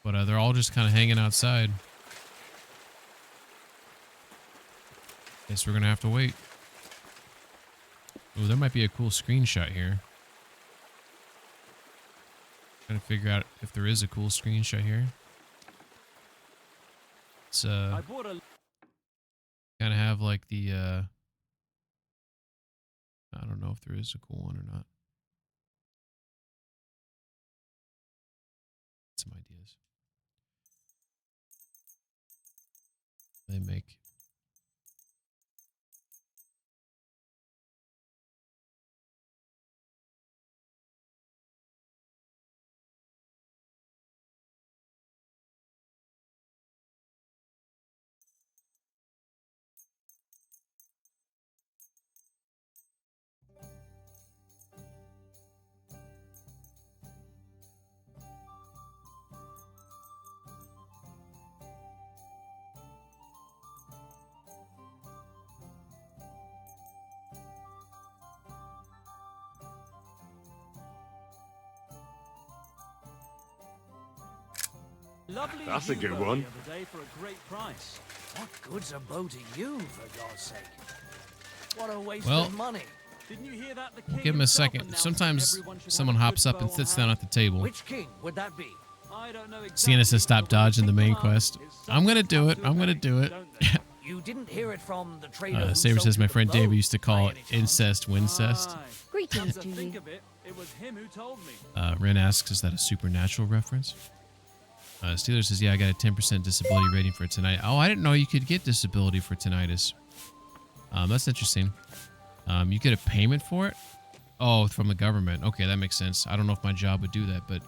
But they're all just kind of hanging outside. Guess we're going to have to wait. Ooh, there might be a cool screenshot here. Trying to figure out if there is a cool screenshot here. It's kind of have like the I don't know if there is a cool one or not. Some ideas. They make. That's a good one. The other day for a great price. What good's a bow to you, for God's sake? What a waste Well, of money. Didn't you hear that? We'll give him a second. Sometimes someone hops up and sits down at the table. Which king would that be? I don't know exactly. Sienna says stop dodging the main quest. I'm going to do it. I'm going to do it. You didn't hear it from the trader. Saber says my friend David used to call it incest wincest. Greetings to you. It was him who told me. Ren asks, is that a supernatural reference? Steeler says, yeah, I got a 10% disability rating for tonight. Oh, I didn't know you could get disability for tinnitus. That's interesting. You get a payment for it? Oh, from the government. Okay, that makes sense. I don't know if my job would do that, but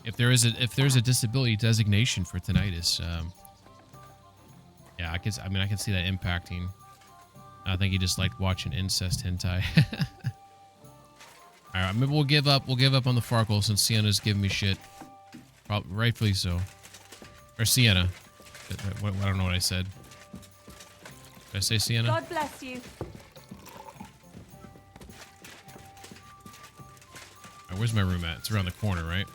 if there's a disability designation for tinnitus, yeah, I can see that impacting. I think he just liked watching incest hentai. All right, maybe we'll give up. We'll give up on the Farkle since Sienna's giving me shit. Rightfully so. Or Sienna. I don't know what I said. Did I say Sienna? God bless you. Right, where's my room at? It's around the corner, right?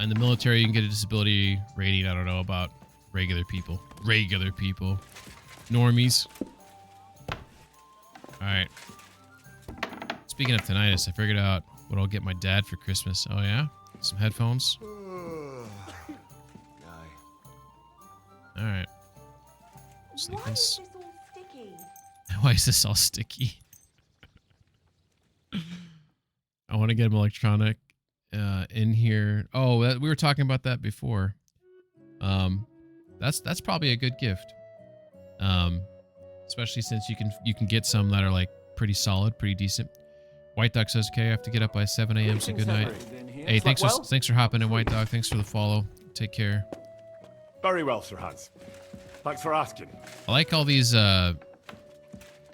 In the military, you can get a disability rating. I don't know about regular people. Regular people. Normies. Alright. Speaking of tinnitus, I figured out what I'll get my dad for Christmas. Oh, yeah? Some headphones? Alright. Why is this all sticky? Why is this all sticky? I want to get him electronic in here. Oh, we were talking about that before. That's probably a good gift. Especially since you can get some that are like pretty solid, pretty decent. White Duck says, okay, I have to get up by 7 a.m. So good night. Hey, thanks for hopping in, White Dog. Thanks for the follow. Take care. Very well, Sir Hans. Thanks for asking. I like all these, no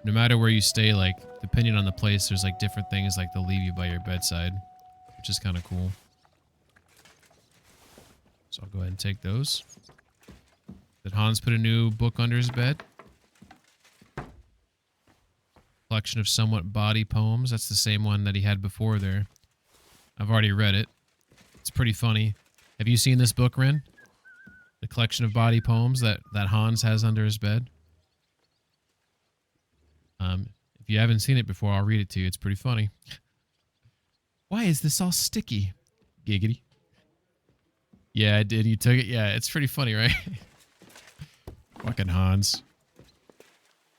matter where you stay, like, depending on the place, there's like different things like they'll leave you by your bedside, which is kind of cool. So I'll go ahead and take those. Did Hans put a new book under his bed? Collection of somewhat bawdy poems. That's the same one that he had before there. I've already read it. It's pretty funny. Have you seen this book, Ren? the collection of body poems that Hans has under his bed. If you haven't seen it before, I'll read it to you. It's pretty funny. Why is this all sticky? Giggity. Yeah, I did. You took it. Yeah, it's pretty funny, right? Fucking Hans.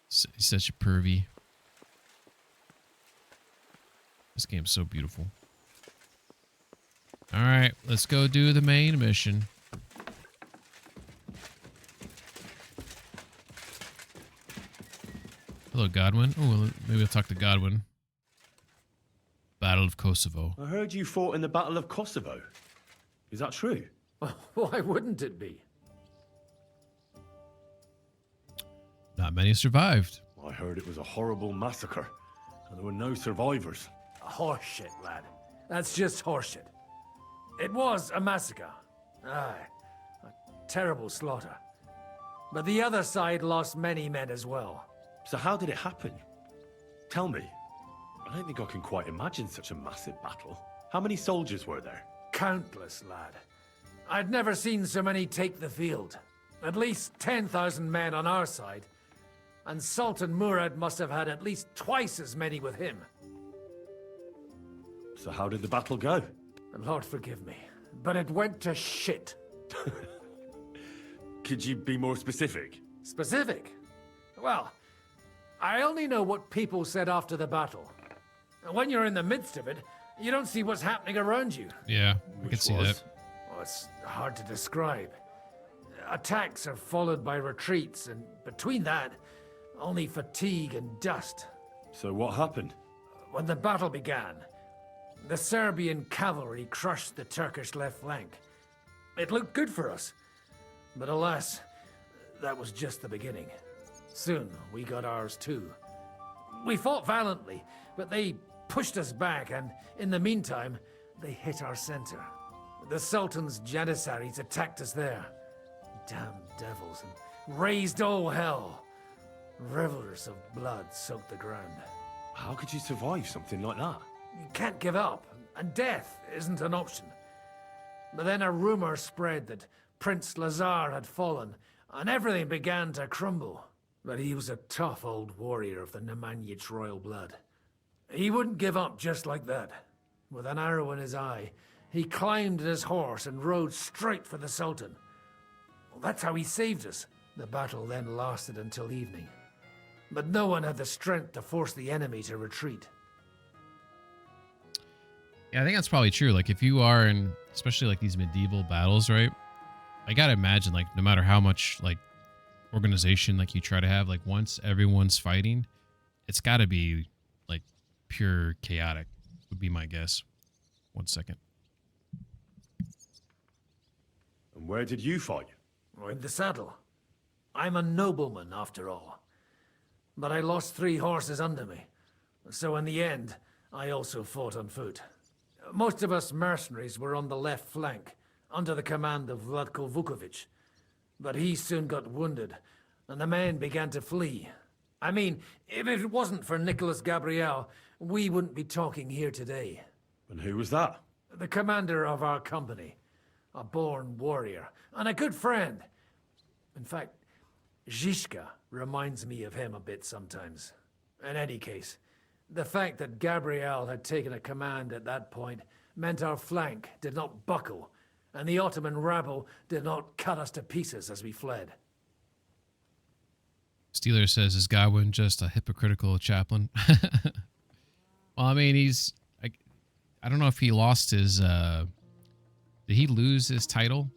He's such a pervy. This game's so beautiful. All right, let's go do the main mission. Hello, Godwin. Oh, maybe I'll talk to Godwin. Battle of Kosovo. I heard you fought in the Battle of Kosovo. Is that true? Why wouldn't it be? Not many survived. I heard it was a horrible massacre, and there were no survivors. Horseshit, lad. That's just horseshit. It was a massacre. Aye, a terrible slaughter. But the other side lost many men as well. So how did it happen? Tell me. I don't think I can quite imagine such a massive battle. How many soldiers were there? Countless, lad. I'd never seen so many take the field. At least 10,000 men on our side. And Sultan Murad must have had at least twice as many with him. So how did the battle go? Lord forgive me, but it went to shit. Could you be more specific? Specific? Well, I only know what people said after the battle. And when you're in the midst of it, you don't see what's happening around you. Yeah, I can see that. Well, it's hard to describe. Attacks are followed by retreats, and between that, only fatigue and dust. So what happened? When the battle began, the Serbian cavalry crushed the Turkish left flank. It looked good for us. But alas, that was just the beginning. Soon, we got ours too. We fought valiantly, but they pushed us back, and in the meantime, they hit our center. The Sultan's Janissaries attacked us there. Damn devils, and raised all hell. Rivers of blood soaked the ground. How could you survive something like that? You can't give up, and death isn't an option. But then a rumor spread that Prince Lazar had fallen, and everything began to crumble. But he was a tough old warrior of the Nemanjic royal blood. He wouldn't give up just like that. With an arrow in his eye, he climbed his horse and rode straight for the Sultan. Well, that's how he saved us. The battle then lasted until evening. But no one had the strength to force the enemy to retreat. Yeah, I think that's probably true. Like, if you are in, especially like these medieval battles, right? I gotta imagine, like, no matter how much, like, organization, like, you try to have, like, once everyone's fighting, it's gotta be, like, pure chaotic, would be my guess. 1 second. And where did you fight? In the saddle. I'm a nobleman, after all. But I lost 3 horses under me. So in the end, I also fought on foot. Most of us mercenaries were on the left flank, under the command of Vlatko Vukovic. But he soon got wounded, and the men began to flee. I mean, if it wasn't for Nicholas Gabriel, we wouldn't be talking here today. And who was that? The commander of our company. A born warrior, and a good friend. In fact, Zizka reminds me of him a bit sometimes. In any case, the fact that Gabriel had taken a command at that point meant our flank did not buckle, and the Ottoman rabble did not cut us to pieces as we fled. Steeler says, is Godwin just a hypocritical chaplain? Well, I mean, he's... I don't know if he lost his... did he lose his title?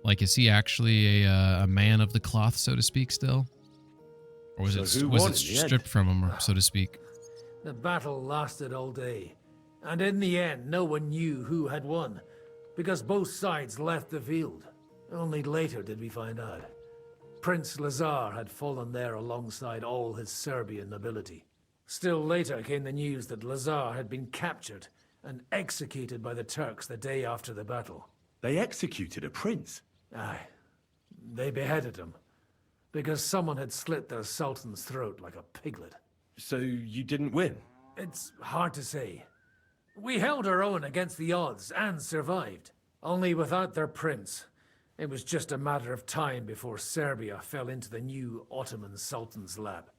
Like, is he actually a man of the cloth, so to speak, still? Or was it stripped from him, so to speak? The battle lasted all day, and in the end, no one knew who had won, because both sides left the field. Only later did we find out. Prince Lazar had fallen there alongside all his Serbian nobility. Still later came the news that Lazar had been captured and executed by the Turks the day after the battle. They executed a prince? Aye. They beheaded him, because someone had slit their sultan's throat like a piglet. So you didn't win? It's hard to say. We held our own against the odds and survived. Only without their prince, It was just a matter of time before Serbia fell into the new Ottoman Sultan's lap.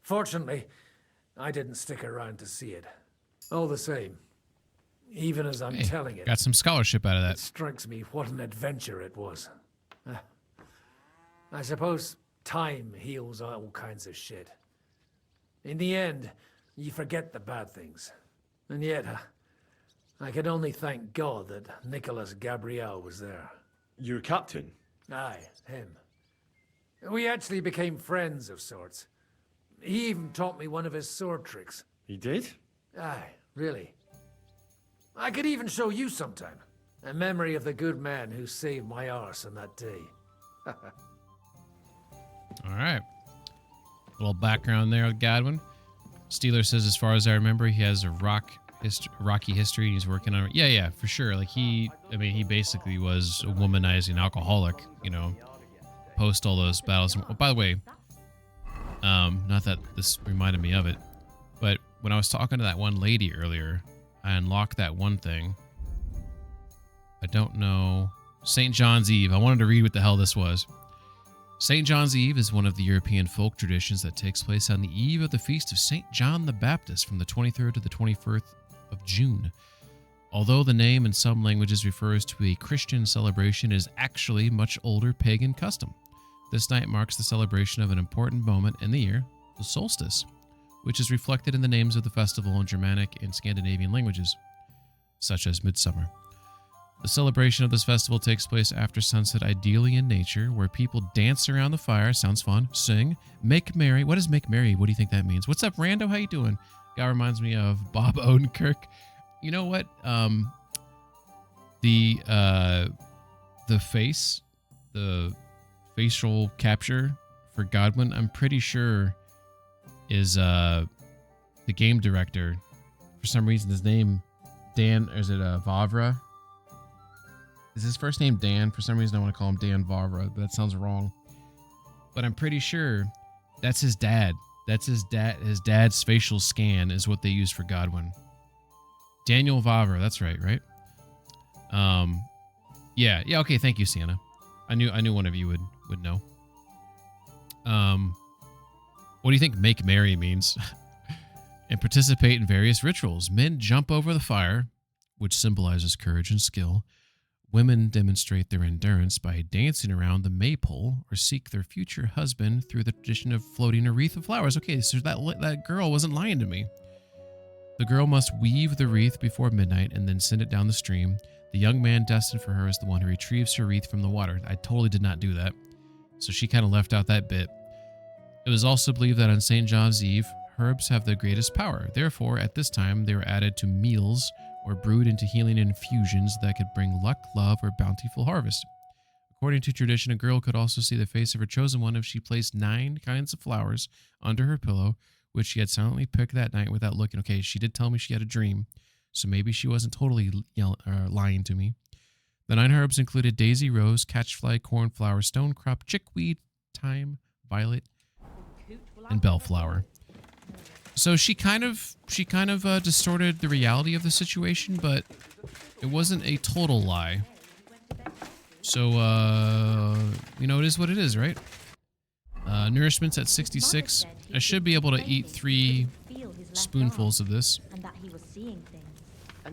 Fortunately, I didn't stick around to see it. All the same, even as I'm telling it, got some scholarship out of that. it strikes me what an adventure it was. I suppose time heals all kinds of shit. In the end, you forget the bad things. And yet, I can only thank God that Nicholas Gabriel was there. Your captain? Aye, him. We actually became friends of sorts. He even taught me one of his sword tricks. He did? Aye, really. I could even show you sometime. A memory of the good man who saved my arse on that day. All right. A little background there with Godwin. Steeler says, as far as I remember, he has a rocky history and he's working on it. Yeah, for sure. Like he basically was a womanizing alcoholic, you know, post all those battles. Oh, by the way, not that this reminded me of it, but when I was talking to that one lady earlier, I unlocked that one thing. I don't know. St. John's Eve. I wanted to read what the hell this was. St. John's Eve is one of the European folk traditions that takes place on the eve of the feast of St. John the Baptist from the 23rd to the 21st of June. Although the name in some languages refers to a Christian celebration, it is actually much older pagan custom. This night marks the celebration of an important moment in the year, the solstice, which is reflected in the names of the festival in Germanic and Scandinavian languages, such as midsummer. The celebration of this festival takes place after sunset, ideally in nature, where people dance around the fire. Sounds fun. Sing, make merry. What is make merry? What do you think that means? What's up, Rando? How you doing? Guy reminds me of Bob Odenkirk. You know what? The facial capture for Godwin, I'm pretty sure is the game director. For some reason, his name Dan, or is it Vavra? Is his first name Dan? For some reason, I want to call him Dan Vavra, but that sounds wrong. But I'm pretty sure that's his dad. That's his dad. His dad's facial scan is what they use for Godwin. Daniel Vavra. That's right, right? Yeah. Okay. Thank you, Sienna. I knew one of you would know. What do you think "make merry" means? And participate in various rituals. Men jump over the fire, which symbolizes courage and skill. Women demonstrate their endurance by dancing around the maypole or seek their future husband through the tradition of floating a wreath of flowers. Okay, so that girl wasn't lying to me. The girl must weave the wreath before midnight and then send it down the stream. The young man destined for her is the one who retrieves her wreath from the water. I totally did not do that, so she kind of left out that bit. It was also believed that on St. John's Eve, herbs have the greatest power. Therefore, at this time, they were added to meals or brewed into healing infusions that could bring luck, love, or bountiful harvest. According to tradition, a girl could also see the face of her chosen one if she placed 9 kinds of flowers under her pillow, which she had silently picked that night without looking. Okay, she did tell me she had a dream, so maybe she wasn't totally lying to me. The 9 herbs included daisy, rose, catchfly, cornflower, stonecrop, chickweed, thyme, violet, and bellflower. So she kind of distorted the reality of the situation, but it wasn't a total lie. So, it is what it is, right? Nourishment's at 66. I should be able to eat 3 spoonfuls of this.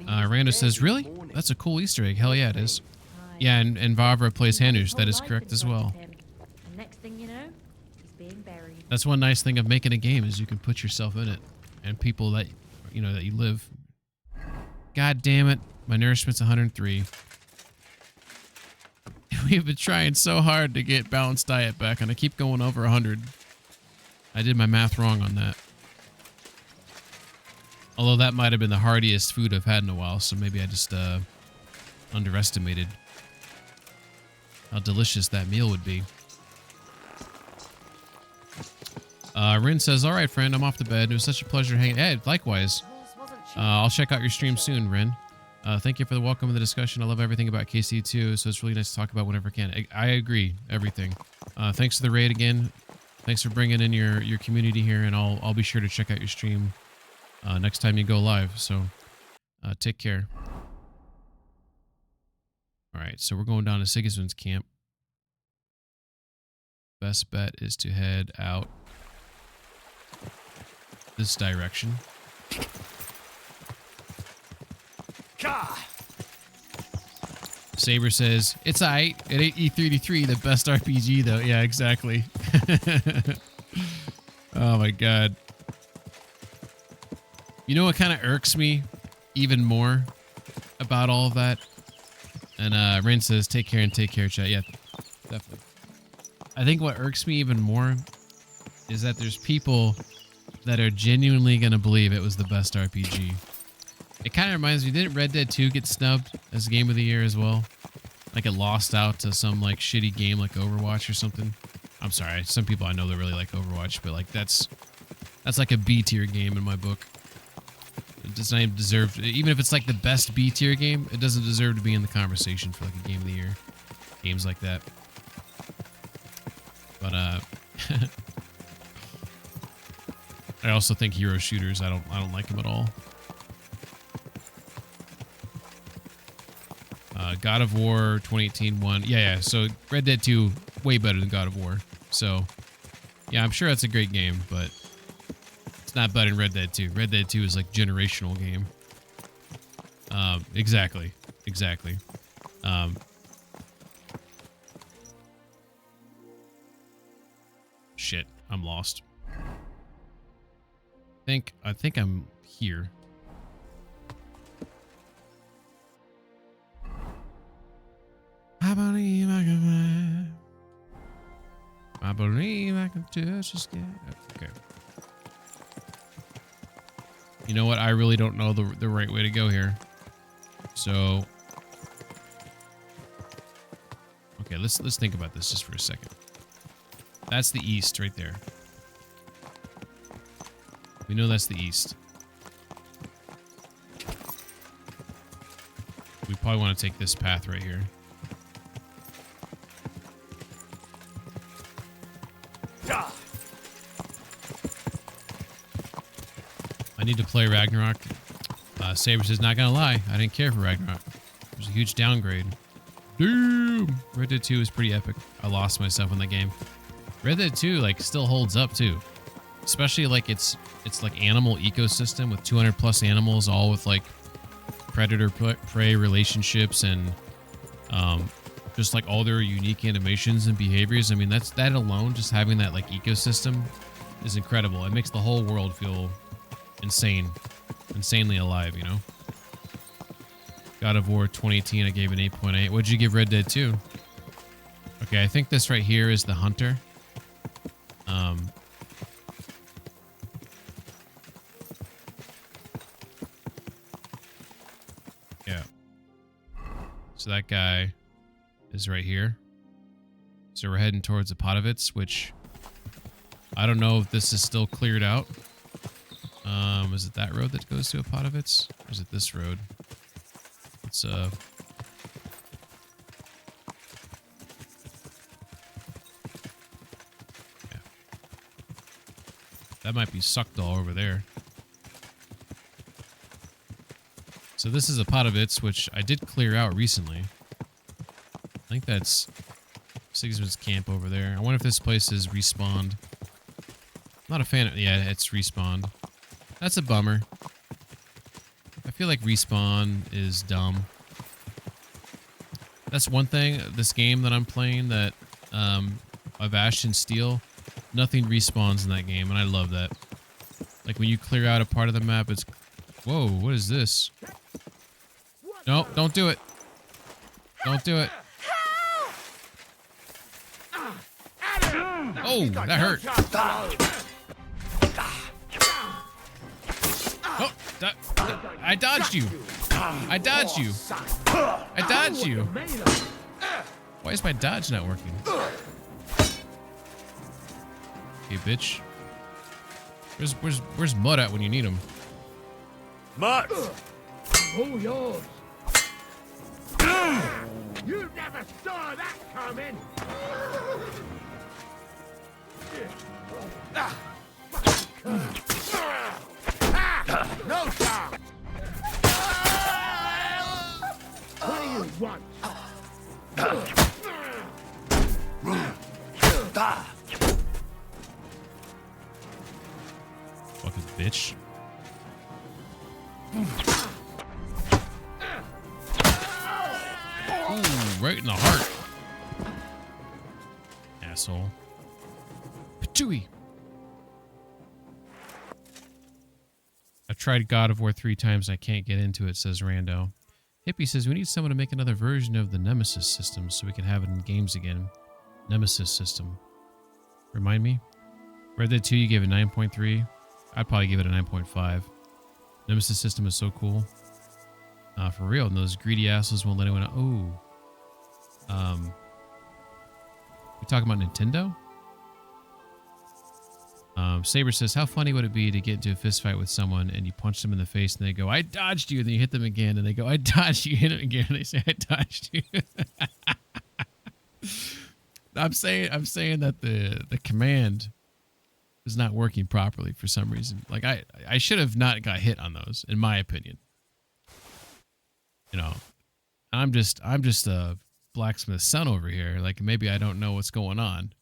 Randa says, really? That's a cool Easter egg. Hell yeah, it is. Yeah, and Vavra plays Hanush. That is correct as well. Next thing you know, he's being buried. That's one nice thing of making a game is you can put yourself in it. And people that, that you live. God damn it. My nourishment's 103. We've been trying so hard to get balanced diet back, and I keep going over 100. I did my math wrong on that. Although that might have been the heartiest food I've had in a while, so maybe I just underestimated how delicious that meal would be. Rin says, all right, friend, I'm off to bed. It was such a pleasure hanging. Hey, likewise. I'll check out your stream soon, Rin. Thank you for the welcome and the discussion. I love everything about KC2, so it's really nice to talk about whenever I can. I agree, everything. Thanks for the raid again. Thanks for bringing in your community here, and I'll be sure to check out your stream next time you go live. So take care. All right, so we're going down to Sigismund's camp. Best bet is to head out this direction. Saber says, it's aight. It ain't E33, the best RPG, though. Yeah, exactly. Oh, my God. You know what kind of irks me even more about all of that? And Rin says, take care, chat. Yeah, definitely. I think what irks me even more is that there's people that are genuinely going to believe it was the best RPG. It kind of reminds me, didn't Red Dead 2 get snubbed as Game of the Year as well? Like it lost out to some like shitty game like Overwatch or something. I'm sorry, some people I know that really like Overwatch, but like that's like a B tier game in my book. It does not even deserve, even if it's like the best B tier game, it doesn't deserve to be in the conversation for like a Game of the Year. Games like that. But I also think hero shooters, I don't like them at all. God of War 2018 won. Yeah. So Red Dead 2 way better than God of War. So yeah, I'm sure that's a great game, but it's not better than Red Dead 2. Red Dead 2 is like generational game. Exactly. Shit, I'm lost. I think I'm here. I believe I can fly. I believe I can touch the sky. Okay. You know what? I really don't know the right way to go here. So, okay, let's think about this just for a second. That's the east right there. We know that's the east. We probably want to take this path right here. I need to play Ragnarok. Saber says, not gonna lie, I didn't care for Ragnarok. It was a huge downgrade. Damn! Red Dead 2 is pretty epic. I lost myself in the game. Red Dead 2 like still holds up too. Especially like it's like animal ecosystem with 200 plus animals, all with like predator prey relationships and just like all their unique animations and behaviors. I mean, that alone, just having that like ecosystem is incredible. It makes the whole world feel insanely alive, you know? God of War 2018, I gave an 8.8. What'd you give Red Dead 2? Okay, I think this right here is the hunter. Yeah. So that guy is right here. So we're heading towards the Potovitz, which I don't know if this is still cleared out. Is it that road that goes to Apotovitz? Or is it this road? It's yeah. That might be Suckdal over there. So this is Apotovitz, which I did clear out recently. I think that's Sigismund's camp over there. I wonder if this place is respawned. I'm not a fan of, yeah, it's respawned. That's a bummer. I feel like respawn is dumb. That's one thing, this game that I'm playing that of Ash and Steel, nothing respawns in that game, and I love that. Like when you clear out a part of the map, it's, whoa, what is this? No, don't do it. Don't do it. Oh, that hurt. Oh, I dodged you. I dodged you. I dodged you. Why is my dodge not working? Okay, bitch. Where's Mud at when you need him? Mud! Oh, yours. You never saw that coming. No time. What do you want? Fucking bitch. Ooh, right in the heart. Asshole. Patooey. I've tried God of War 3 times. I can't get into it, says Rando. Hippie says, we need someone to make another version of the Nemesis system so we can have it in games again. Nemesis system. Remind me? Red Dead 2, you gave it 9.3. I'd probably give it a 9.5. Nemesis system is so cool. For real, and those greedy assholes won't let anyone know. Oh. We talking about Nintendo? Saber says, how funny would it be to get into a fist fight with someone and you punch them in the face and they go, I dodged you, and then you hit them again and they go, I dodged you, hit them again, and they say, I dodged you. I'm saying that the command is not working properly for some reason. Like I should have not got hit on those, in my opinion. You know, I'm just a blacksmith's son over here. Like maybe I don't know what's going on.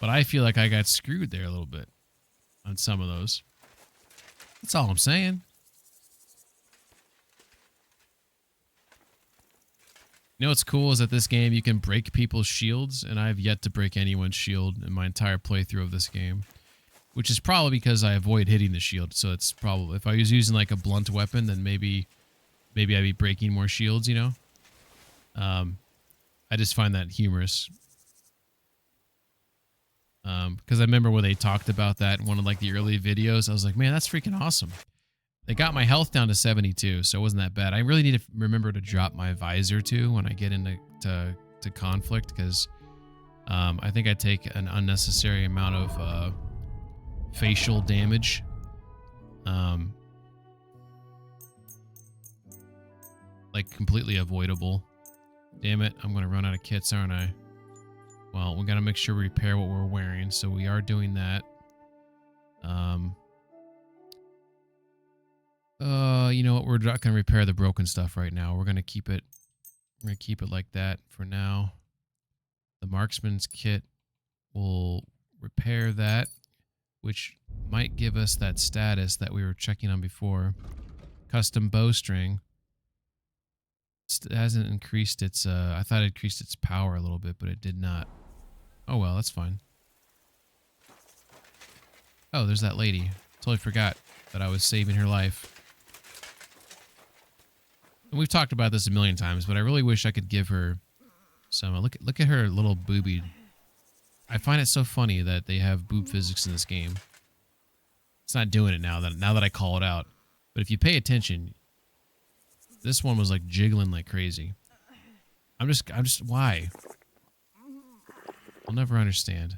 But I feel like I got screwed there a little bit on some of those. That's all I'm saying. You know what's cool is that this game you can break people's shields, and I've yet to break anyone's shield in my entire playthrough of this game. Which is probably because I avoid hitting the shield, so it's probably, if I was using like a blunt weapon, then maybe I'd be breaking more shields, you know? I just find that humorous. Because I remember when they talked about that in one of like the early videos, I was like, man, that's freaking awesome. They got my health down to 72, so it wasn't that bad. I really need to remember to drop my visor too when I get into conflict, because I think I take an unnecessary amount of facial damage. Like completely avoidable. Damn it, I'm gonna run out of kits, aren't I? Well, we gotta make sure we repair what we're wearing, so we are doing that. You know what? We're not gonna repair the broken stuff right now. We're gonna keep it like that for now. The marksman's kit will repair that, which might give us that status that we were checking on before. Custom bowstring. It hasn't increased its, I thought it increased its power a little bit, but it did not. Oh well, that's fine. Oh, there's that lady. Totally forgot that I was saving her life. And we've talked about this a million times, but I really wish I could give her some. Look at her little boobie. I find it so funny that they have boob physics in this game. It's not doing it now that I call it out. But if you pay attention, this one was like jiggling like crazy. I'm just why? I'll never understand.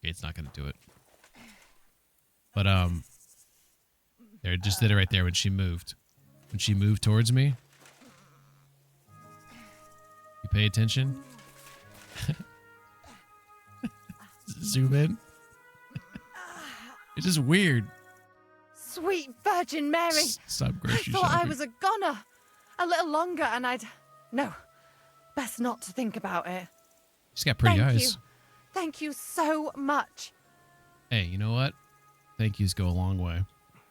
Okay, it's not gonna do it. But there, it just did it right there when she moved. When she moved towards me. You pay attention? Zoom in. It's just weird. Sweet Virgin Mary. Stop grocery I thought shopping. I was a goner. A little longer and I'd... No. Best not to think about it. She's got pretty Thank eyes. you. Thank you so much. Hey, you know what? Thank yous go a long way.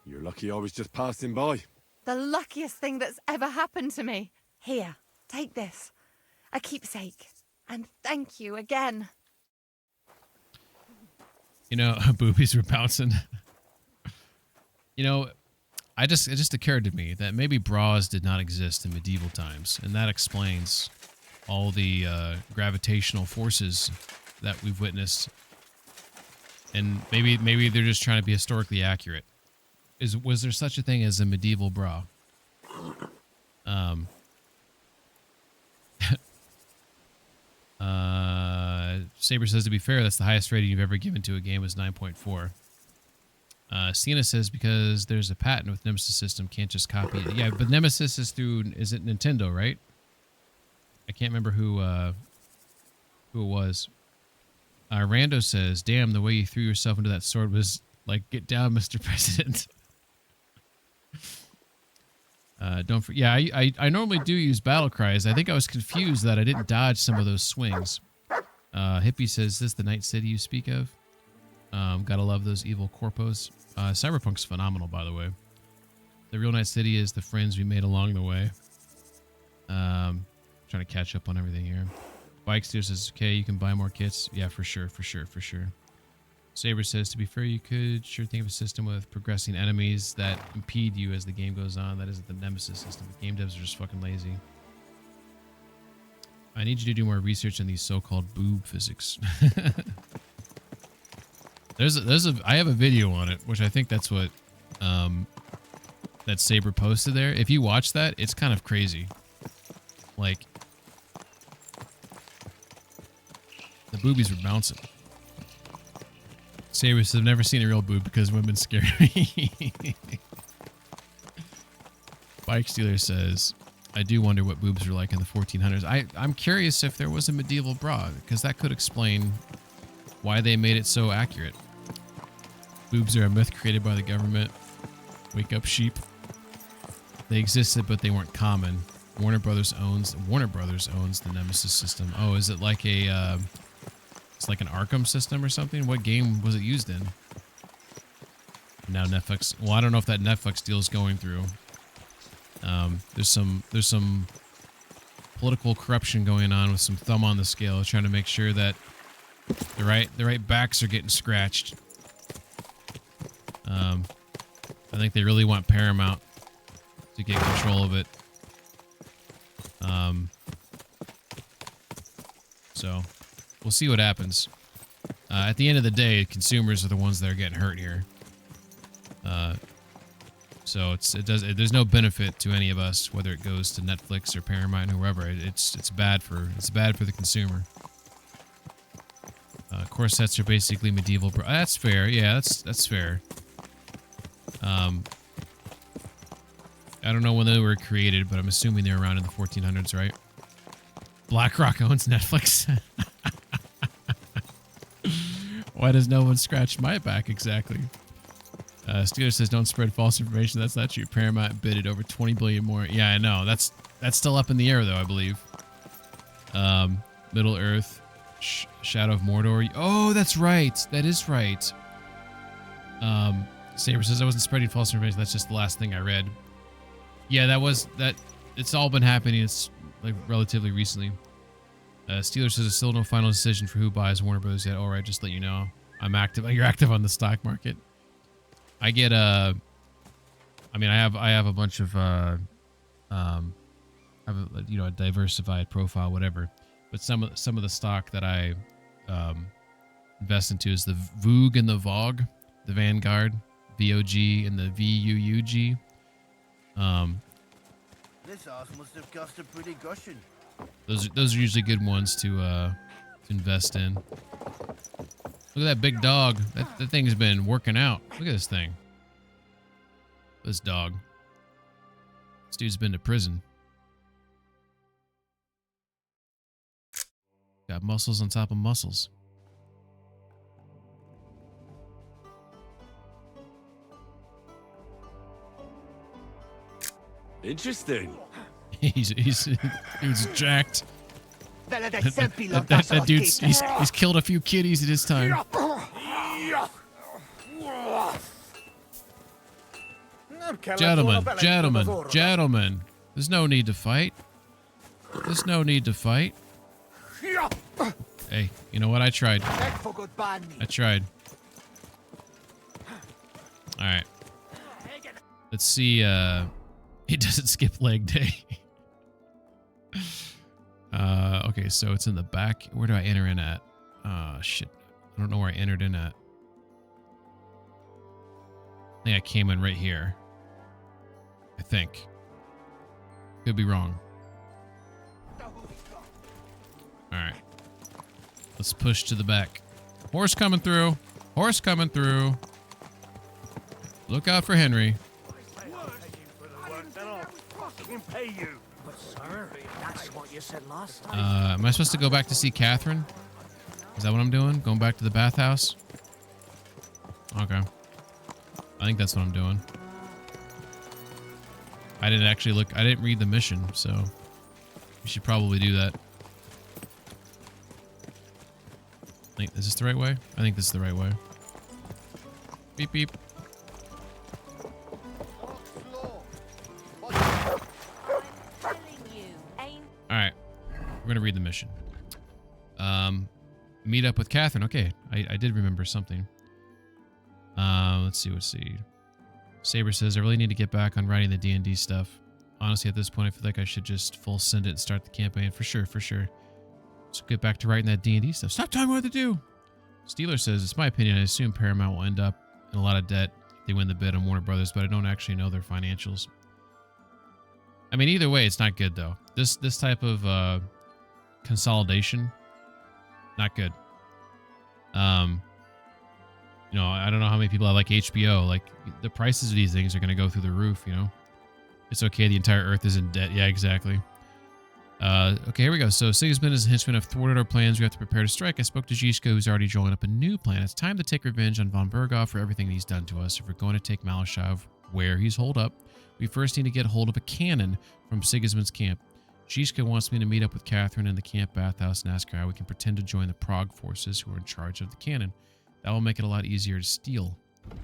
You're lucky I was just passing by. The luckiest thing that's ever happened to me. Here, take this. A keepsake. And thank you again. You know, boobies were bouncing. You know, it just occurred to me that maybe bras did not exist in medieval times, and that explains all the gravitational forces that we've witnessed. And maybe they're just trying to be historically accurate. Was there such a thing as a medieval bra? Saber says, to be fair, that's the highest rating you've ever given to a game was 9.4. Sienna says, because there's a patent with Nemesis system, can't just copy it. Yeah, but Nemesis is is it Nintendo, right? I can't remember who it was. Rando says, damn, the way you threw yourself into that sword was like, get down, Mr. President. Yeah, I normally do use battle cries. I think I was confused that I didn't dodge some of those swings. Hippie says, "Is this the Night City you speak of?" Gotta love those evil corpos. Cyberpunk's phenomenal, by the way. The real Night City is the friends we made along the way. Trying to catch up on everything here. Bike Steer says, "Okay, you can buy more kits." Yeah, for sure. Saber says, "To be fair, you could sure think of a system with progressing enemies that impede you as the game goes on. That isn't the Nemesis system. The game devs are just fucking lazy." I need you to do more research on these so-called boob physics. I have a video on it, which I think that's what that Saber posted there. If you watch that, it's kind of crazy. Like, the boobies were bouncing. Saber says, "I've never seen a real boob because women scare me." Bike Stealer says, "I do wonder what boobs were like in the 1400s. I'm curious if there was a medieval bra, because that could explain why they made it so accurate. Boobs are a myth created by the government. Wake up, sheep. They existed, but they weren't common. Warner Brothers owns the Nemesis system." Oh, is it like a it's like an Arkham system or something? What game was it used in? Now Netflix. Well, I don't know if that Netflix deal is going through. There's some political corruption going on with some thumb on the scale, trying to make sure that the right backs are getting scratched. I think they really want Paramount to get control of it. So we'll see what happens. At the end of the day, consumers are the ones that are getting hurt here. So there's no benefit to any of us, whether it goes to Netflix or Paramount or whoever. It's bad for the consumer. Corsets are basically medieval. That's fair. Yeah, that's fair. I don't know when they were created, but I'm assuming they're around in the 1400s, right? BlackRock owns Netflix. Why does no one scratch my back exactly? Steeler says, "Don't spread false information. That's not true. Paramount bidded over 20 billion more." Yeah, I know. That's still up in the air, though, I believe. Middle Earth, Shadow of Mordor. Oh, that's right. That is right. Saber says, "I wasn't spreading false information. That's just the last thing I read." Yeah, that. It's all been happening. It's like relatively recently. Steeler says, "There's still no final decision for who buys Warner Bros. Yet." All right, just let you know. I'm active. You're active on the stock market. I get I have a bunch of have a diversified profile, whatever. But some of the stock that I invest into is the VOOG and the VOG, the Vanguard, VOG and the VUUG. This house must have cost a pretty cushion. Those are usually good ones to invest in. Look at that big dog. That thing's been working out. Look at this thing. This dog. This dude's been to prison. Got muscles on top of muscles. Interesting. He's jacked. That dude's he's killed a few kitties at his time. Gentlemen. There's no need to fight. Hey, you know what? I tried. Alright. Let's see, it doesn't skip leg day. Okay, so it's in the back. Where do I enter in at? Shit. I don't know where I entered in at. I think I came in right here. I think. Could be wrong. Alright. Let's push to the back. Horse coming through. Look out for Henry. Am I supposed to go back to see Catherine? Is that what I'm doing? Going back to the bathhouse? Okay. I think that's what I'm doing. I didn't actually look. I didn't read the mission, so we should probably do that. Is this the right way? I think this is the right way. Beep, beep. Alright. We're going to read the mission. Meet up with Catherine. Okay. I did remember something. Let's see. Saber says, I really need to get back on writing the D&D stuff. Honestly, at this point, I feel like I should just full send it and start the campaign. For sure. So get back to writing that D&D stuff. Stop telling me what to do! Steeler says, it's my opinion, I assume Paramount will end up in a lot of debt if they win the bid on Warner Brothers, but I don't actually know their financials. I mean, either way, it's not good, though. This type of consolidation, not good. You know, I don't know how many people have like HBO. Like, the prices of these things are going to go through the roof, you know? It's okay, the entire Earth is in debt. Yeah, exactly. Okay, here we go. So Sigismund and his henchmen have thwarted our plans. We have to prepare to strike. I spoke to Zizka, who's already drawn up a new plan. It's time to take revenge on von Berghoff for everything he's done to us. If we're going to take Malashov where he's holed up, we first need to get hold of a cannon from Sigismund's camp. Zizka wants me to meet up with Catherine in the camp bathhouse and ask her how we can pretend to join the Prague forces who are in charge of the cannon. That will make it a lot easier to steal. I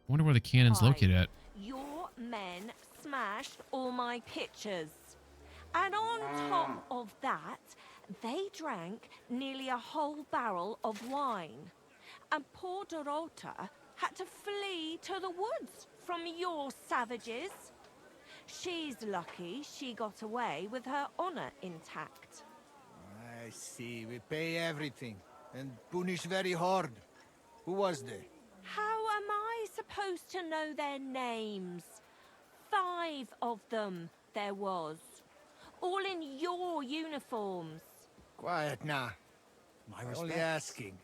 wonder where the cannon's located at. Your men smashed all my pictures. And on top of that, they drank nearly a whole barrel of wine. And poor Dorota had to flee to the woods from your savages. She's lucky she got away with her honor intact. I see. We pay everything and punish very hard. Who was they? How am I supposed to know their names? 5 of them there was. All in your uniforms. Quiet now. Only asking.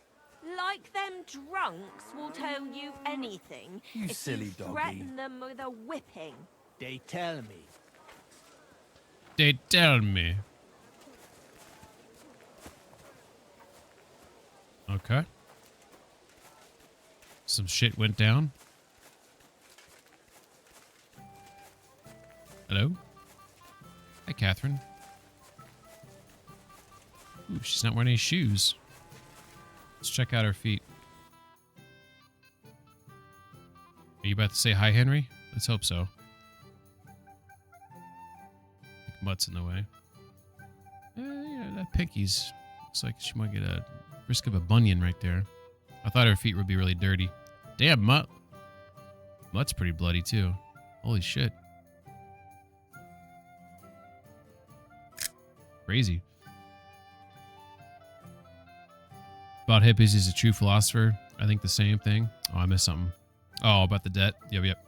Like them drunks will tell you anything You if silly you doggy. threaten them with a whipping. They tell me. They tell me. Okay. Some shit went down. Hello? Hi, Catherine. Ooh, she's not wearing any shoes. Let's check out her feet. Are you about to say hi, Henry? Let's hope so. Mutt's in the way. Yeah, that pinky's looks like she might get a risk of a bunion right there. I thought her feet would be really dirty. Damn, Mutt. Mutt's pretty bloody too. Holy shit. Crazy. About hippies, he's a true philosopher. I think the same thing. Oh, I missed something. Oh, about the debt. Yep.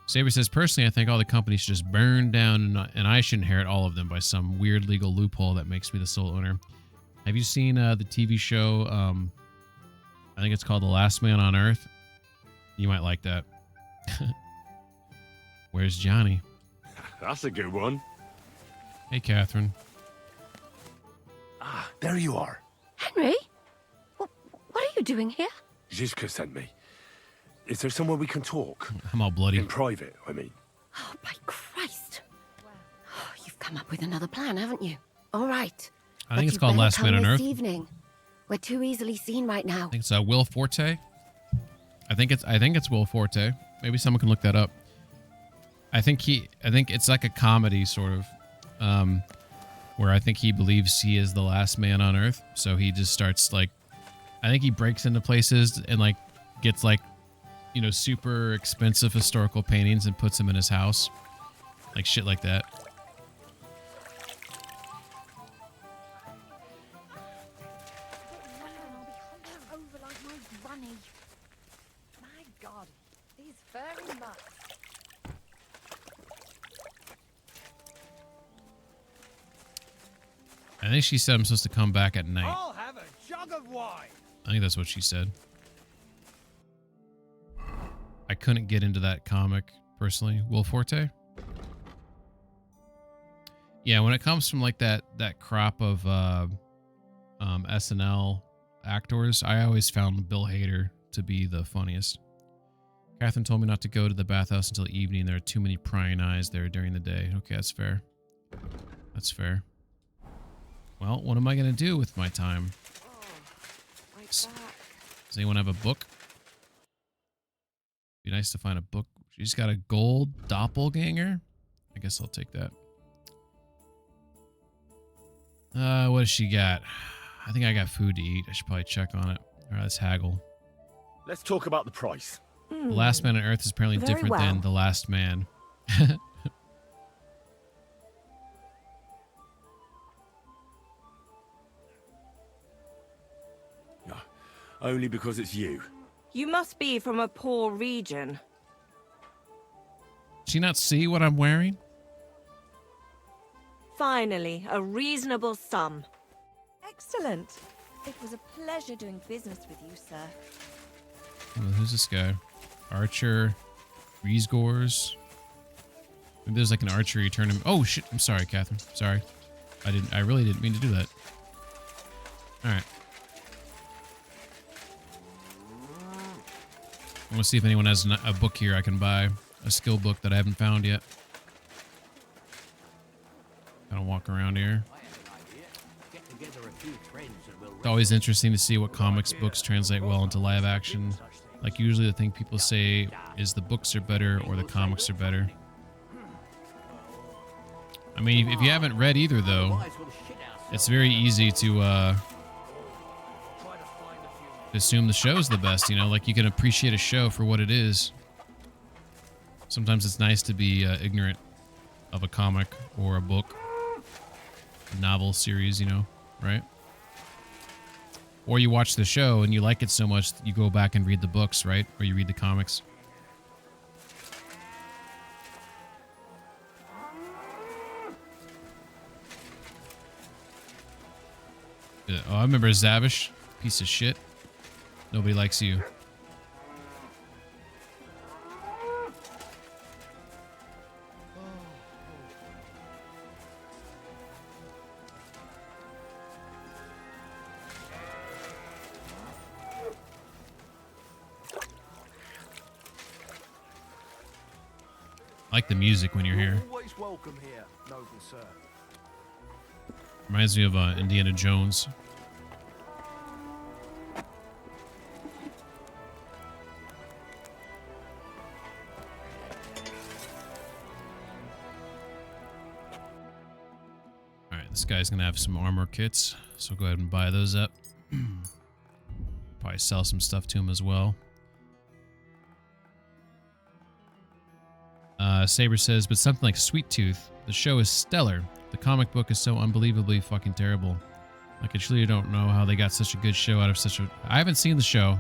Saber says, personally, I think all the companies should just burn down and I should inherit all of them by some weird legal loophole that makes me the sole owner. Have you seen the TV show? I think it's called The Last Man on Earth. You might like that. Where's Johnny? That's a good one. Hey, Catherine. Ah, there you are. Henry? What are you doing here? Zizka sent me. Is there somewhere we can talk? I'm all bloody. In private, I mean. Oh, by Christ. Oh, you've come up with another plan, haven't you? All right. I think it's called Last Man on Earth. This evening. We're too easily seen right now. I think it's Will Forte. I think it's Will Forte. Maybe someone can look that up. I think it's like a comedy sort of, where I think he believes he is the last man on Earth. So he just starts like, I think he breaks into places and like gets like, you know, super expensive historical paintings and puts them in his house, like shit like that. My God, these furry mutts. I think she said I'm supposed to come back at night. I'll have a jug of wine. I think that's what she said. I couldn't get into that comic personally. Will Forte? Yeah, when it comes from like that crop of SNL actors, I always found Bill Hader to be the funniest. Catherine told me not to go to the bathhouse until evening. There are too many prying eyes there during the day. Okay, that's fair. That's fair. Well, what am I going to do with my time? Does anyone have a book? Be nice to find a book. She's got a gold doppelganger. I guess I'll take that. What does she got? I think I got food to eat. I should probably check on it. All right, let's haggle. Let's talk about the price. The last man on Earth is apparently Very different than the last man. Only because it's you. You must be from a poor region. Does she not see what I'm wearing? Finally, a reasonable sum. Excellent. It was a pleasure doing business with you, sir. Well, who's this guy? Archer, Riesgors. Maybe there's like an archery tournament. Oh shit! I'm sorry, Catherine. Sorry, I really didn't mean to do that. All right. I want to see if anyone has a book here I can buy. A skill book that I haven't found yet. Kind of walk around here. It's always interesting to see what comics books translate well into live action. Like usually the thing people say is the books are better or the comics are better. I mean, if you haven't read either though, it's very easy to assume the show's the best, you know? Like you can appreciate a show for what it is. Sometimes it's nice to be ignorant of a comic or a book, a novel series, you know, right? Or you watch the show and you like it so much that you go back and read the books, right? Or you read the comics. Yeah, oh, I remember Zavish. Piece of shit. Nobody likes you. I like the music when you're here. Always welcome here, noble sir. Reminds me of Indiana Jones. Alright, this guy's gonna have some armor kits, so go ahead and buy those up. Probably sell some stuff to him as well. Saber says, but something like Sweet Tooth, the show is stellar. The comic book is so unbelievably fucking terrible. Like, I truly don't know how they got such a good show out of such a... I haven't seen the show,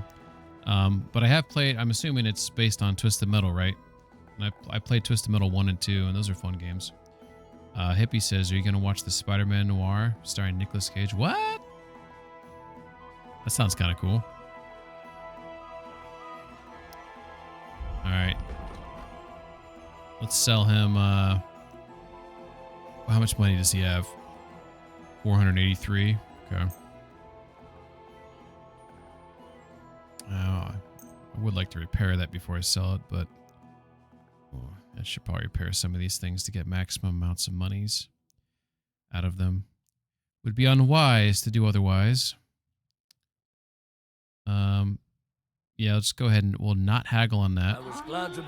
but I have played... I'm assuming it's based on Twisted Metal, right? And I played Twisted Metal 1 and 2, and those are fun games. Hippie says, are you going to watch the Spider-Man Noir starring Nicolas Cage? What? That sounds kind of cool. Alright. Let's sell him, how much money does he have? 483. Okay. I would like to repair that before I sell it, but I should probably repair some of these things to get maximum amounts of monies out of them. Would be unwise to do otherwise. Yeah, let's go ahead and we'll not haggle on that. I was glad to be...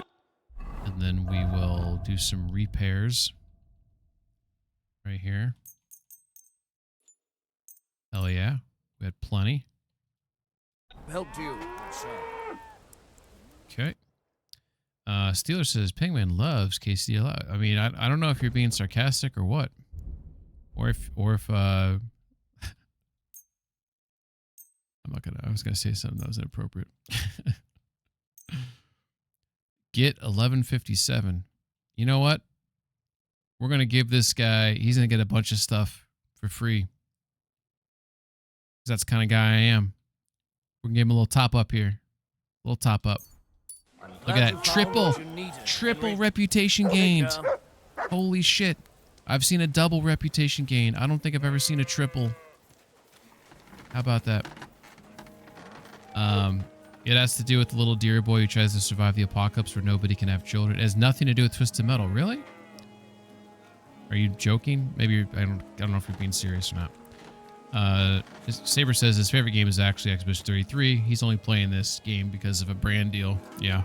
And then we will do some repairs right here. Hell yeah. We had plenty. Helped you, sir. Okay. Steeler says, Pigman loves KCDL. I mean, I don't know if you're being sarcastic or what. Or if I'm not gonna, I was gonna say something that was inappropriate. Get 1157. You know what? We're going to give this guy, he's going to get a bunch of stuff for free. That's the kind of guy I am. We're going to give him a little top up here. A little top up. Look at that. Triple reputation gained. Holy shit. I've seen a double reputation gain. I don't think I've ever seen a triple. How about that? It has to do with the little deer boy who tries to survive the apocalypse where nobody can have children. It has nothing to do with Twisted Metal. Really? Are you joking? Maybe I don't know if you're being serious or not. Saber says his favorite game is actually Expedition 33. He's only playing this game because of a brand deal. Yeah,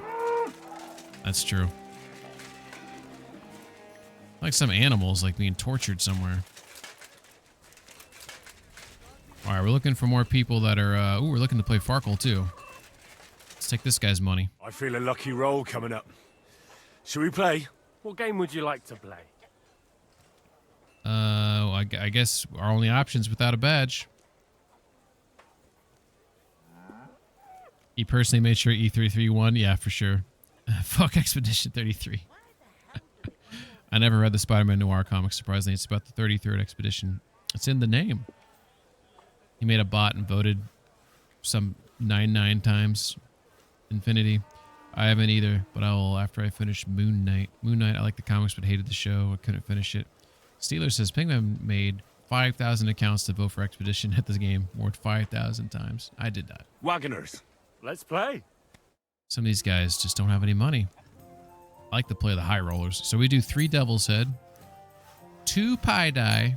that's true. Like some animals like being tortured somewhere. All right, we're looking for more people that are... ooh, we're looking to play Farkle too. Let's take this guy's money. I feel a lucky roll coming up. Should we play? What game would you like to play? I guess our only options without a badge. He personally made sure E33 won. Yeah, for sure. Fuck Expedition 33. I never read the Spider-Man Noir comic. Surprisingly, it's about the 33rd expedition. It's in the name. He made a bot and voted some 99 times. Infinity. I haven't either, but I will after I finish Moon Knight. Moon Knight, I like the comics but hated the show. I couldn't finish it. Steeler says Penguin made 5,000 accounts to vote for Expedition at this game. More 5,000 times. I did that. Wagoners. Let's play. Some of these guys just don't have any money. I like to play the high rollers. So we do 3 Devil's Head, 2 Pie Die,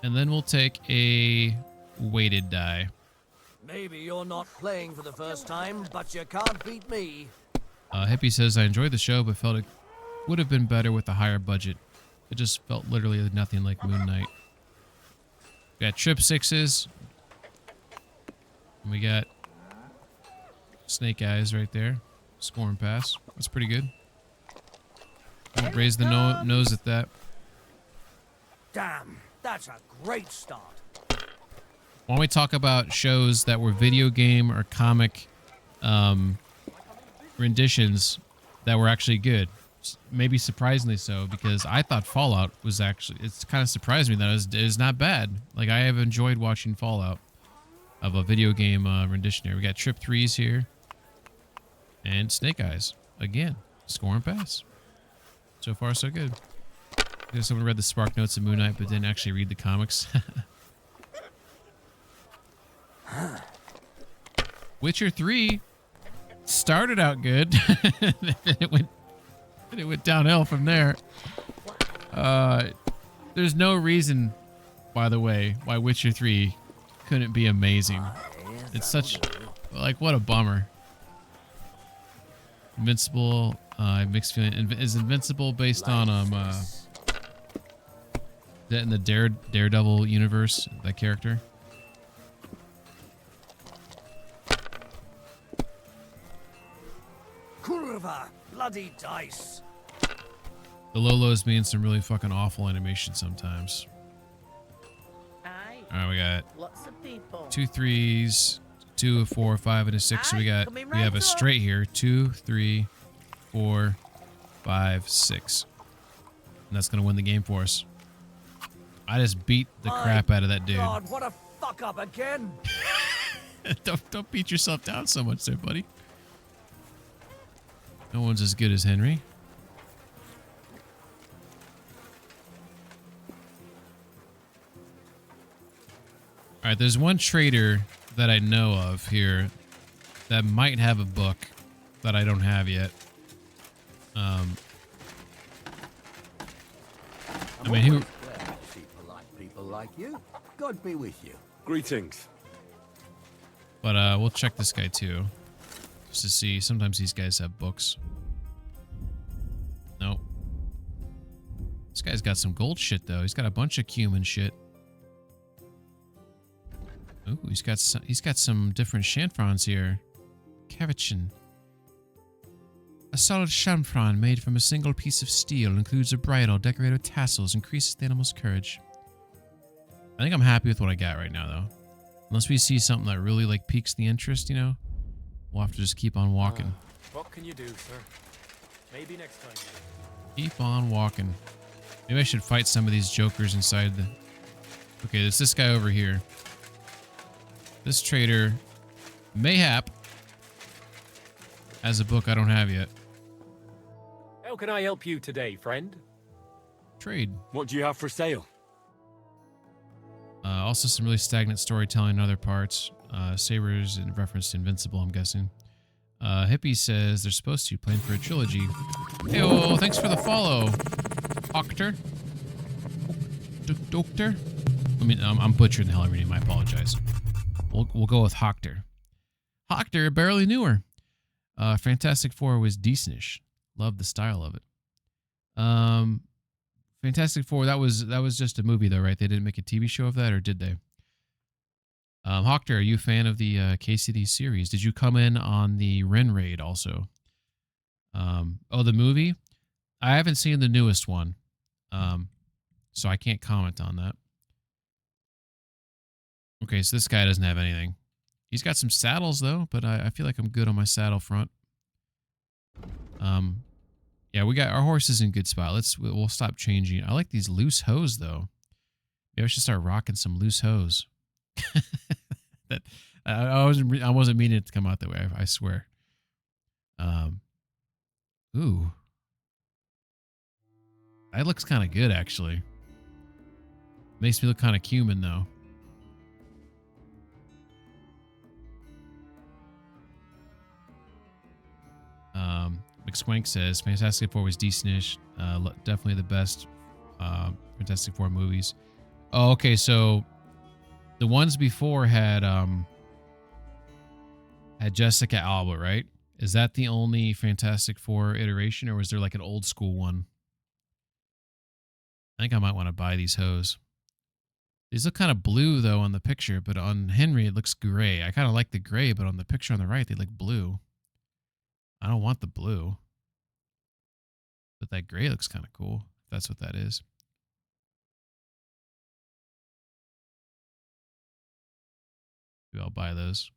and then we'll take a weighted die. Maybe you're not playing for the first time, but you can't beat me. Hippie says, I enjoyed the show, but felt it would have been better with a higher budget. It just felt literally nothing like Moon Knight. We got Trip Sixes. And we got Snake Eyes right there. Score and pass. That's pretty good. Don't raise the nose at that. Damn, that's a great start. Why don't we talk about shows that were video game or comic renditions that were actually good? Maybe surprisingly so, because I thought Fallout was actually... It's kind of surprised me that it was not bad. Like, I have enjoyed watching Fallout of a video game rendition here. We got Trip 3s here. And Snake Eyes. Again, score and pass. So far, so good. There's someone read the Spark Notes of Moon Knight, but didn't actually read the comics. Witcher 3 started out good. it went downhill from there. There's no reason, by the way, why Witcher 3 couldn't be amazing. It's such... Like, what a bummer. Invincible, mixed feeling. Is Invincible based on that in the Daredevil universe? That character. Kurva, bloody dice. The Lolos mean some really fucking awful animation sometimes. All right, we got Lots of people. 2 3s, 2 a 4, 5 and a 6. So we have a straight here. 2 3 4 5 6. And that's gonna win the game for us. I just beat the crap out of that dude. God, what a fuck up again. Don't beat yourself down so much there, buddy. No one's as good as Henry. All right, there's one trader that I know of here that might have a book that I don't have yet. I mean, who? People like you. God be with you. Greetings. But we'll check this guy too, just to see. Sometimes these guys have books. Nope. This guy's got some gold shit though. He's got a bunch of cumin shit. Ooh, he's got some different chanfrons here. Cavichin. A solid chanfron made from a single piece of steel includes a bridle decorated with tassels, increases the animal's courage. I think I'm happy with what I got right now, though. Unless we see something that really like piques the interest, you know, we'll have to just keep on walking. What can you do, sir? Maybe next time. Keep on walking. Maybe I should fight some of these jokers inside the... Okay, there's this guy over here. This trader, mayhap, has a book I don't have yet. How can I help you today, friend? Trade. What do you have for sale? Also some really stagnant storytelling in other parts. Sabers in reference to Invincible, I'm guessing. Hippie says they're supposed to plan for a trilogy. Hey, thanks for the follow, Octor. Doctor. I mean, I'm butchering the hell out of your name. I apologize. We'll go with Hoctor. Hoctor, barely knew her. Fantastic Four was decentish. Loved the style of it. Fantastic Four, that was just a movie though, right? They didn't make a TV show of that, or did they? Hoctor, are you a fan of the KCD series? Did you come in on the Ren raid also? The movie? I haven't seen the newest one, so I can't comment on that. Okay, so this guy doesn't have anything. He's got some saddles though, but I feel like I'm good on my saddle front. Yeah, we got our horse is in good spot. We'll stop changing. I like these loose hose though. Maybe I should start rocking some loose hose. That I wasn't meaning it to come out that way. I swear. Ooh, that looks kind of good actually. Makes me look kind of cumin though. McSwank says Fantastic Four was decentish. Definitely the best Fantastic Four movies. Oh, okay, so the ones before had Jessica Alba, right? Is that the only Fantastic Four iteration, or was there like an old school one? I think I might want to buy these hose. These look kind of blue though on the picture, but on Henry it looks gray. I kind of like the gray, but on the picture on the right they look blue. I don't want the blue, but that gray looks kind of cool. If that's what that is. Maybe I'll buy those.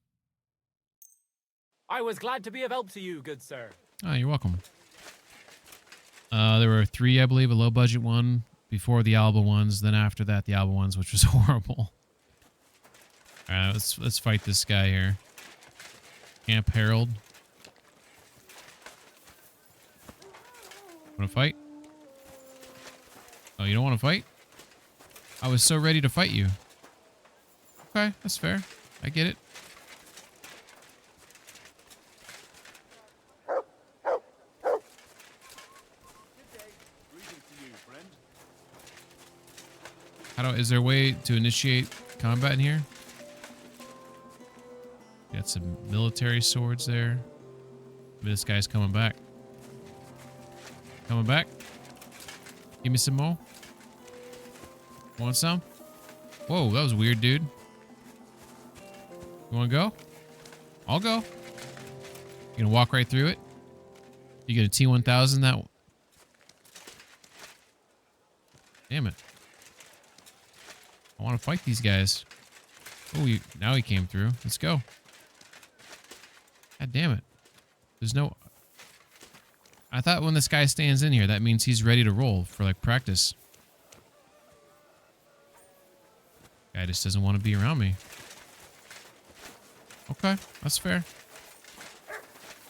I was glad to be of help to you, good sir. Oh, you're welcome. There were 3, I believe, a low budget one before the Alba ones, then after that the Alba ones, which was horrible. All right, let's fight this guy here. Camp Harold. Want to fight? Oh, you don't want to fight? I was so ready to fight you. Okay, that's fair. I get it. Is there a way to initiate combat in here? Got some military swords there. Maybe this guy's coming back. Coming back. Give me some more. Want some? Whoa, that was weird, dude. You want to go? I'll go. You gonna walk right through it? You get a T-1000 that... Damn it. I want to fight these guys. Oh, now he came through. Let's go. God damn it. There's no... I thought when this guy stands in here, that means he's ready to roll for, like, practice. Guy just doesn't want to be around me. Okay, that's fair.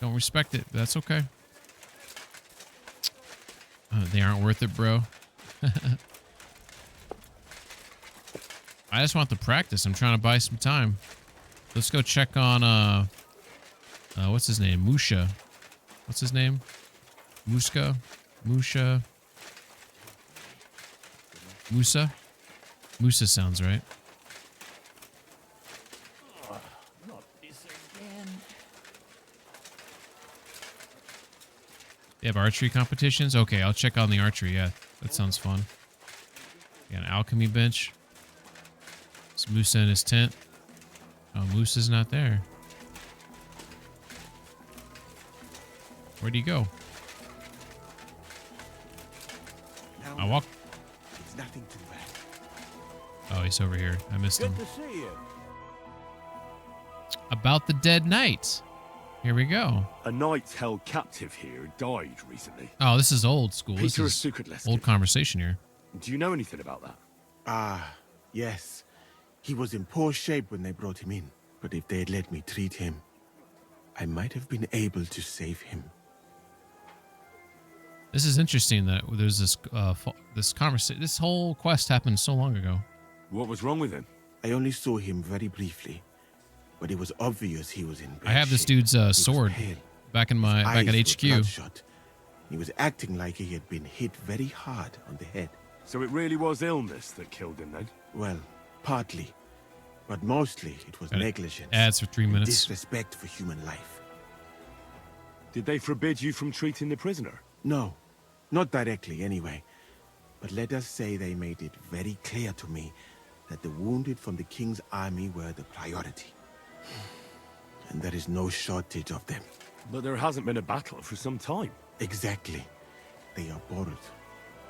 Don't respect it, but that's okay. They aren't worth it, bro. I just want the practice. I'm trying to buy some time. Let's go check on, what's his name? Musha. What's his name? Muska? Musha? Musa? Musa sounds right. Not this again. They have archery competitions? Okay, I'll check on the archery. Yeah, that sounds fun. Got an alchemy bench. It's Musa in his tent. Oh, Musa's not there. Where'd he go? I walk. It's nothing too bad. Oh, he's over here. I missed him. Good to see you. About the dead knight. Here we go. A knight held captive here died recently. Oh, this is old school. This Peter is Sukatleski. old conversation here. Do you know anything about that? Ah, yes. He was in poor shape when they brought him in. But if they had let me treat him, I might have been able to save him. This is interesting that there's this conversation. This whole quest happened so long ago. What was wrong with him? I only saw him very briefly. but it was obvious he was in bad I have this shape. dude's He was sword pale. back in my back at Eyes were HQ. bloodshot. He was acting like he had been hit very hard on the head. So it really was illness that killed him then? Well, partly. But mostly it was negligence. Ads for 3 and minutes. Disrespect for human life. Did they forbid you from treating the prisoner? No, not directly anyway. But let us say they made it very clear to me that the wounded from the king's army were the priority. And there is no shortage of them. But there hasn't been a battle for some time. Exactly. They are bored.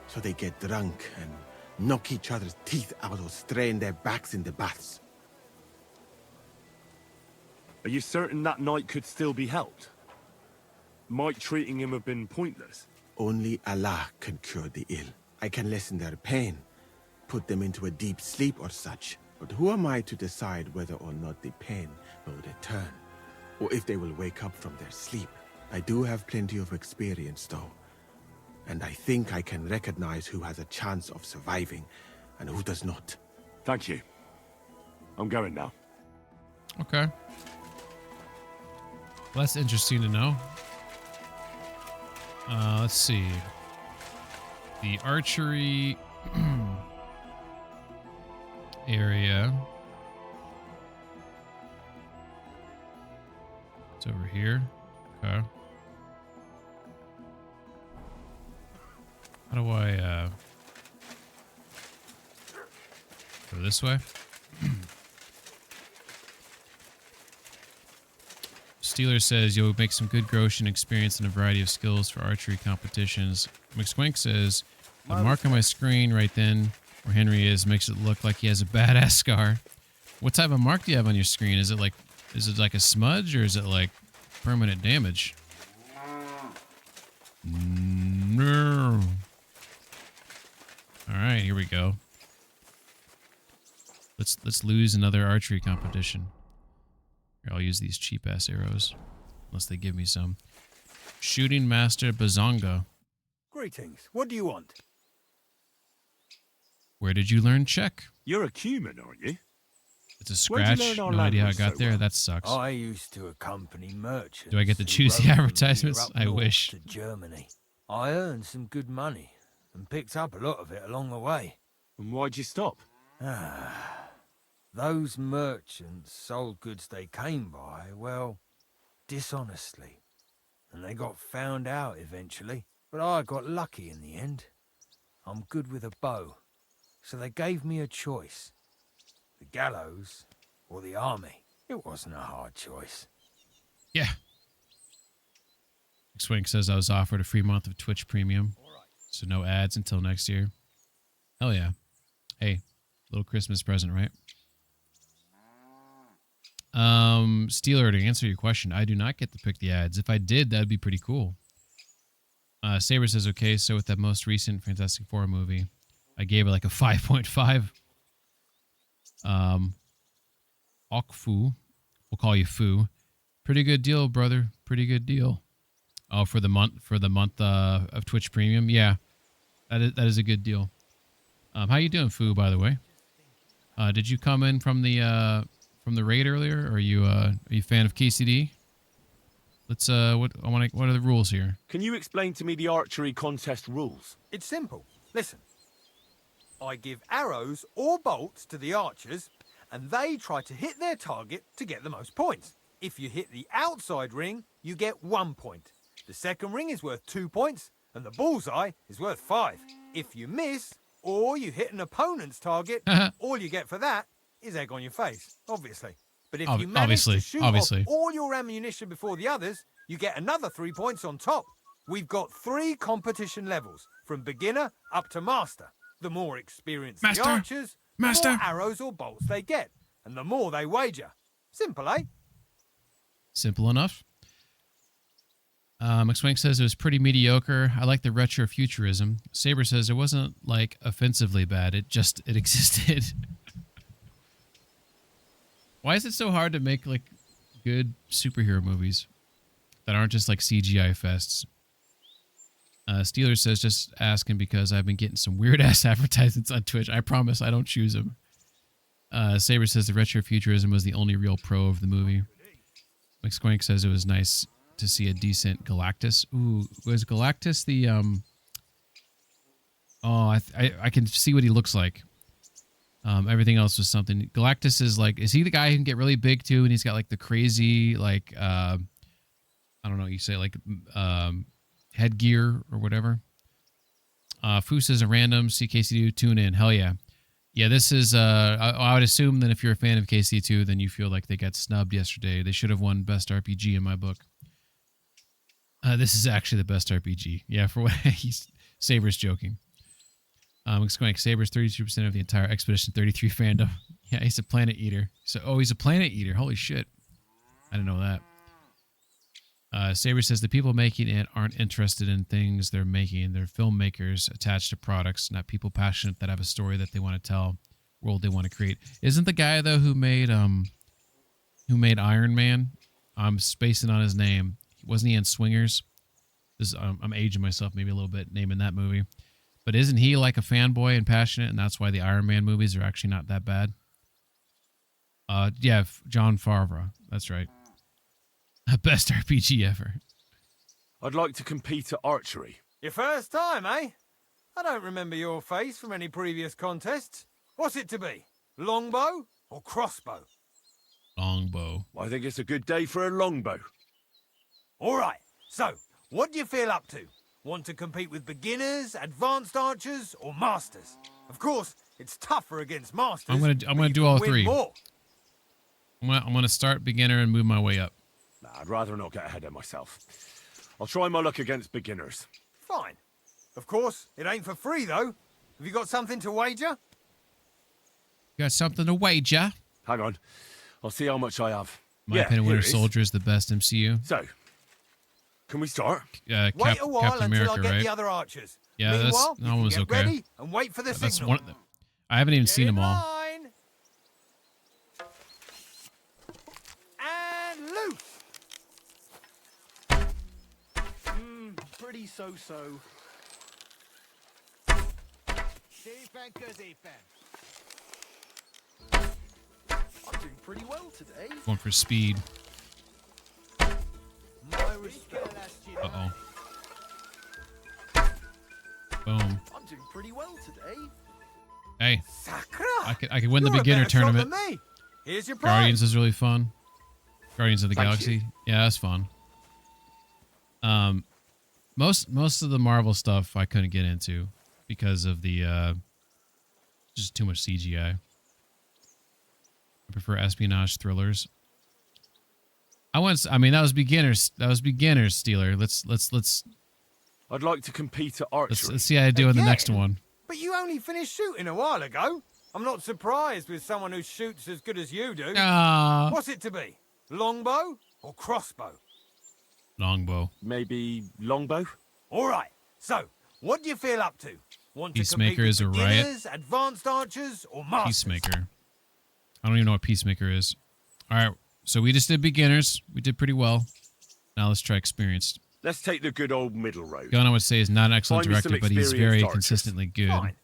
So they get drunk and knock each other's teeth out or strain their backs in the baths. Are you certain that night could still be helped? Might treating him have been pointless? Only Allah can cure the ill. I can lessen their pain, put them into a deep sleep or such. But who am I to decide whether or not the pain will return? Or if they will wake up from their sleep? I do have plenty of experience, though. And I think I can recognize who has a chance of surviving and who does not. Thank you. I'm going now. Okay. Well, that's interesting to know. Let's see. The archery area. It's over here. Okay. How do I go this way? Steeler says you'll make some good growth and experience and a variety of skills for archery competitions. McSwink says the mark on my screen right then where Henry is makes it look like he has a badass scar. What type of mark do you have on your screen? Is it like a smudge or is it like permanent damage? No. All right, here we go. Let's lose another archery competition. Here, I'll use these cheap ass arrows, unless they give me some. Shooting Master Bazonga. Greetings. What do you want? Where did you learn Czech? You're a Cuman, aren't you? It's a Where'd you scratch. learn our No idea how I language got so there. well? That sucks. I used to accompany merchants. Do I get to who choose the rode from here advertisements? up I north wish. To Germany. I earned some good money and picked up a lot of it along the way. And why'd you stop? Those merchants sold goods they came by, well, dishonestly. And they got found out eventually. But I got lucky in the end. I'm good with a bow. So they gave me a choice. The gallows or the army. It wasn't a hard choice. Yeah. Swink says I was offered a free month of Twitch Premium. So no ads until next year. Hell yeah. Hey, little Christmas present, right? Steeler, to answer your question, I do not get to pick the ads. If I did, that'd be pretty cool. Saber says, okay, so with that most recent Fantastic Four movie, I gave it like a 5.5. Okfu, we'll call you Fu. Pretty good deal, brother. Pretty good deal. Oh, for the month of Twitch Premium, yeah, that is a good deal. How you doing, Fu? By the way, did you come in from the raid earlier? Or are you a fan of KCD? Let's what are the rules here? Can you explain to me the archery contest rules? It's simple. Listen. I give arrows or bolts to the archers, and they try to hit their target to get the most points. If you hit the outside ring, you get 1 point. The second ring is worth 2 points, and the bullseye is worth 5. If you miss, or you hit an opponent's target, all you get for that is egg on your face, obviously. But if you manage to shoot off all your ammunition before the others, you get another 3 points on top. We've got 3 competition levels, from beginner up to master. The more experienced the archers, the more arrows or bolts they get, and the more they wager. Simple, eh? Simple enough. McSwank says it was pretty mediocre. I like the retrofuturism. Saber says it wasn't like offensively bad. It existed. Why is it so hard to make like good superhero movies that aren't just like CGI fests? Steeler says just asking because I've been getting some weird ass advertisements on Twitch. I promise I don't choose them. Saber says the retrofuturism was the only real pro of the movie. McSquank says it was nice to see a decent Galactus. Ooh, was Galactus the Oh, I can see what he looks like. Everything else was something. Galactus is like, is he the guy who can get really big too? And he's got like the crazy, like, I don't know, you say like headgear or whatever. Foo says a random CKC2 tune in. Hell yeah. Yeah, this is, I would assume that if you're a fan of KC2, then you feel like they got snubbed yesterday. They should have won Best RPG in my book. This is actually the best RPG. Yeah, for what Saber's joking. Squank, Saber's 32% of the entire Expedition 33 fandom. Yeah, he's a planet eater. So, oh, he's a planet eater. Holy shit. I didn't know that. Saber says the people making it aren't interested in things they're making. They're filmmakers attached to products, not people passionate that have a story that they want to tell, world they want to create. Isn't the guy though who made Iron Man? I'm spacing on his name. Wasn't he in Swingers? I'm aging myself maybe a little bit naming that movie. But isn't he like a fanboy and passionate, and that's why the Iron Man movies are actually not that bad? Yeah, Jon Favreau. That's right. Best RPG ever. I'd like to compete at archery. Your first time, eh? I don't remember your face from any previous contests. What's it to be? Longbow or crossbow? Longbow. I think it's a good day for a longbow. All right. So, what do you feel up to? Want to compete with beginners, advanced archers, or masters? Of course, it's tougher against masters. I'm gonna do all three. More. I'm gonna start beginner and move my way up. Nah, I'd rather not get ahead of myself. I'll try my luck against beginners. Fine. Of course, it ain't for free though. Have you got something to wager? You got something to wager? Hang on. I'll see how much I have. My opinion, Winter Soldier is the best MCU. So, can we start? Wait a while Captain until America, I get right? the other archers. Yeah, Meanwhile, that one was get okay. ready and wait for the That's signal. I haven't even seen them all. Line. And loose. Pretty so-so. I'm doing pretty well today. Going for speed. Uh-oh. Boom. I'm doing pretty well today. Hey. Sakra. I could win the You're a beginner better shot tournament. than me. Here's your prize. Guardians is really fun. Guardians of the Thank Galaxy. you. Yeah, that's fun. Most of the Marvel stuff I couldn't get into because of the just too much CGI. I prefer espionage thrillers. I mean that was beginners. That was beginners, Steeler. Let's I'd like to compete at archery. let's see how I do in the next one. But you only finished shooting a while ago. I'm not surprised with someone who shoots as good as you do. What's it to be? Longbow or crossbow? Longbow. Maybe longbow? All right. So, what do you feel up to? Want to Peacemaker compete is a with riot. beginners, advanced archers, or masters? Peacemaker. I don't even know what Peacemaker is. All right, so we just did beginners. We did pretty well. Now let's try experienced. Let's take the good old middle road. Gunn, I would say, is not an excellent Find me some director, but he's very experienced archers. consistently good. Fine.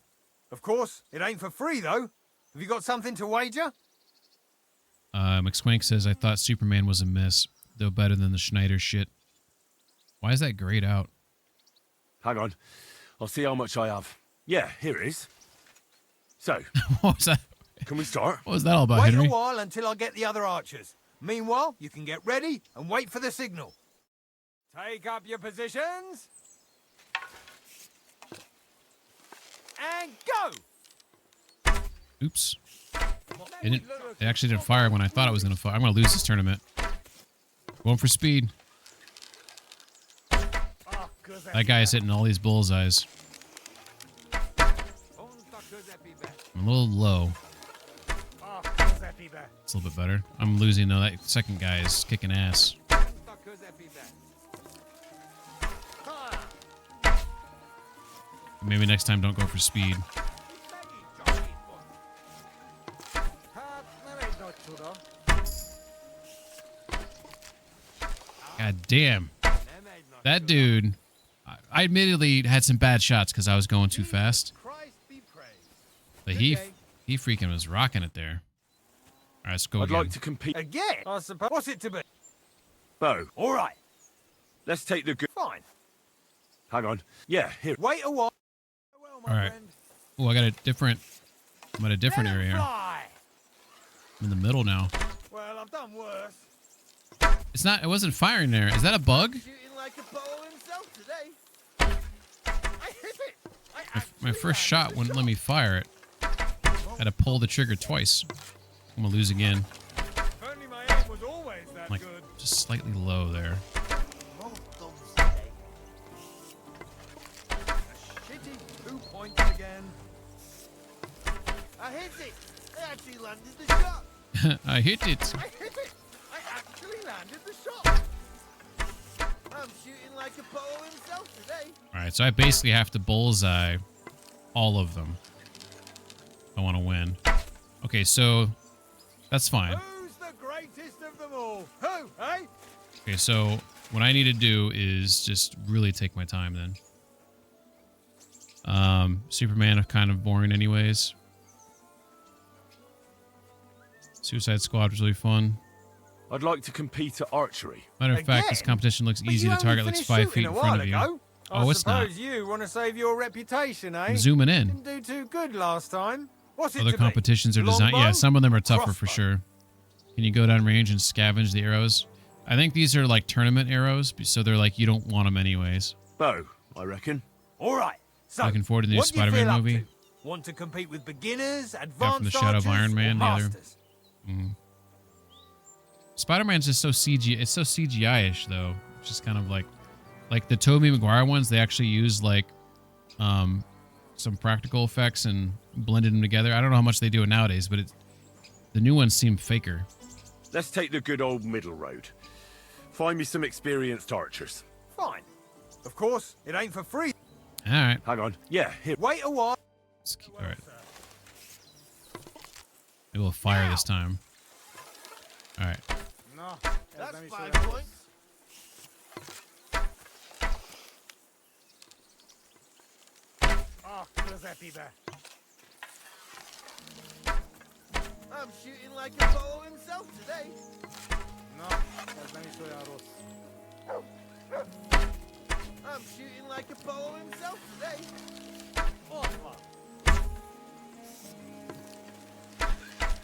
Of course, it ain't for free though. Have you got something to wager? McSwank says, I thought Superman was a miss, though better than the Schneider shit. Why is that grayed out? Hang on. I'll see how much I have. Yeah, here it is. So, What was that? can we start? What was that all about, Wait Henry? a while until I get the other archers. Meanwhile, you can get ready and wait for the signal. Take up your positions. And go! Oops. It actually didn't fire when I thought it was going to fire. I'm going to lose this tournament. Going for speed. That guy is hitting all these bullseyes. I'm a little low. It's a little bit better. I'm losing though. That second guy is kicking ass. Maybe next time don't go for speed. God damn. That dude, I admittedly had some bad shots because I was going too fast. But he freaking was rocking it there. right, let's go I'd again. like to compete. Again? I suppose. What's it to be? Bow. All right. Let's take the good. Fine. Hang on. Yeah, here. Wait a while. All right. Oh, I got a different. I'm at a different area. Fly. I'm in the middle now. Well, I've done worse. It's not. It wasn't firing there. Is that a bug? Shooting like a bow himself today. I hit it. My first shot wouldn't let me fire it. Had to pull the trigger twice. I'm gonna lose again. Only my aim was always that Like good. just slightly low there. Shitty 2 points again. I hit it. I actually landed the shot. I hit it. I hit it. I actually landed the shot. I'm shooting like a bow himself today. All right, so I basically have to bullseye all of them. I want to win. Okay, so that's fine. Who's the greatest of them all? Who, eh? Okay, so what I need to do is just really take my time then. Superman are kind of boring anyways. Suicide Squad was really fun. I'd like to compete at archery. Matter of fact, this competition looks easy. The target looks 5 feet in front of you. Oh, it's not. I suppose you want to save your reputation, eh? I'm zooming in. Didn't do too good last time. What's it Other to be? competitions are designed. Yeah, Longbow? some of them are tougher for Crossbow? sure. Can you go down range and scavenge the arrows? I think these are like tournament arrows, so they're like you don't want them anyways. Bow, I reckon. All right. So, Looking forward to the new what do you Spider-Man feel up movie. to? Want to compete with beginners, advanced Yeah, from the Shadow of archers, Iron Man, or the other. masters? Spider-Man's just so CG. It's so CGI-ish though. It's just kind of like the Tobey Maguire ones. They actually use like some practical effects and blended them together. I don't know how much they do it nowadays, but the new ones seem faker. Let's take the good old middle road. Find me some experienced archers. Fine. Of course, it ain't for free. All right. Hang on. Yeah, here. Wait a while. All right. Maybe we'll fire this time. All right. No, that's 5 points. Oh, Giuseppe there. I'm shooting like a bow himself today. No, I'm shooting like a bow himself today.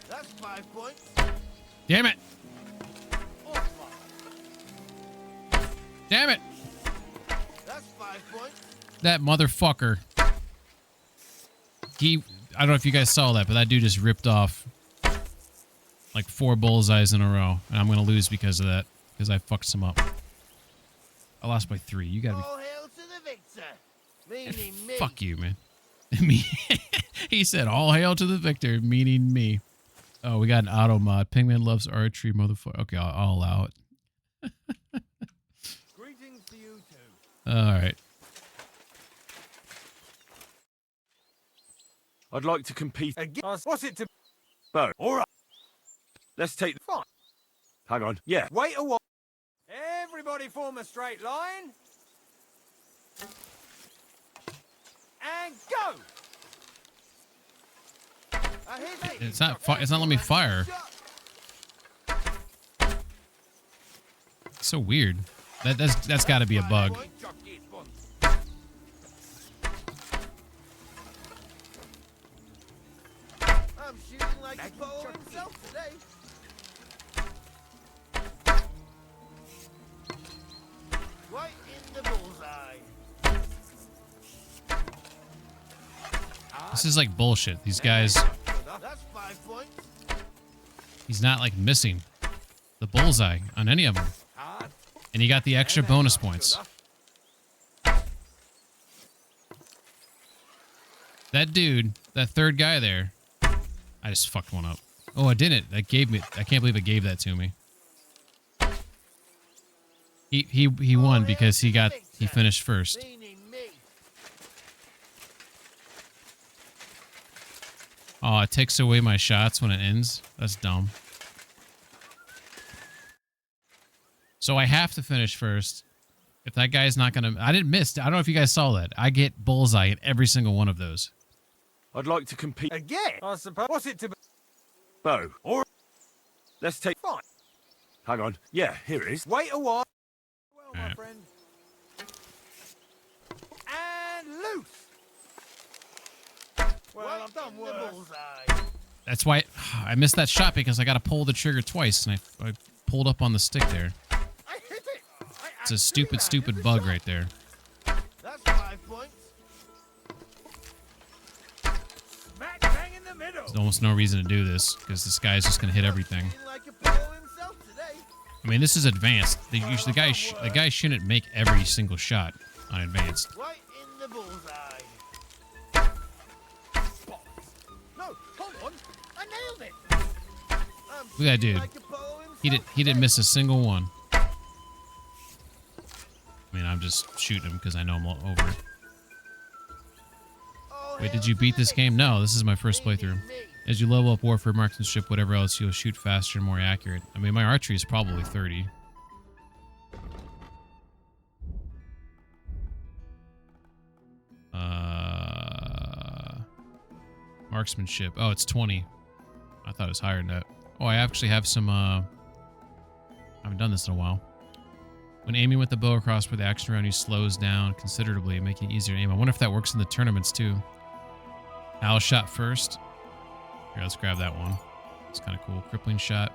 That's 5 points. Damn it! Damn it! That's 5 points. That motherfucker. I don't know if you guys saw that, but that dude just ripped off like 4 bullseyes in a row. And I'm going to lose because of that. Because I fucked some up. I lost by 3. You gotta be... All hail to the victor. Meaning me. Fuck you, man. Me. He said, all hail to the victor, meaning me. Oh, we got an auto mod. Pingman loves archery, motherfucker. Okay, I'll allow it. Greetings to you too. All right. I'd like to compete. Again. What's it to? Bow. All right. Let's take. Fine. Hang on. Yeah. Wait a while. Everybody form a straight line. And go. I hit it. It's not letting me fire. It's so weird. That's got to be a bug. I'm shooting like a bow himself today. Right in the bullseye. This is like bullshit. These guys, That's 5 points. he's not like missing the bullseye on any of them. And he got the extra bonus points. That dude, that third guy there, I just fucked one up. Oh, I didn't. That gave me, I can't believe it gave that to me. He won because he finished first. Oh, it takes away my shots when it ends. That's dumb. So I have to finish first. If that guy's not gonna, I didn't miss. I don't know if you guys saw that. I get bullseye in every single one of those. I'd like to compete. Again. I suppose. What's it to? Bow. Or Let's take... Fine. Hang on. Yeah, here it is. Wait a while. Well, my Alright. friend. And loose. Well, I've done worse. That's why I missed that shot because I got to pull the trigger twice, and I pulled up on the stick there. It's a stupid bug right there. That's 5 points. Smack bang in the middle. There's almost no reason to do this because this guy's just gonna hit everything. Like a pro himself today. I mean, this is advanced. The guy shouldn't make every single shot on advanced. Right in the bullseye. No, hold on. I nailed it. Look at that dude. He didn't miss a single one. I mean, I'm just shooting him because I know I'm all over. Wait, did you beat this game? No, this is my first playthrough. As you level up warfare, marksmanship, whatever else, you'll shoot faster and more accurate. I mean, my archery is probably 30. Marksmanship. Oh, it's 20. I thought it was higher than that. Oh, I actually have some, I haven't done this in a while. When aiming with the bow or crossbow, the action around you slows down considerably, making it easier to aim. I wonder if that works in the tournaments, too. Al shot first. Here, let's grab that one. It's kind of cool. Crippling shot.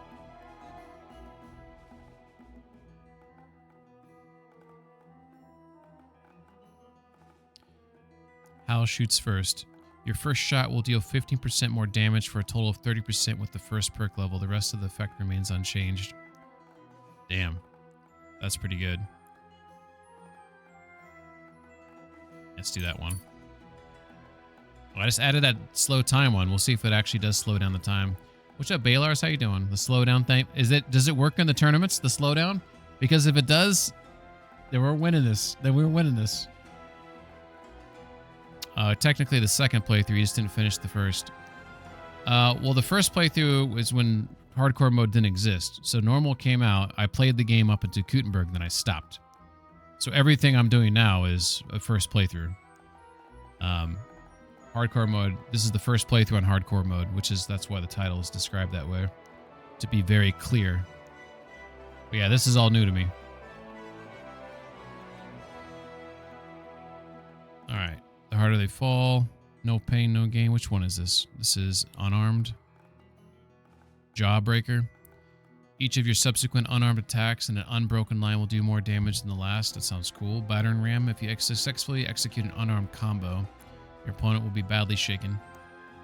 Hal shoots first. Your first shot will deal 15% more damage for a total of 30% with the first perk level. The rest of the effect remains unchanged. Damn. That's pretty good. Let's do that one. Oh, I just added that slow time one. We'll see if it actually does slow down the time. What's up, Baylars? How you doing? The slowdown thing. Does it work in the tournaments, the slowdown? Because if it does, then we're winning this. Technically the second playthrough, you just didn't finish the first. Well, the first playthrough was when hardcore mode didn't exist. So normal came out, I played the game up into Gutenberg, then I stopped. So everything I'm doing now is a first playthrough. Hardcore mode, this is the first playthrough on hardcore mode, that's why the title is described that way. To be very clear. But yeah, this is all new to me. Alright. The harder they fall, no pain, no gain. Which one is this? This is unarmed. Jawbreaker. Each of your subsequent unarmed attacks in an unbroken line will do more damage than the last. That sounds cool. Battering ram. If you successfully execute an unarmed combo, your opponent will be badly shaken.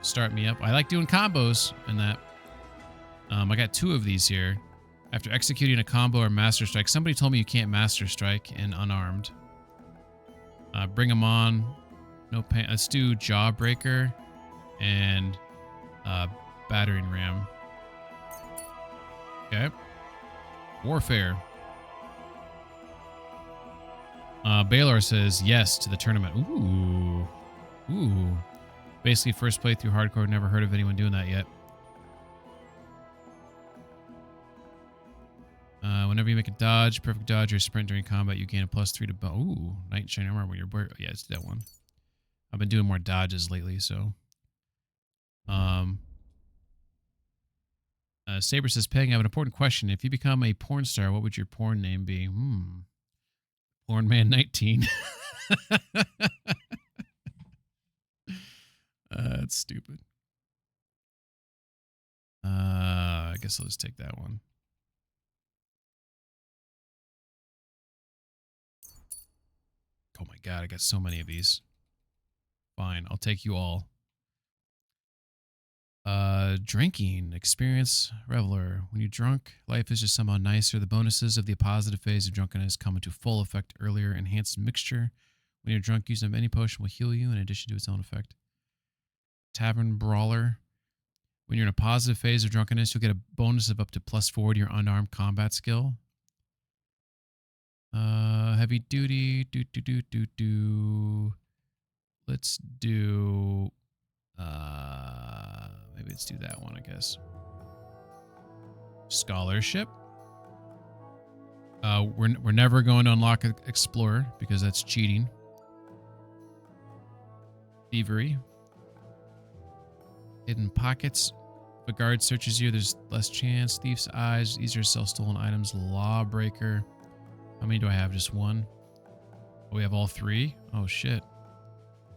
Start me up. I like doing combos in that. I got 2 of these here. After executing a combo or master strike. Somebody told me you can't master strike in unarmed. Bring them on. No pain. Let's do Jawbreaker and Battering Ram. Okay. Warfare. Baylor says yes to the tournament. Ooh. Basically, first playthrough hardcore. Never heard of anyone doing that yet. Whenever you make a dodge, perfect dodge, or sprint during combat, you gain a +3 to bow. Ooh, Knight in Shining Armor when you're... Yeah, let's do that one. I've been doing more dodges lately, so... Saber says, Peg, I have an important question. If you become a porn star, what would your porn name be? Porn Man 19. That's stupid. I guess I'll just take that one. Oh my god, I got so many of these. Fine, I'll take you all. Drinking. Experience Reveler. When you're drunk, life is just somehow nicer. The bonuses of the positive phase of drunkenness come into full effect earlier. Enhanced mixture. When you're drunk, use of any potion will heal you in addition to its own effect. Tavern Brawler. When you're in a positive phase of drunkenness, you'll get a bonus of up to +4 to your unarmed combat skill. Heavy duty. Let's do... maybe let's do that one, I guess. Scholarship. We're never going to unlock Explorer because that's cheating. Thievery. Hidden Pockets. If a guard searches you, there's less chance. Thief's eyes, easier to sell stolen items. Lawbreaker. How many do I have? Just one? Oh, we have all three? Oh, shit.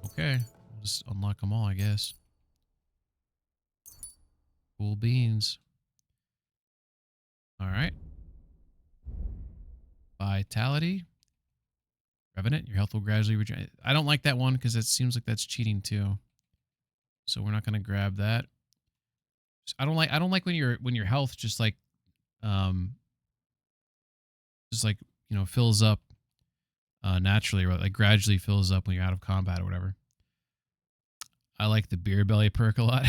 Okay. We'll just unlock them all, I guess. Cool beans. All right. Vitality. Revenant. Your health will gradually regenerate. I don't like that one because it seems like that's cheating too. So we're not going to grab that. I don't like when your health just like fills up naturally, or like gradually fills up when you're out of combat or whatever. I like the beer belly perk a lot.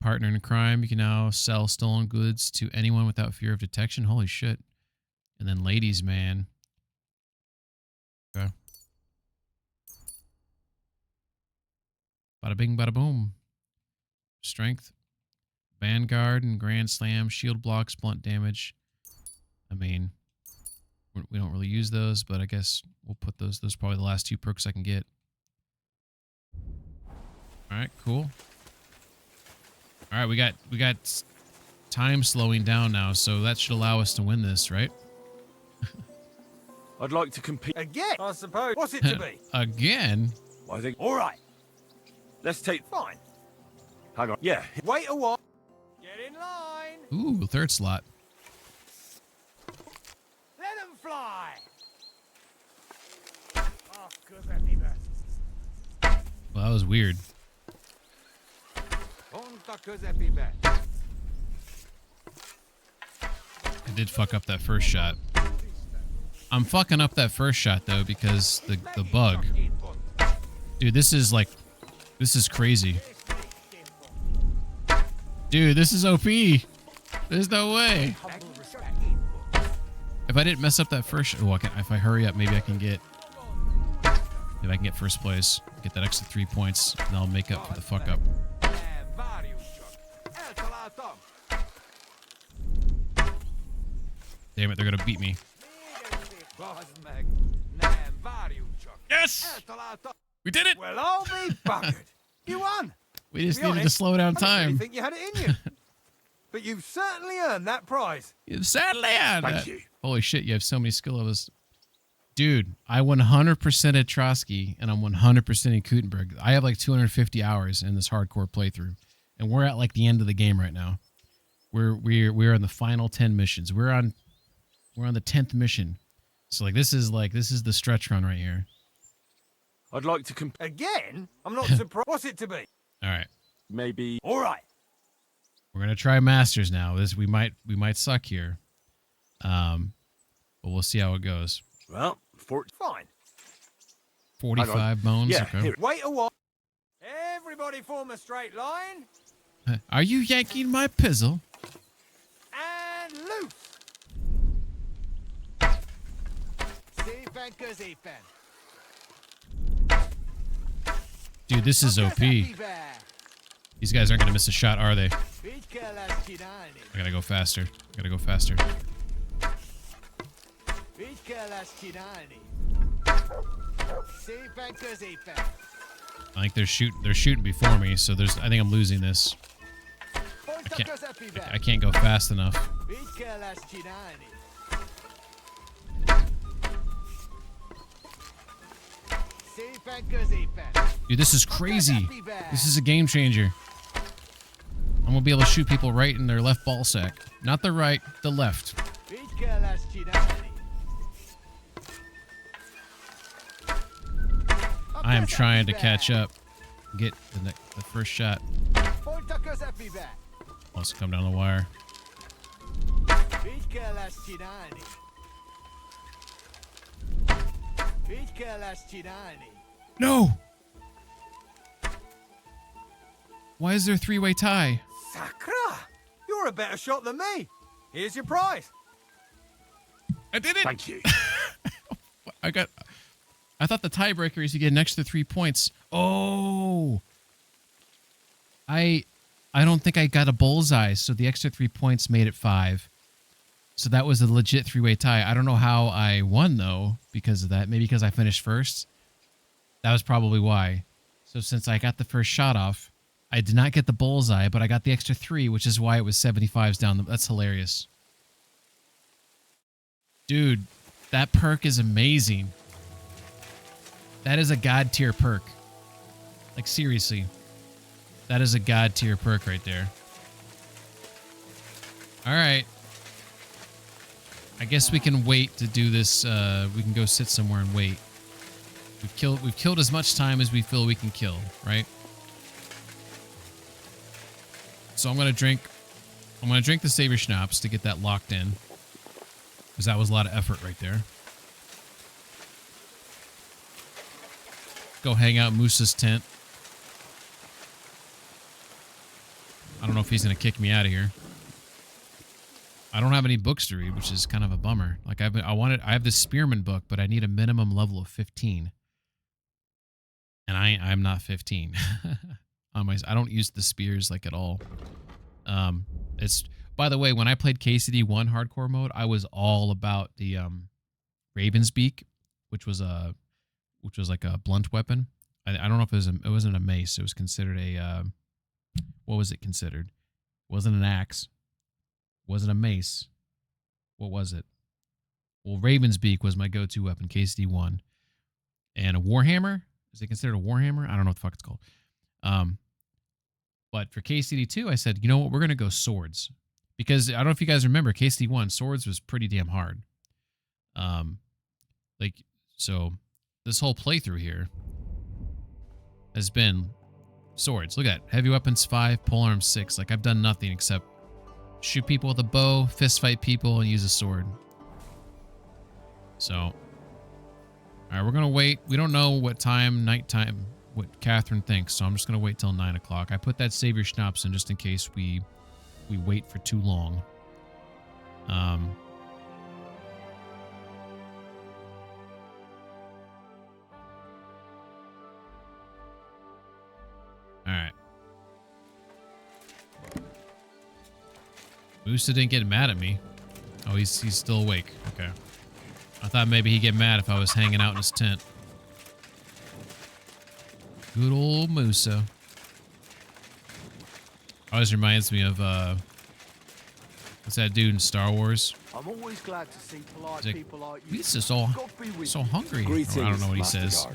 Partner in crime, you can now sell stolen goods to anyone without fear of detection. Holy shit. And then ladies man. Okay. Bada bing, bada boom. Strength, Vanguard, and Grand Slam. Shield blocks, blunt damage. I mean, we don't really use those, but I guess we'll put those. Those are probably the last two perks I can get. All right, cool. All right, we got time slowing down now, so that should allow us to win this, right? I'd like to compete again, I suppose. What's it to be? Again? I think. All right. Let's take. Fine. Hang on. Yeah. Wait a while. Get in line. Ooh, third slot. Let them fly. Oh, good, Well, that was weird. I did fuck up that first shot. I'm fucking up that first shot though because the bug. Dude, this is crazy. Dude, this is OP. There's no way. If I didn't mess up that first shot, if I hurry up, maybe I can get first place. Get that extra 3 points, and I'll make up for the fuck up. Damn it, they're gonna beat me. Yes! We did it! Well, I'll be buggered. You won. We just needed to slow down time. I didn't really think you had it in you. But you've certainly earned that prize. You've certainly earned Thank it. you. Holy shit, you have so many skill levels. Dude, I 100% at Trotsky, and I'm 100% in Kutenberg. I have like 250 hours in this hardcore playthrough. And we're at like the end of the game right now. We're on the final 10 missions. We're on the 10th mission. So this is the stretch run right here. I'd like to compete again. I'm not surprised. What's it to be? All right. Maybe. All right. We're gonna try masters now. We might suck here. But we'll see how it goes. Well, fine. 45 bones. Yeah. Okay. Here. Wait a while. Everybody form a straight line. Are you yanking my pizzle? And loose. Dude, this is OP. These guys aren't gonna miss a shot, are they? I gotta go faster. I think they're shooting before me, so I think I'm losing this. I can't go fast enough. Dude, this is crazy. This is a game changer. I'm gonna be able to shoot people right in their left ball sack. Not the right, the left. I am trying to catch up. Get the first shot. Also come down the wire. No! Why is there a three-way tie? Sakra! You're a better shot than me. Here's your prize. I did it! Thank you. I thought the tiebreaker is you get an extra 3 points. Oh! I don't think I got a bullseye, so the extra 3 points made it 5. So that was a legit three-way tie. I don't know how I won, though, because of that. Maybe because I finished first. That was probably why. So since I got the first shot off, I did not get the bullseye, but I got the extra 3, which is why it was 75s down. That's hilarious. Dude, that perk is amazing. That is a god tier perk. Like, seriously. That is a god tier perk right there. All right. I guess we can wait to do this. We can go sit somewhere and wait. We've killed as much time as we feel we can kill, right? So I'm gonna drink the Savior Schnapps to get that locked in. Because that was a lot of effort right there. Go hang out in Moose's tent. I don't know if he's gonna kick me out of here. I don't have any books to read, which is kind of a bummer. Like I have this Spearman book, but I need a minimum level of 15. And I'm not 15. I don't use the spears like at all. It's, by the way, when I played KCD 1 hardcore mode, I was all about the Raven's Beak, which was like a blunt weapon. I don't know if it wasn't a mace. It was considered a what was it considered? It wasn't an axe. It wasn't a mace. What was it? Well, Raven's Beak was my go-to weapon, KCD 1. And a Warhammer? Is it considered a Warhammer? I don't know what the fuck it's called. But for KCD 2, I said, you know what? We're going to go swords. Because I don't know if you guys remember, KCD 1, swords was pretty damn hard. So this whole playthrough here has been swords. Look at that. Heavy weapons 5, polearms 6. Like, I've done nothing except shoot people with a bow, fist fight people, and use a sword. So, all right, we're going to wait. We don't know what time, nighttime, what Catherine thinks, so I'm just going to wait till 9 o'clock. I put that Savior Schnapps in just in case we wait for too long. All right. Musa didn't get mad at me. Oh, he's still awake. Okay. I thought maybe he'd get mad if I was hanging out in his tent. Good old Musa. Always reminds me of what's that dude in Star Wars? I'm always glad to see polite Like, people like you. He's just so hungry. Or I don't know what he says.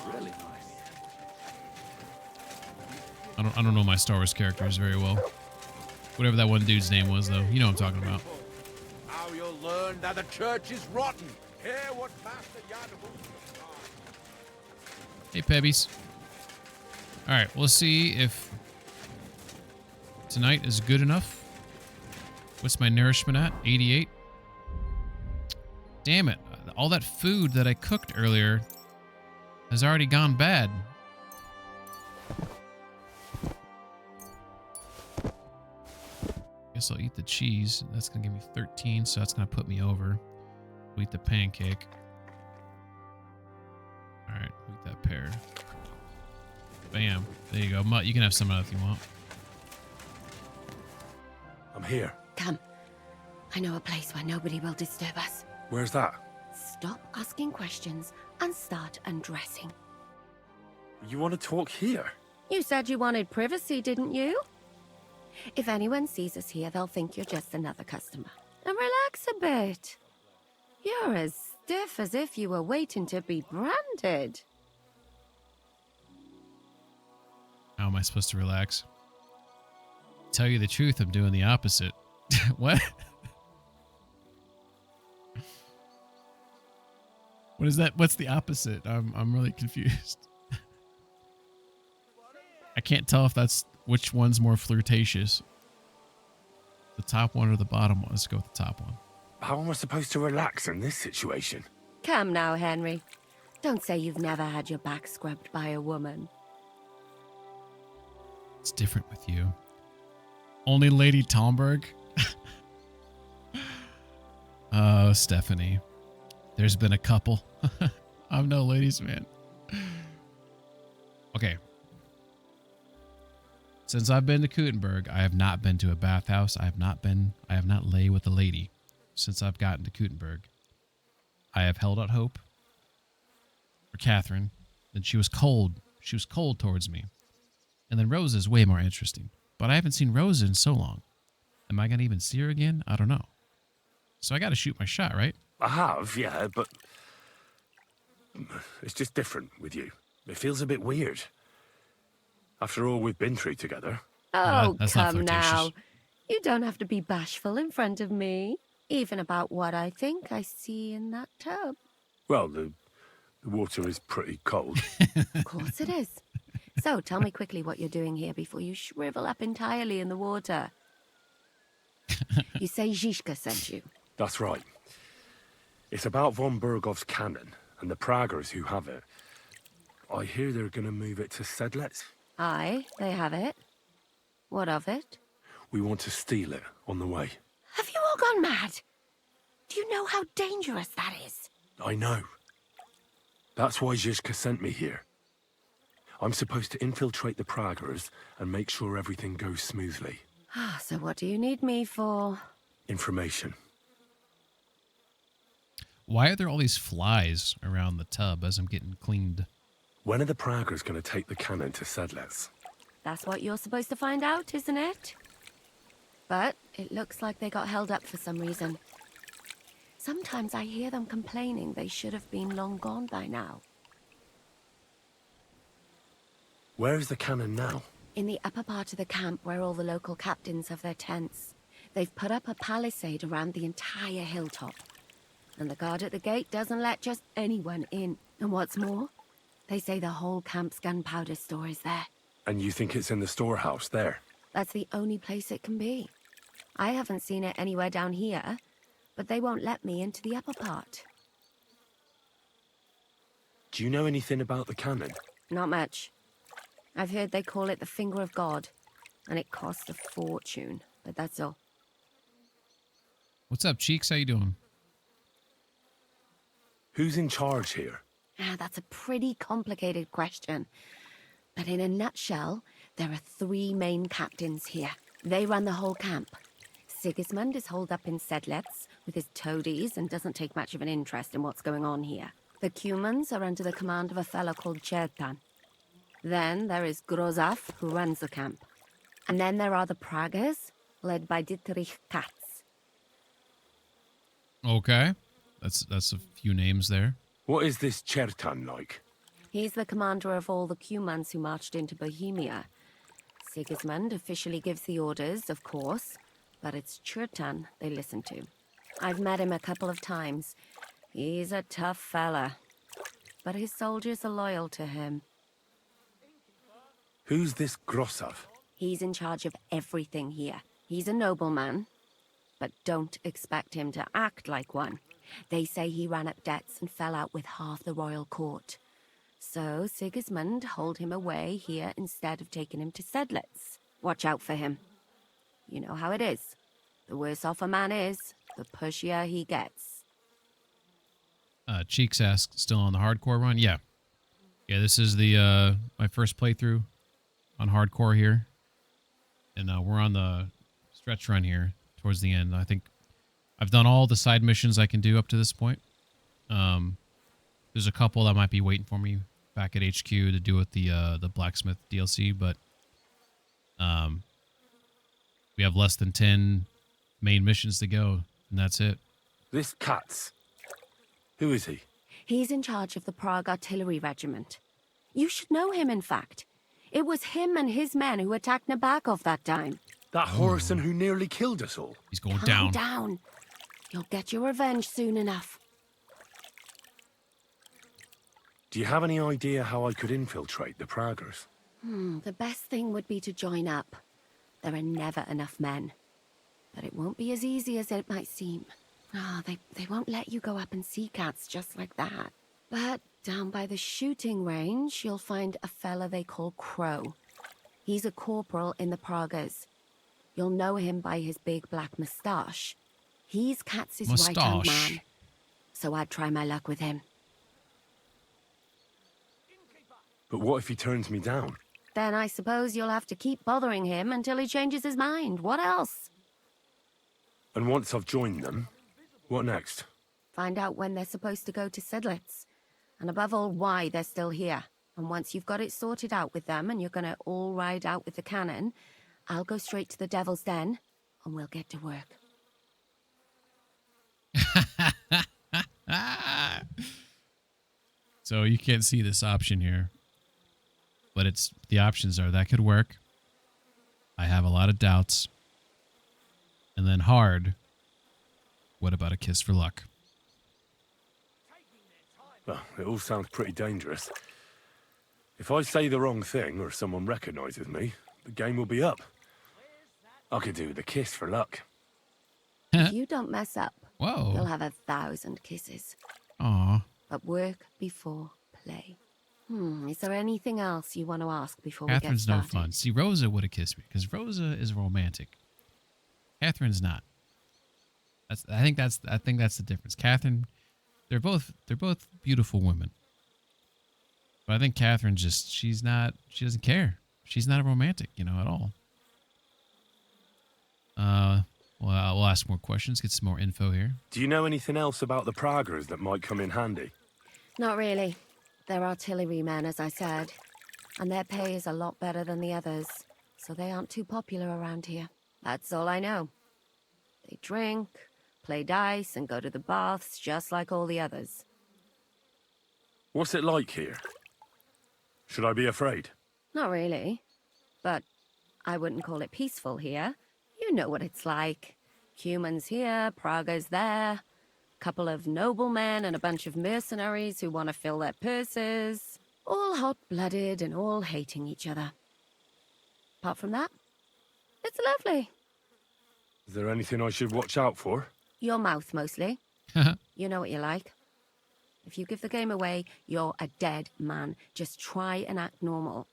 Really nice. I don't know my Star Wars characters very well. Whatever that one dude's name was, though. You know what I'm talking about. How you'll learn that the church is rotten. Hear what Master Yadabu. Hey, Pebbies. All right, we'll see if tonight is good enough. What's my nourishment at? 88. Damn it. All that food that I cooked earlier has already gone bad. Guess I'll eat the cheese. That's going to give me 13, so that's going to put me over. We'll eat the pancake. All right, we'll eat that pear. Bam. There you go. Mutt, you can have some of that if you want. I'm here. Come. I know a place where nobody will disturb us. Where's that? Stop asking questions and start undressing. You want to talk here? You said you wanted privacy, didn't you? If anyone sees us here, they'll think you're just another customer. And relax a bit. You're as stiff as if you were waiting to be branded. How am I supposed to relax? Tell you the truth, I'm doing the opposite. What? What is that? What's the opposite? I'm really confused. I can't tell if that's which one's more flirtatious. The top one or the bottom one? Let's go with the top one. How am I supposed to relax in this situation? Come now, Henry. Don't say you've never had your back scrubbed by a woman. It's different with you. Only Lady Tomberg? Oh, Stephanie. There's been a couple. I'm no ladies' man. Okay. Since I've been to Kuttenberg, I have not been to a bathhouse. I have not lay with a lady since I've gotten to Kuttenberg. I have held out hope for Catherine, And she was cold. She was cold towards me. And then Rosa is way more interesting. But I haven't seen Rosa in so long. Am I going to even see her again? I don't know. So I got to shoot my shot, right? I have, yeah, but it's just different with you. It feels a bit weird. After all we've been through together. Oh, that's not come flirtatious. now. You don't have to be bashful in front of me, even about what I think I see in that tub. Well, the water is pretty cold. Of course it is. So tell me quickly what you're doing here before you shrivel up entirely in the water. You say Zizka sent you. That's right. It's about von Bergov's cannon and the Praggers who have it. I hear they're going to move it to Sedlec. Aye, they have it. What of it? We want to steal it on the way. Have you all gone mad? Do you know how dangerous that is? I know. That's why Zizka sent me here. I'm supposed to infiltrate the Praggers and make sure everything goes smoothly. So what do you need me for? Information. Why are there all these flies around the tub as I'm getting cleaned? When are the Praggers going to take the cannon to Sedlec? That's what you're supposed to find out, isn't it? But it looks like they got held up for some reason. Sometimes I hear them complaining they should have been long gone by now. Where is the cannon now? In the upper part of the camp where all the local captains have their tents. They've put up a palisade around the entire hilltop. And the guard at the gate doesn't let just anyone in. And what's more, they say the whole camp's gunpowder store is there. And you think it's in the storehouse there? That's the only place it can be. I haven't seen it anywhere down here, but they won't let me into the upper part. Do you know anything about the cannon? Not much. I've heard they call it the Finger of God, and it costs a fortune, but that's all. What's up, Cheeks? How you doing? Who's in charge here? That's a pretty complicated question. But in a nutshell, there are 3 main captains here. They run the whole camp. Sigismund is holed up in Sedlec with his toadies and doesn't take much of an interest in what's going on here. The Cumans are under the command of a fellow called Chertan. Then there is Grozaf, who runs the camp. And then there are the Praggers, led by Dietrich Katz. Okay. That's a few names there. What is this Chertan like? He's the commander of all the Cumans who marched into Bohemia. Sigismund officially gives the orders, of course, but it's Chertan they listen to. I've met him a couple of times. He's a tough fella, but his soldiers are loyal to him. Who's this Grossav? He's in charge of everything here. He's a nobleman, but don't expect him to act like one. They say he ran up debts and fell out with half the royal court. So Sigismund holed him away here instead of taking him to Sedlec. Watch out for him. You know how it is. The worse off a man is, the pushier he gets. Cheeks asks, still on the hardcore run? Yeah. Yeah, this is the my first playthrough on hardcore here. And we're on the stretch run here towards the end. I think I've done all the side missions I can do up to this point. There's a couple that might be waiting for me back at HQ to do with the blacksmith DLC, but we have less than 10 main missions to go, and that's it. This Katz. Who is he? He's in charge of the Prague Artillery Regiment. You should know him, in fact. It was him and his men who attacked Nabakov that time. That Horison who nearly killed us all. He's going Calm down. You'll get your revenge soon enough. Do you have any idea how I could infiltrate the Praggers? The best thing would be to join up. There are never enough men. But it won't be as easy as it might seem. They won't let you go up and see cats just like that. But down by the shooting range, you'll find a fella they call Crow. He's a corporal in the Praggers. You'll know him by his big black moustache. He's Katz's right-hand man. So I'd try my luck with him. But what if he turns me down? Then I suppose you'll have to keep bothering him until he changes his mind. What else? And once I've joined them, what next? Find out when they're supposed to go to Sedlec. And above all, why they're still here. And once you've got it sorted out with them and you're gonna all ride out with the cannon, I'll go straight to the Devil's Den and we'll get to work. So you can't see this option here. But it's the options are that could work. I have a lot of doubts. And then hard. What about a kiss for luck? Well, it all sounds pretty dangerous. If I say the wrong thing or someone recognizes me, the game will be up. I could do the kiss for luck. If you don't mess up, Whoa. you'll have 1,000 kisses. Aw. But work before play. Is there anything else you want to ask before we get Catherine's started? no fun. See, Rosa would have kissed me because Rosa is romantic. Catherine's not. I think that's the difference. Catherine, they're both beautiful women. But I think Catherine she doesn't care. She's not a romantic, at all. Well, we'll ask more questions, get some more info here. Do you know anything else about the Praggers that might come in handy? Not really. They're artillerymen, as I said. And their pay is a lot better than the others. So they aren't too popular around here. That's all I know. They drink, play dice, and go to the baths just like all the others. What's it like here? Should I be afraid? Not really. But I wouldn't call it peaceful here. You know what it's like. Humans here, Prague's there. Couple of noblemen and a bunch of mercenaries who want to fill their purses. All hot-blooded and all hating each other. Apart from that, it's lovely. Is there anything I should watch out for? Your mouth, mostly. You know what you like. If you give the game away, you're a dead man. Just try and act normal.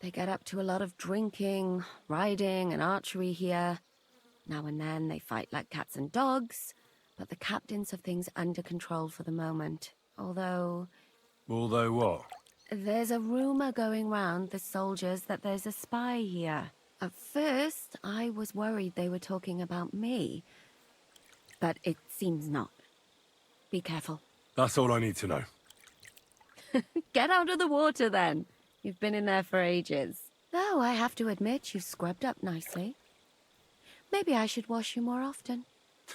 They get up to a lot of drinking, riding, and archery here. Now and then they fight like cats and dogs, but the captains have things under control for the moment. Although what? there's a rumor going round the soldiers that there's a spy here. At first, I was worried they were talking about me, but it seems not. Be careful. That's all I need to know. Get out of the water, then. You've been in there for ages. Though I have to admit, you've scrubbed up nicely. Maybe I should wash you more often.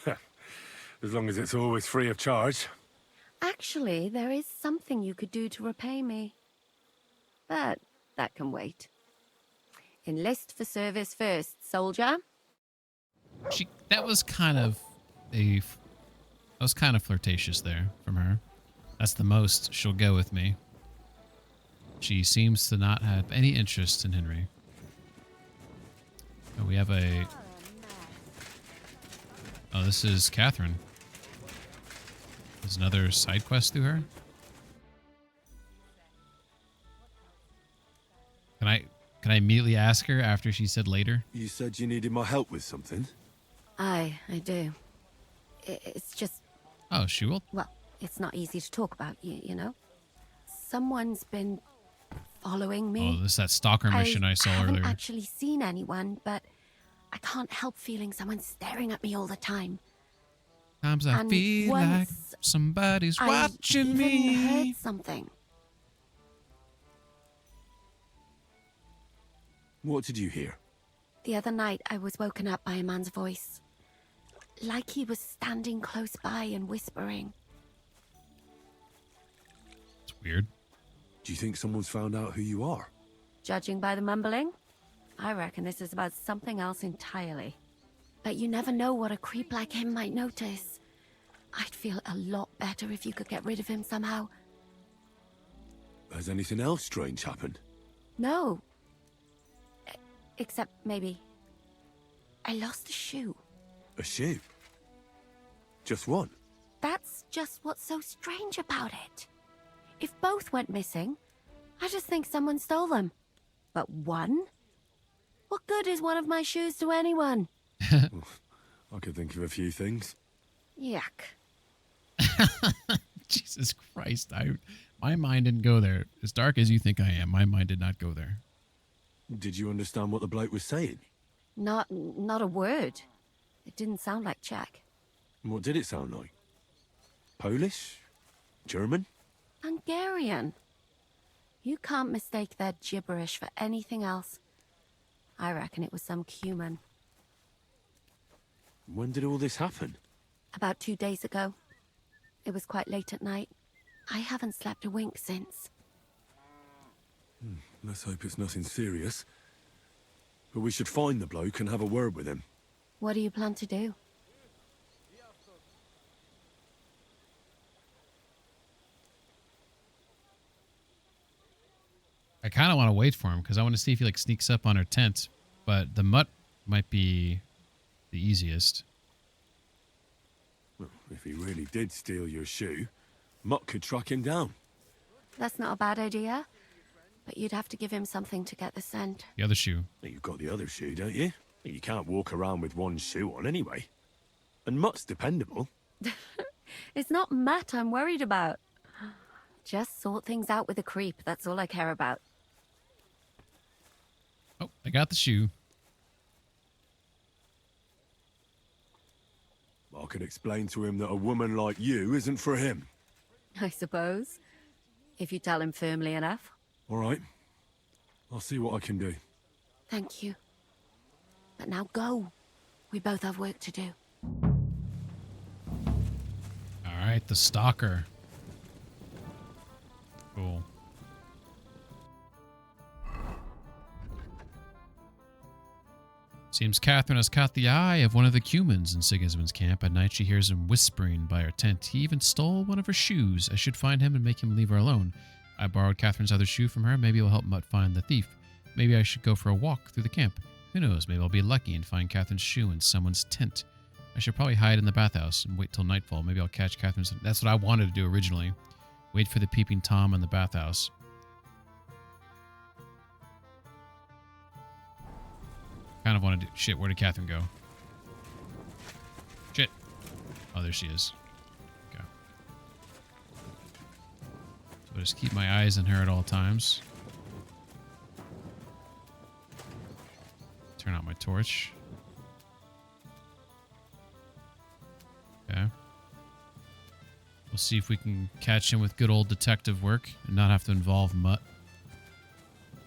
As long as it's always free of charge. Actually, there is something you could do to repay me. But that can wait. Enlist for service first, soldier. That was kind of flirtatious there from her. That's the most she'll go with me. She seems to not have any interest in Henry. Oh, we have Oh, this is Catherine. There's another side quest through her. Can I immediately ask her after she said later? You said you needed my help with something? I do. It's just... Oh, she will? Well, it's not easy to talk about, you know? Someone's been following me. Oh, this is that stalker mission I saw earlier. I haven't actually seen anyone, but I can't help feeling someone's staring at me all the time. Sometimes I feel like somebody's watching me. I heard something. What did you hear? The other night, I was woken up by a man's voice. Like he was standing close by and whispering. It's weird. Do you think someone's found out who you are? Judging by the mumbling, I reckon this is about something else entirely. But you never know what a creep like him might notice. I'd feel a lot better if you could get rid of him somehow. Has anything else strange happened? No. Except maybe... I lost a shoe. A shoe? Just one? That's just what's so strange about it. If both went missing, I just think someone stole them. But one? What good is one of my shoes to anyone? I could think of a few things. Yuck. Jesus Christ. My mind didn't go there. As dark as you think I am, my mind did not go there. Did you understand what the bloke was saying? Not a word. It didn't sound like Czech. What did it sound like? Polish? German? Hungarian. You can't mistake their gibberish for anything else. I reckon it was some cumin. When did all this happen? About 2 days ago. It was quite late at night. I haven't slept a wink since. Let's hope it's nothing serious. But we should find the bloke and have a word with him. What do you plan to do? I kind of want to wait for him because I want to see if he like sneaks up on her tent. But the mutt might be the easiest. Well, if he really did steal your shoe, Mutt could track him down. That's not a bad idea. But you'd have to give him something to get the scent. The other shoe. You've got the other shoe, don't you? You can't walk around with one shoe on anyway. And Mutt's dependable. It's not Matt I'm worried about. Just sort things out with a creep. That's all I care about. Oh, I got the shoe. I could explain to him that a woman like you isn't for him. I suppose. If you tell him firmly enough. All right. I'll see what I can do. Thank you. But now go. We both have work to do. All right, the stalker. Cool. Seems Catherine has caught the eye of one of the cumins in Sigismund's camp. At night, she hears him whispering by her tent. He even stole one of her shoes. I should find him and make him leave her alone. I borrowed Catherine's other shoe from her. Maybe it'll help Mutt find the thief. Maybe I should go for a walk through the camp. Who knows? Maybe I'll be lucky and find Catherine's shoe in someone's tent. I should probably hide in the bathhouse and wait till nightfall. Maybe I'll catch Catherine's... That's what I wanted to do originally. Wait for the peeping Tom in the bathhouse. Kind of want to do... Shit, where did Catherine go? Shit. Oh, there she is. Okay. So I'll just keep my eyes on her at all times. Turn out my torch. Okay. We'll see if we can catch him with good old detective work and not have to involve Mutt.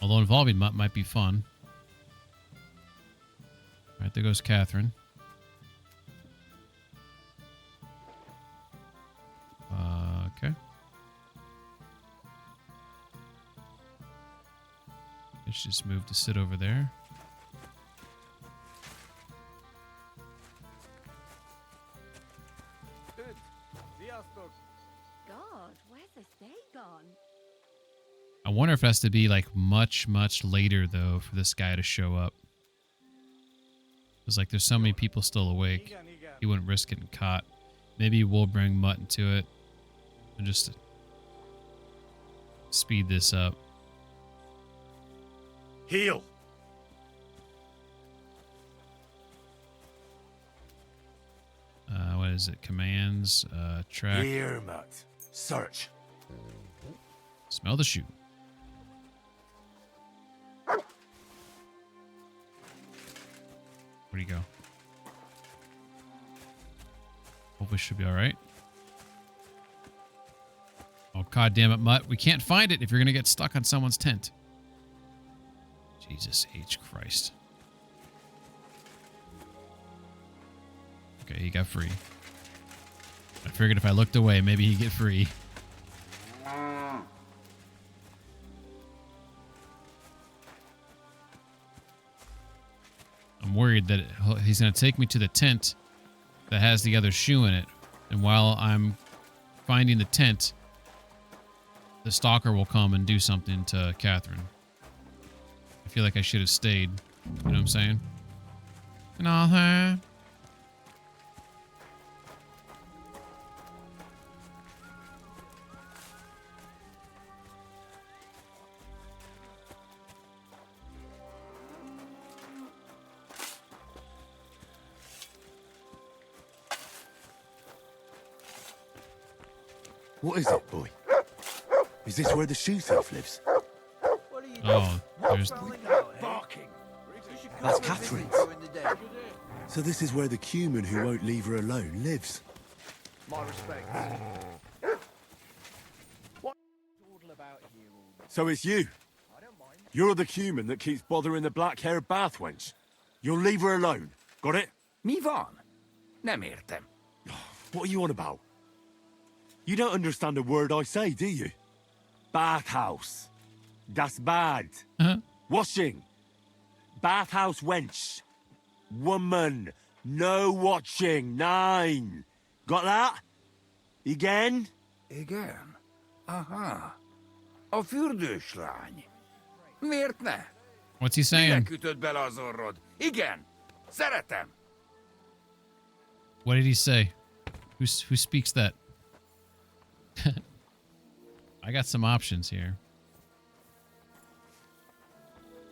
Although involving Mutt might be fun. Alright, there goes Catherine. Okay. Let's just move to sit over there. God, where's this day gone? I wonder if it has to be like much, much later though for this guy to show up. Because like there's so many people still awake. He wouldn't risk getting caught. Maybe we'll bring Mutt into it. And just speed this up. Heal! What is it? Commands, track. Here, Mutt. Search. Smell the shoe. Where'd he go? Hopefully should be alright. Oh, god damn it, Mutt. We can't find it if you're gonna get stuck on someone's tent. Jesus H. Christ. Okay, he got free. I figured if I looked away, maybe he'd get free. I'm worried that he's going to take me to the tent that has the other shoe in it. And while I'm finding the tent, the stalker will come and do something to Catherine. I feel like I should have stayed. You know what I'm saying? And all that. What is it, boy? Is this where the shoe thief lives? Oh, there's... That's Catherine's. So this is where the cumin who won't leave her alone lives. My respect. What all about here all So it's you. You're the human that keeps bothering the black-haired bath wench. You'll leave her alone. Got it? Mi van? Nem értem. What are you on about? You don't understand a word I say, do you? Bathhouse. Das bad. Washing. Bathhouse wench. Woman. No watching. 9. Got that? Again? Igen. Aha. A fürdőslány. Miért ne? What's he saying? Minek ütött bele az orrod? Igen. Szeretem. What did he say? Who speaks that? I got some options here.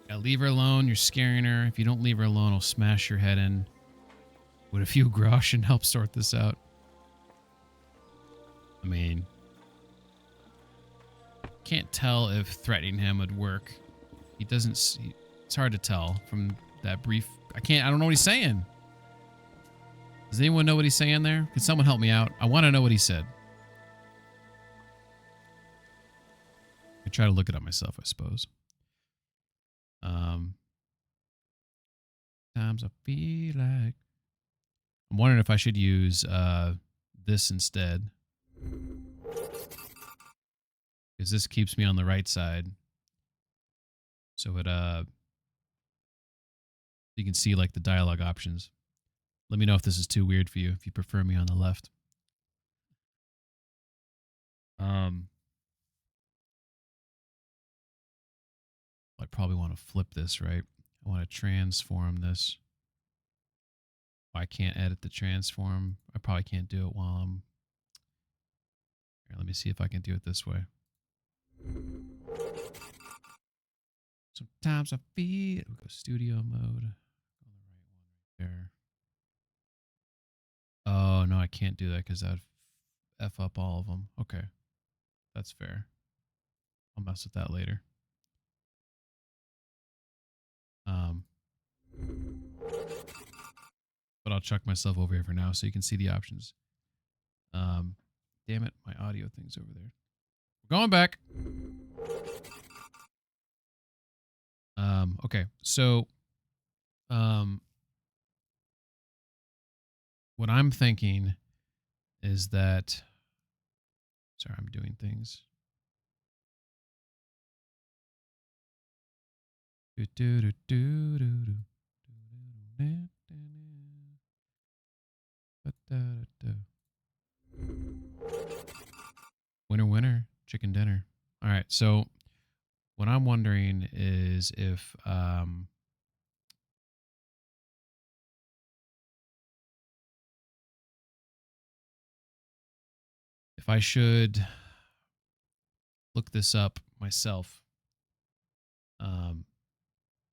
Yeah, leave her alone. You're scaring her. If you don't leave her alone, I'll smash your head in. Would a few groschen help sort this out? I mean, can't tell if threatening him would work. He doesn't. It's hard to tell from that brief. I don't know what he's saying. Does anyone know what he's saying there? Can someone help me out? I want to know what he said. I try to look it up myself, I suppose. Times I feel like. I'm wondering if I should use this instead. Because this keeps me on the right side. So it you can see like the dialogue options. Let me know if this is too weird for you, if you prefer me on the left. I probably want to flip this, right? I want to transform this. I can't edit the transform. I probably can't do it while I'm... Here, let me see if I can do it this way. Sometimes I feel... We'll go studio mode. There. Oh, no, I can't do that because that would F up all of them. Okay. That's fair. I'll mess with that later. But I'll chuck myself over here for now so you can see the options. Damn it, my audio thing's over there. We're going back. Okay, so what I'm thinking is that... Sorry, I'm doing things. Winner, winner, chicken dinner. All right, so what I'm wondering is if I should look this up myself.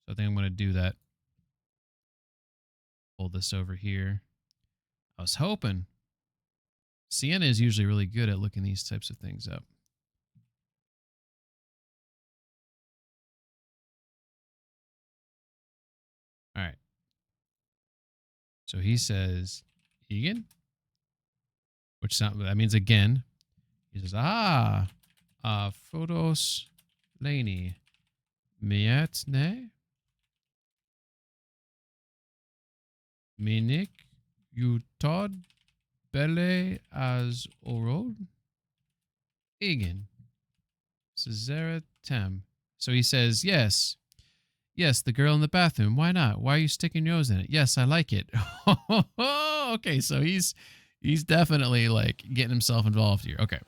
So I think I'm going to do that. Pull this over here. I was hoping. Sienna is usually really good at looking these types of things up. All right. So he says, Egan? Which that means again. He says, Photos Laney. Miat ne? Minik, you Todd Belle as Orod? Egan. Cesare Tem. So he says, yes. Yes, the girl in the bathroom. Why not? Why are you sticking your nose in it? Yes, I like it. Okay, so he's definitely like getting himself involved here. Okay.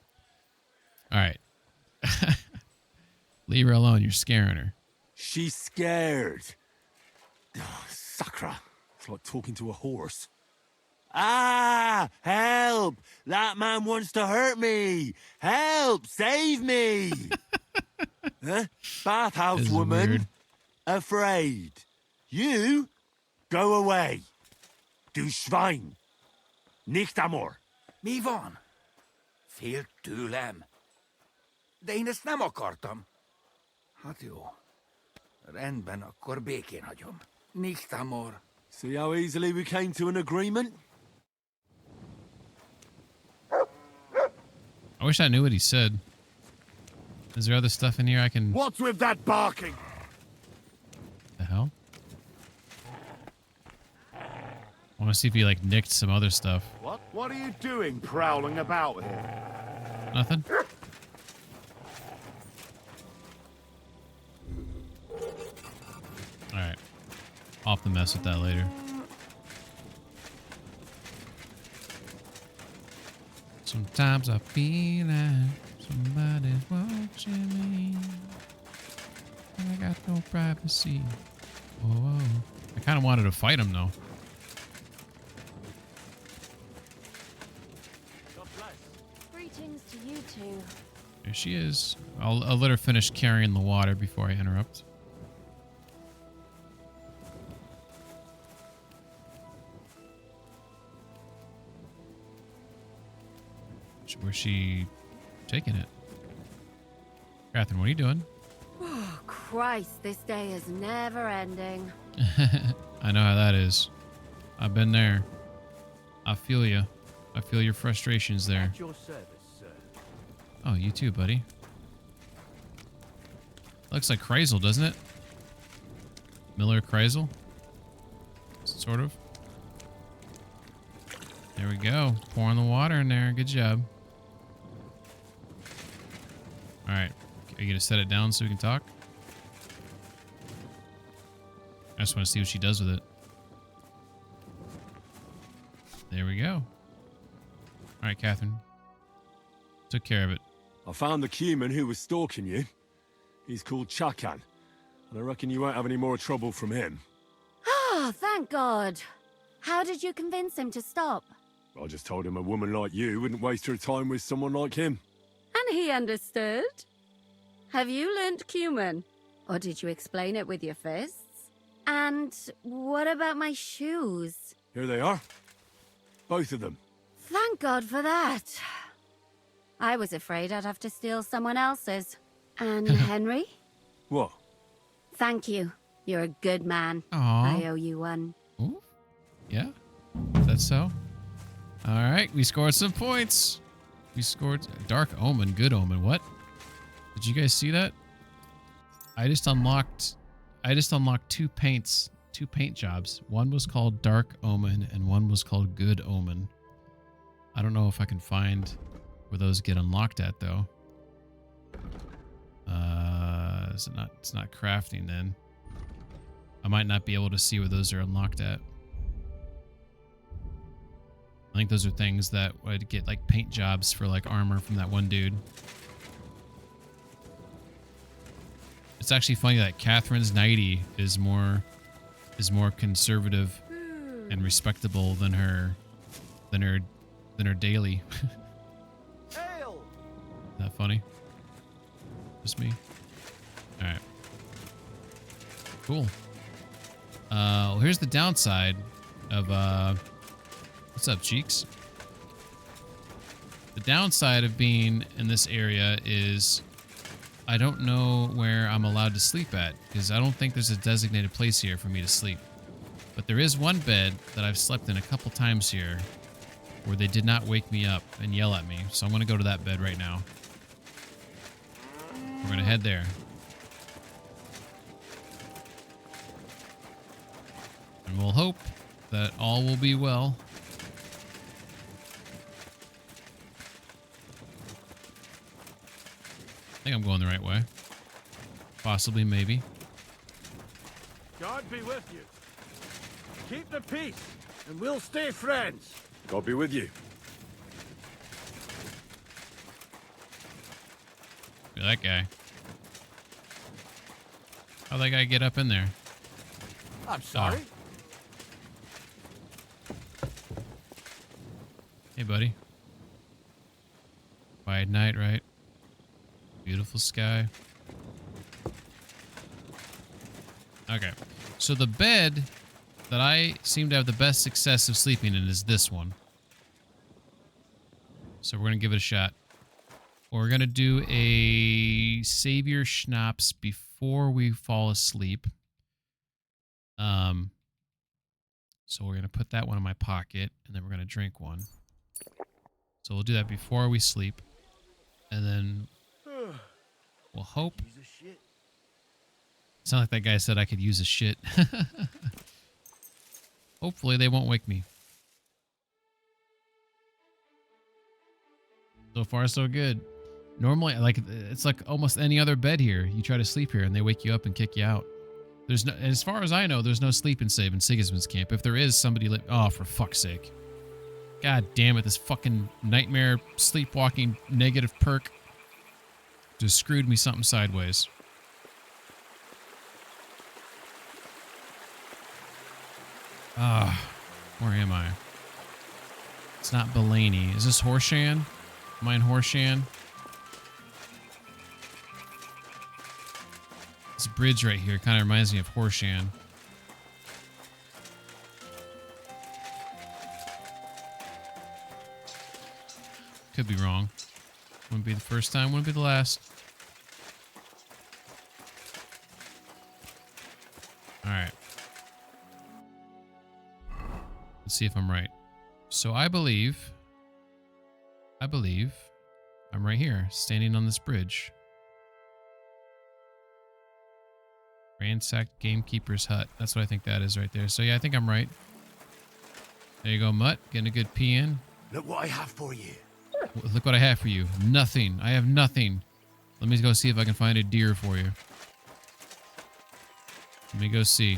All right. Leave her alone. You're scaring her. She's scared. Sacra. It's like talking to a horse. Help! That man wants to hurt me. Help! Save me! Huh? Bathhouse woman. Weird. Afraid. You? Go away. Du Schwein. Nicht amor. Mi van? Félt tőlem. De én ezt nem akartam. Hát jó. Rendben, akkor békén hagyom. Nicht amor. See how easily we came to an agreement? I wish I knew what he said. Is there other stuff in here I can... What's with that barking? The hell? I want to see if he, like, nicked some other stuff. What are you doing prowling about here? Nothing? Alright. I'll have to mess with that later. Sometimes I feel like somebody's watching me. And I got no privacy. Whoa. I kind of wanted to fight him, though. Greetings to you two. There she is. I'll let her finish carrying the water before I interrupt. Where's she taking it? Catherine, what are you doing? Oh, Christ, this day is never ending. I know how that is. I've been there. I feel you. I feel your frustrations there. At your service, sir. Oh, you too, buddy. Looks like Kreisel, doesn't it? Miller Kreisel? Sort of. There we go. Pouring the water in there. Good job. Alright. Are you going to set it down so we can talk? I just want to see what she does with it. There we go. Alright, Catherine. Took care of it. I found the Cuman who was stalking you. He's called Chakan, and I reckon you won't have any more trouble from him. Oh, thank God. How did you convince him to stop? I just told him a woman like you wouldn't waste her time with someone like him. And he understood? Have you learnt Cuman? Or did you explain it with your fists? And what about my shoes? Here they are. Both of them. Thank God for that. I was afraid I'd have to steal someone else's. And Henry? What? Thank you. You're a good man. Aww. I owe you one. Ooh. Yeah? Is that so? Alright, we scored some points. We scored Dark Omen, Good Omen. What? Did you guys see that? I just unlocked two paint jobs. One was called Dark Omen and one was called Good Omen. I don't know if I can find where those get unlocked at though. It's not crafting then. I might not be able to see where those are unlocked at. I think those are things that would get like paint jobs for like armor from that one dude. It's actually funny that Catherine's nightie is more conservative and respectable than her daily. Ale. Isn't that funny? Just me. All right. Cool. Well, here's the downside of what's up, Cheeks? The downside of being in this area is I don't know where I'm allowed to sleep at because I don't think there's a designated place here for me to sleep. But there is one bed that I've slept in a couple times here where they did not wake me up and yell at me. So I'm going to go to that bed right now. We're going to head there. And we'll hope that all will be well. I think I'm going the right way. Possibly, maybe. God be with you. Keep the peace, and we'll stay friends. God be with you. Look at that guy. How'd that guy get up in there? I'm sorry. Oh. Hey, buddy. Quiet night, right? Beautiful sky. Okay. So the bed that I seem to have the best success of sleeping in is this one. So we're going to give it a shot. We're going to do a Savior Schnapps before we fall asleep. So we're going to put that one in my pocket, and then we're going to drink one. So we'll do that before we sleep. And then hope. Sound like that guy said I could use a shit. Hopefully they won't wake me. So far, so good. Normally, like, it's like almost any other bed here. You try to sleep here and they wake you up and kick you out. There's no, as far as I know, there's no sleep and save in Sigismund's camp. If there is, somebody oh, for fuck's sake. God damn it, this fucking nightmare sleepwalking negative perk just screwed me something sideways. Where am I? It's not Belaney. Is this Horshan? Am I in Horshan? This bridge right here kind of reminds me of Horshan. Could be wrong. Wouldn't be the first time, wouldn't be the last. Alright. Let's see if I'm right. So I believe I'm right here, standing on this bridge. Ransacked Gamekeeper's Hut. That's what I think that is right there. So yeah, I think I'm right. There you go, Mutt. Getting a good pee in. Look what I have for you. Look what I have for you. Nothing. I have nothing. Let me go see if I can find a deer for you. Let me go see.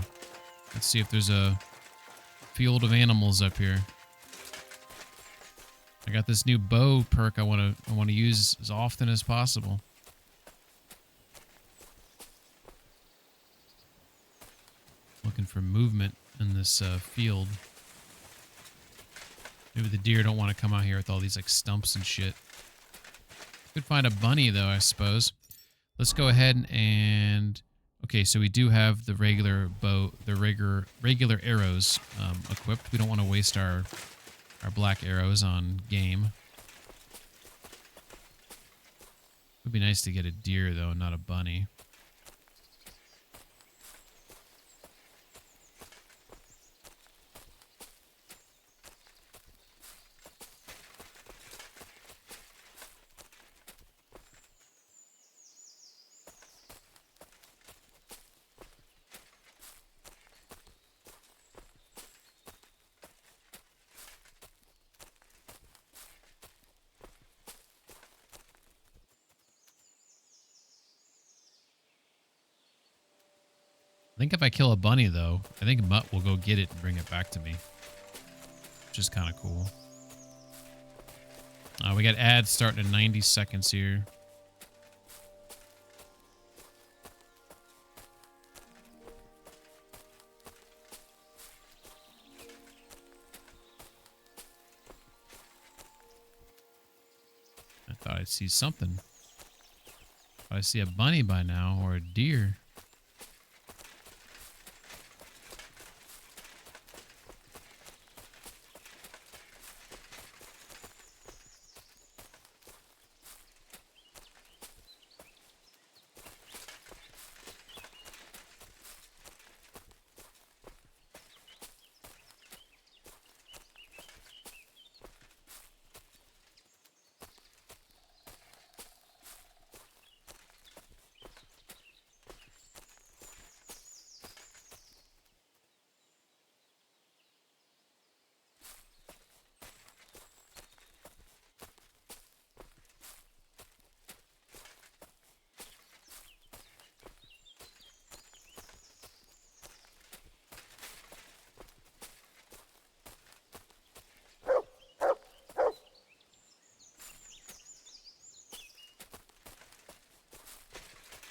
Let's see if there's a field of animals up here. I got this new bow perk I want to use as often as possible. Looking for movement in this field. Maybe the deer don't want to come out here with all these like stumps and shit. Could find a bunny though, I suppose. Let's go ahead and okay, so we do have the regular bow, the regular arrows equipped. We don't want to waste our black arrows on game. Would be nice to get a deer though, not a bunny. I think if I kill a bunny, though, I think Mutt will go get it and bring it back to me. Which is kind of cool. We got ads starting in 90 seconds here. I thought I'd see something. I see a bunny by now, or a deer.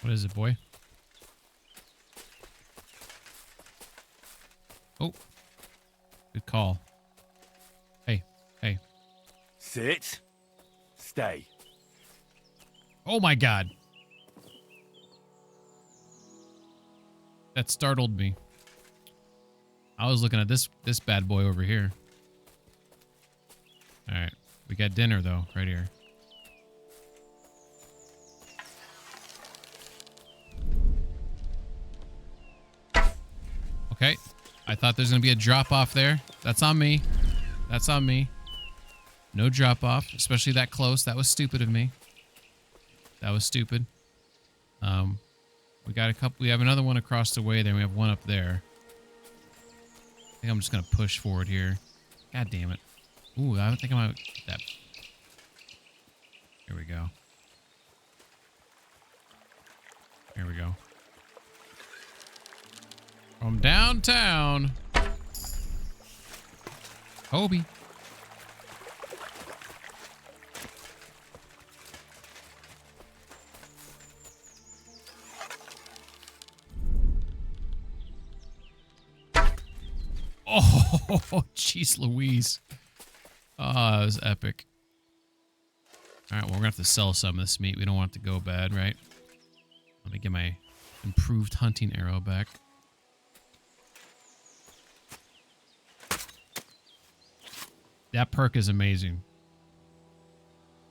What is it, boy? Oh. Good call. Hey. Hey. Sit. Stay. Oh my god. That startled me. I was looking at this bad boy over here. Alright. We got dinner, though, right here. Okay. I thought there's going to be a drop-off there. That's on me. That's on me. No drop-off, especially that close. That was stupid of me. That was stupid. We got a couple. We have another one across the way. Then we have one up there. I think I'm just gonna push forward here. God damn it! Ooh, I don't think I might get that. Here we go. Here we go. From downtown, Hobie. Oh, jeez Louise. Oh, that was epic. All right, well, we're going to have to sell some of this meat. We don't want it to go bad, right? Let me get my improved hunting arrow back. That perk is amazing.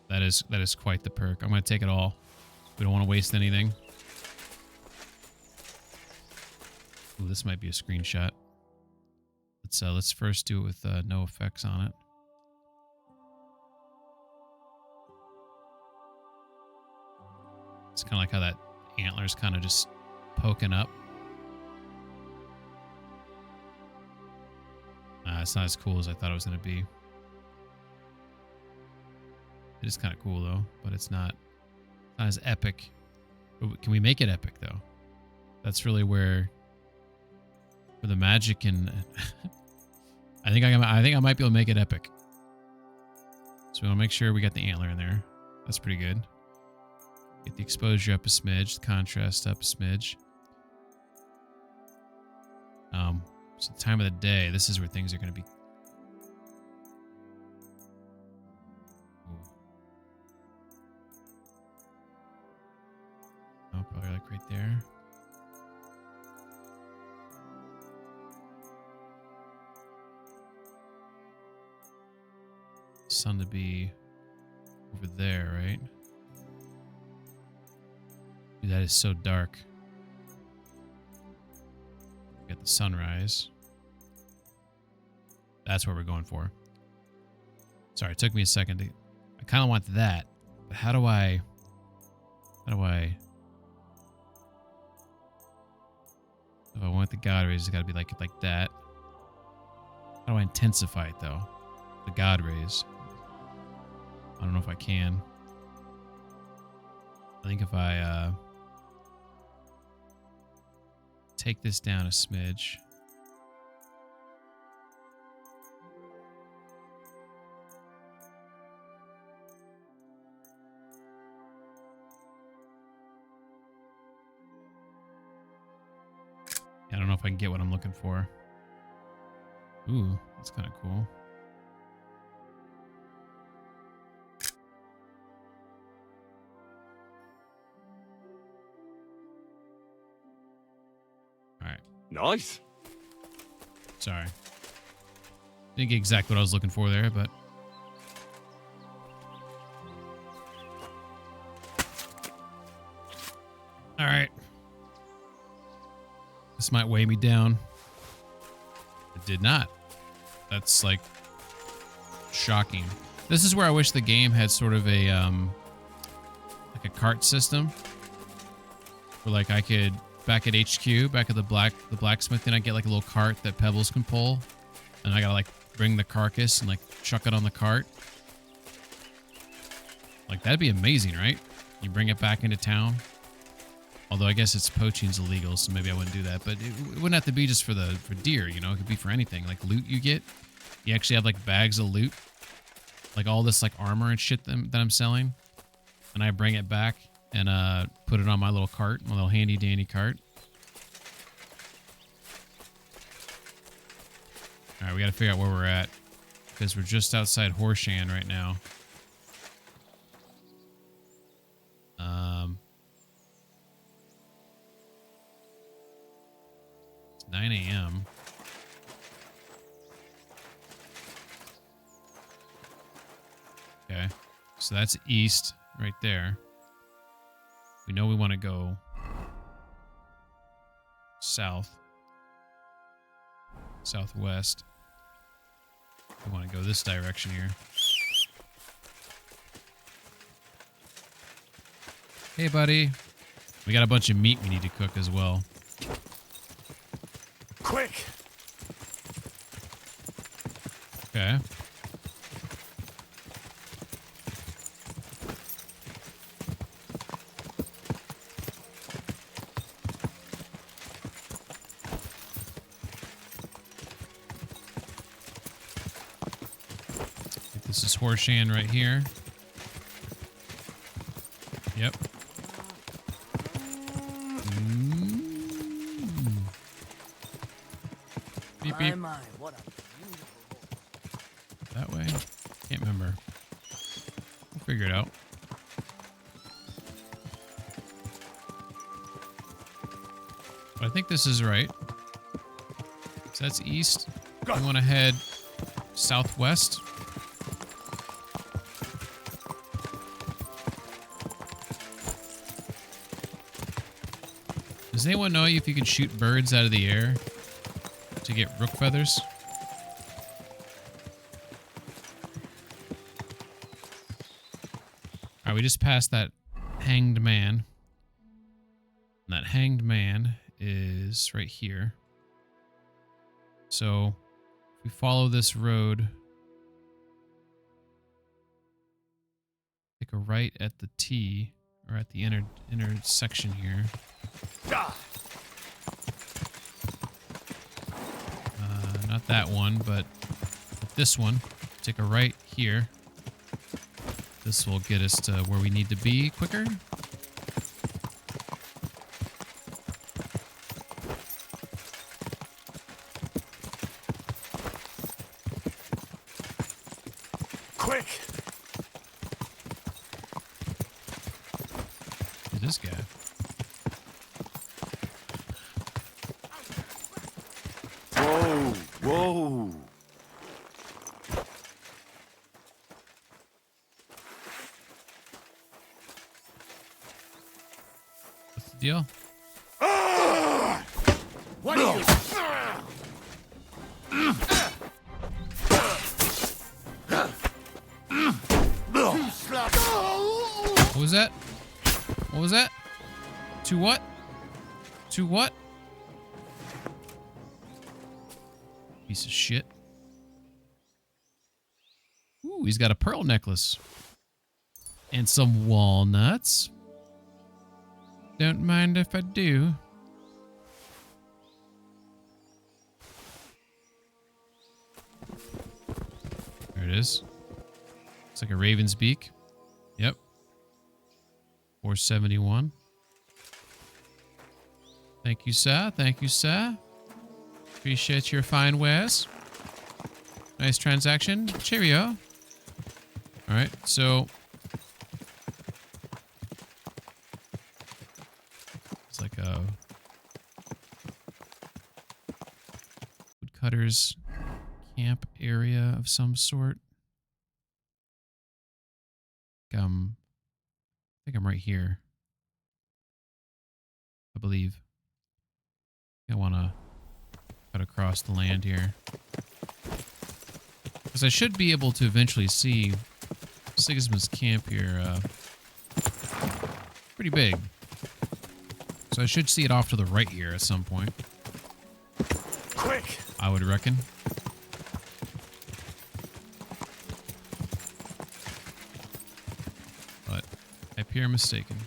That is quite the perk. I'm going to take it all. We don't want to waste anything. Ooh, this might be a screenshot. Let's first do it with no effects on it. It's kind of like how that antler's kind of just poking up. It's not as cool as I thought it was going to be. It is kind of cool though, but it's not as epic. But can we make it epic though? That's really where the magic and I think I might be able to make it epic. So we want to make sure we got the antler in there. That's pretty good. Get the exposure up a smidge, the contrast up a smidge. So the time of the day, this is where things are going to be. Oh, probably like right there. Sun to be over there, right? Dude, that is so dark. Got the sunrise. That's what we're going for. Sorry, it took me a second to... I kind of want that, but how do I... If I want the God rays, it's got to be like that. How do I intensify it, though? The God rays. I don't know if I can. I think if I take this down a smidge. I don't know if I can get what I'm looking for. Ooh, that's kind of cool. Nice. Sorry. Didn't get exactly what I was looking for there, but... Alright. This might weigh me down. It did not. That's, like, shocking. This is where I wish the game had sort of a, like a cart system. Where, like, I could... Back at HQ, back at the blacksmith, and I get like a little cart that Pebbles can pull, and I gotta like bring the carcass and like chuck it on the cart. Like that'd be amazing, right? You bring it back into town. Although I guess it's poaching's illegal, so maybe I wouldn't do that. But it wouldn't have to be just for deer, you know? It could be for anything. Like loot you get. You actually have like bags of loot, like all this like armor and shit that I'm selling, and I bring it back. And put it on my little cart, my little handy dandy cart. All right, we got to figure out where we're at because we're just outside Horseshan right now. It's 9 a.m. Okay, so that's east right there. We know we want to go south, southwest. We want to go this direction here. Hey, buddy. We got a bunch of meat we need to cook as well. Quick! Okay. This is Horshan right here. Yep. Beep, beep. My, what a beautiful That way? Can't remember. We'll figure it out. But I think this is right. So that's east. We want to head southwest. Does anyone know if you can shoot birds out of the air to get rook feathers? Alright, we just passed that hanged man. And that hanged man is right here. So, if we follow this road, take a right at the T, or at the intersection here. Not that one, but this one. Take a right here. This will get us to where we need to be quicker. Quick! Who's this guy? Whoa, whoa. What's the deal? What are you? What was that? What was that? To what? To what? Piece of shit. Ooh, he's got a pearl necklace. And some walnuts. Don't mind if I do. There it is. It's like a raven's beak. Yep. 471. Thank you, sir. Thank you, sir. Appreciate your fine wares. Nice transaction. Cheerio. Alright, so... it's like a... woodcutter's camp area of some sort. I think I'm right here. I believe. I want to cut across the land here. Because I should be able to eventually see Sigismund's camp here. Pretty big. So I should see it off to the right here at some point. Quick! I would reckon. But I appear mistaken.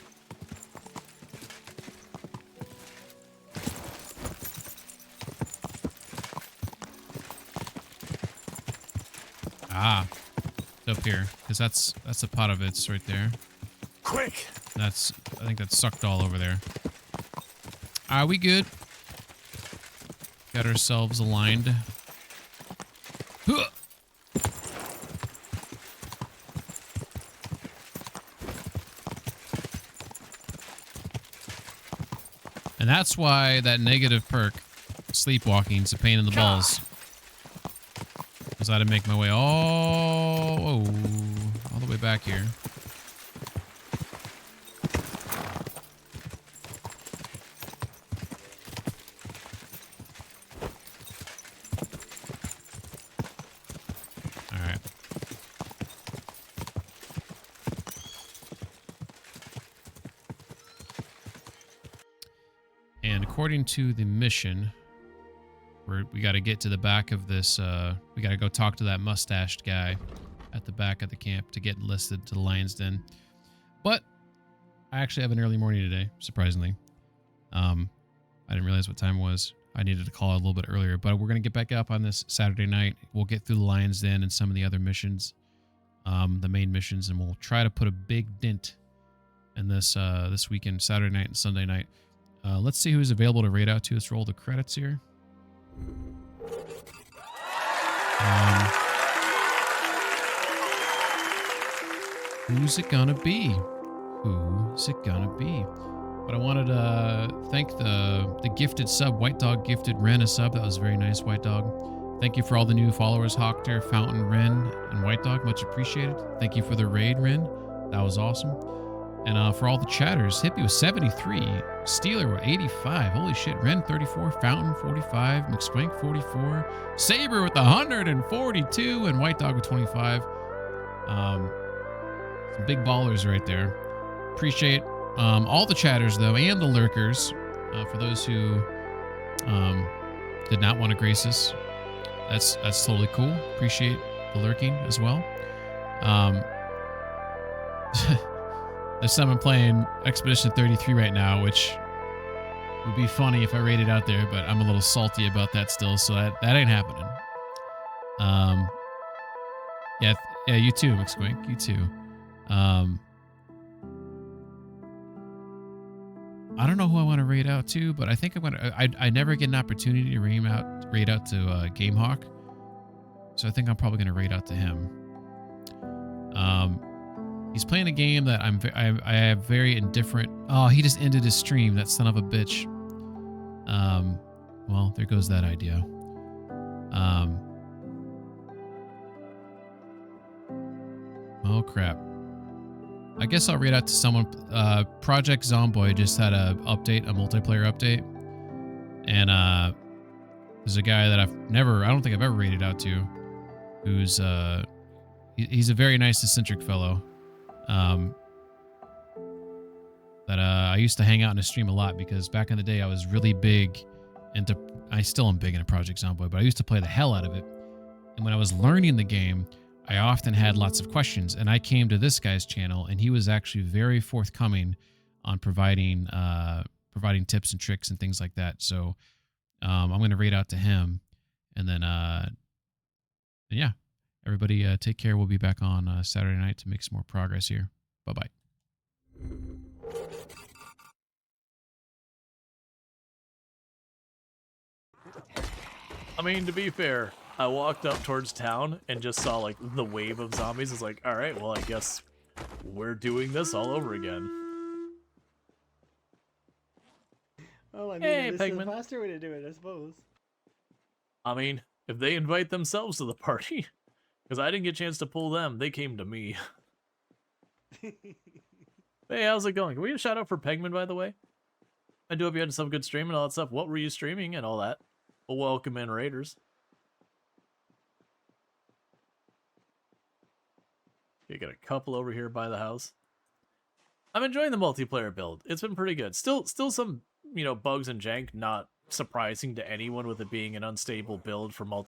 Ah, it's up here, because that's a pot of it's right there. Quick! I think that's sucked all over there. Are we good? Got ourselves aligned. Huh! And that's why that negative perk, sleepwalking, is a pain in the balls. Because I had to make my way all the way back here. Alright. according to the mission, we got to get to the back of this. We got to go talk to that mustached guy at the back of the camp to get enlisted to the Lion's Den. But I actually have an early morning today, surprisingly. I didn't realize what time it was. I needed to call it a little bit earlier, but we're going to get back up on this Saturday night. We'll get through the Lion's Den and some of the other missions, the main missions, and we'll try to put a big dent in this this weekend, Saturday night and Sunday night. Let's see who's available to raid out to. Let's roll the credits here. Who's it gonna be? Who's it gonna be? But I wanted to thank the gifted sub. White Dog gifted Ren a sub. That was very nice, White Dog. Thank you for all the new followers, Hawkter, Fountain, Ren, and White Dog. Much appreciated. Thank you for the raid, Ren. That was awesome. And for all the chatters, Hippie was 73, Steeler with 85. Holy shit. Ren 34, Fountain 45, McSpank 44, Saber with 142, and White Dog with 25. Some big ballers right there. Appreciate all the chatters though, and the lurkers. For those who did not want to grace us, that's totally cool. Appreciate the lurking as well. There's someone playing Expedition 33 right now, which would be funny if I raided out there, but I'm a little salty about that still, so that ain't happening. Yeah, you too, McSquink, you too. I don't know who I want to raid out to, but I think I'm gonna. I never get an opportunity to raid out to GameHawk, so I think I'm probably gonna raid out to him. He's playing a game that I have very indifferent. Oh, he just ended his stream. That son of a bitch. Well, there goes that idea. Oh crap. I guess I'll read out to someone. Project Zomboid just had a multiplayer update, and there's a guy that I don't think I've ever raided out to, who's he's a very nice eccentric fellow, that I used to hang out in his stream a lot, because back in the day I was really big into. I still am big into Project Zomboid, but I used to play the hell out of it, and when I was learning the game, I often had lots of questions, and I came to this guy's channel, and he was actually very forthcoming on providing tips and tricks and things like that. So I'm going to raid out to him, and then yeah, everybody take care. We'll be back on Saturday night to make some more progress here. Bye-bye. I mean, to be fair, I walked up towards town and just saw, like, the wave of zombies. It's like, alright, well, I guess we're doing this all over again. Well, I mean, Hey, this is Pegman. the faster way to do it, I suppose. I mean, if they invite themselves to the party, because I didn't get a chance to pull them, they came to me. Hey, how's it going? Can we get a shout out for Pegman, by the way? I do hope you had some good stream and all that stuff. What were you streaming and all that? Well, welcome in, Raiders. You got a couple over here by the house. I'm enjoying the multiplayer build. It's been pretty good. Still some, bugs and jank, not surprising to anyone with it being an unstable build for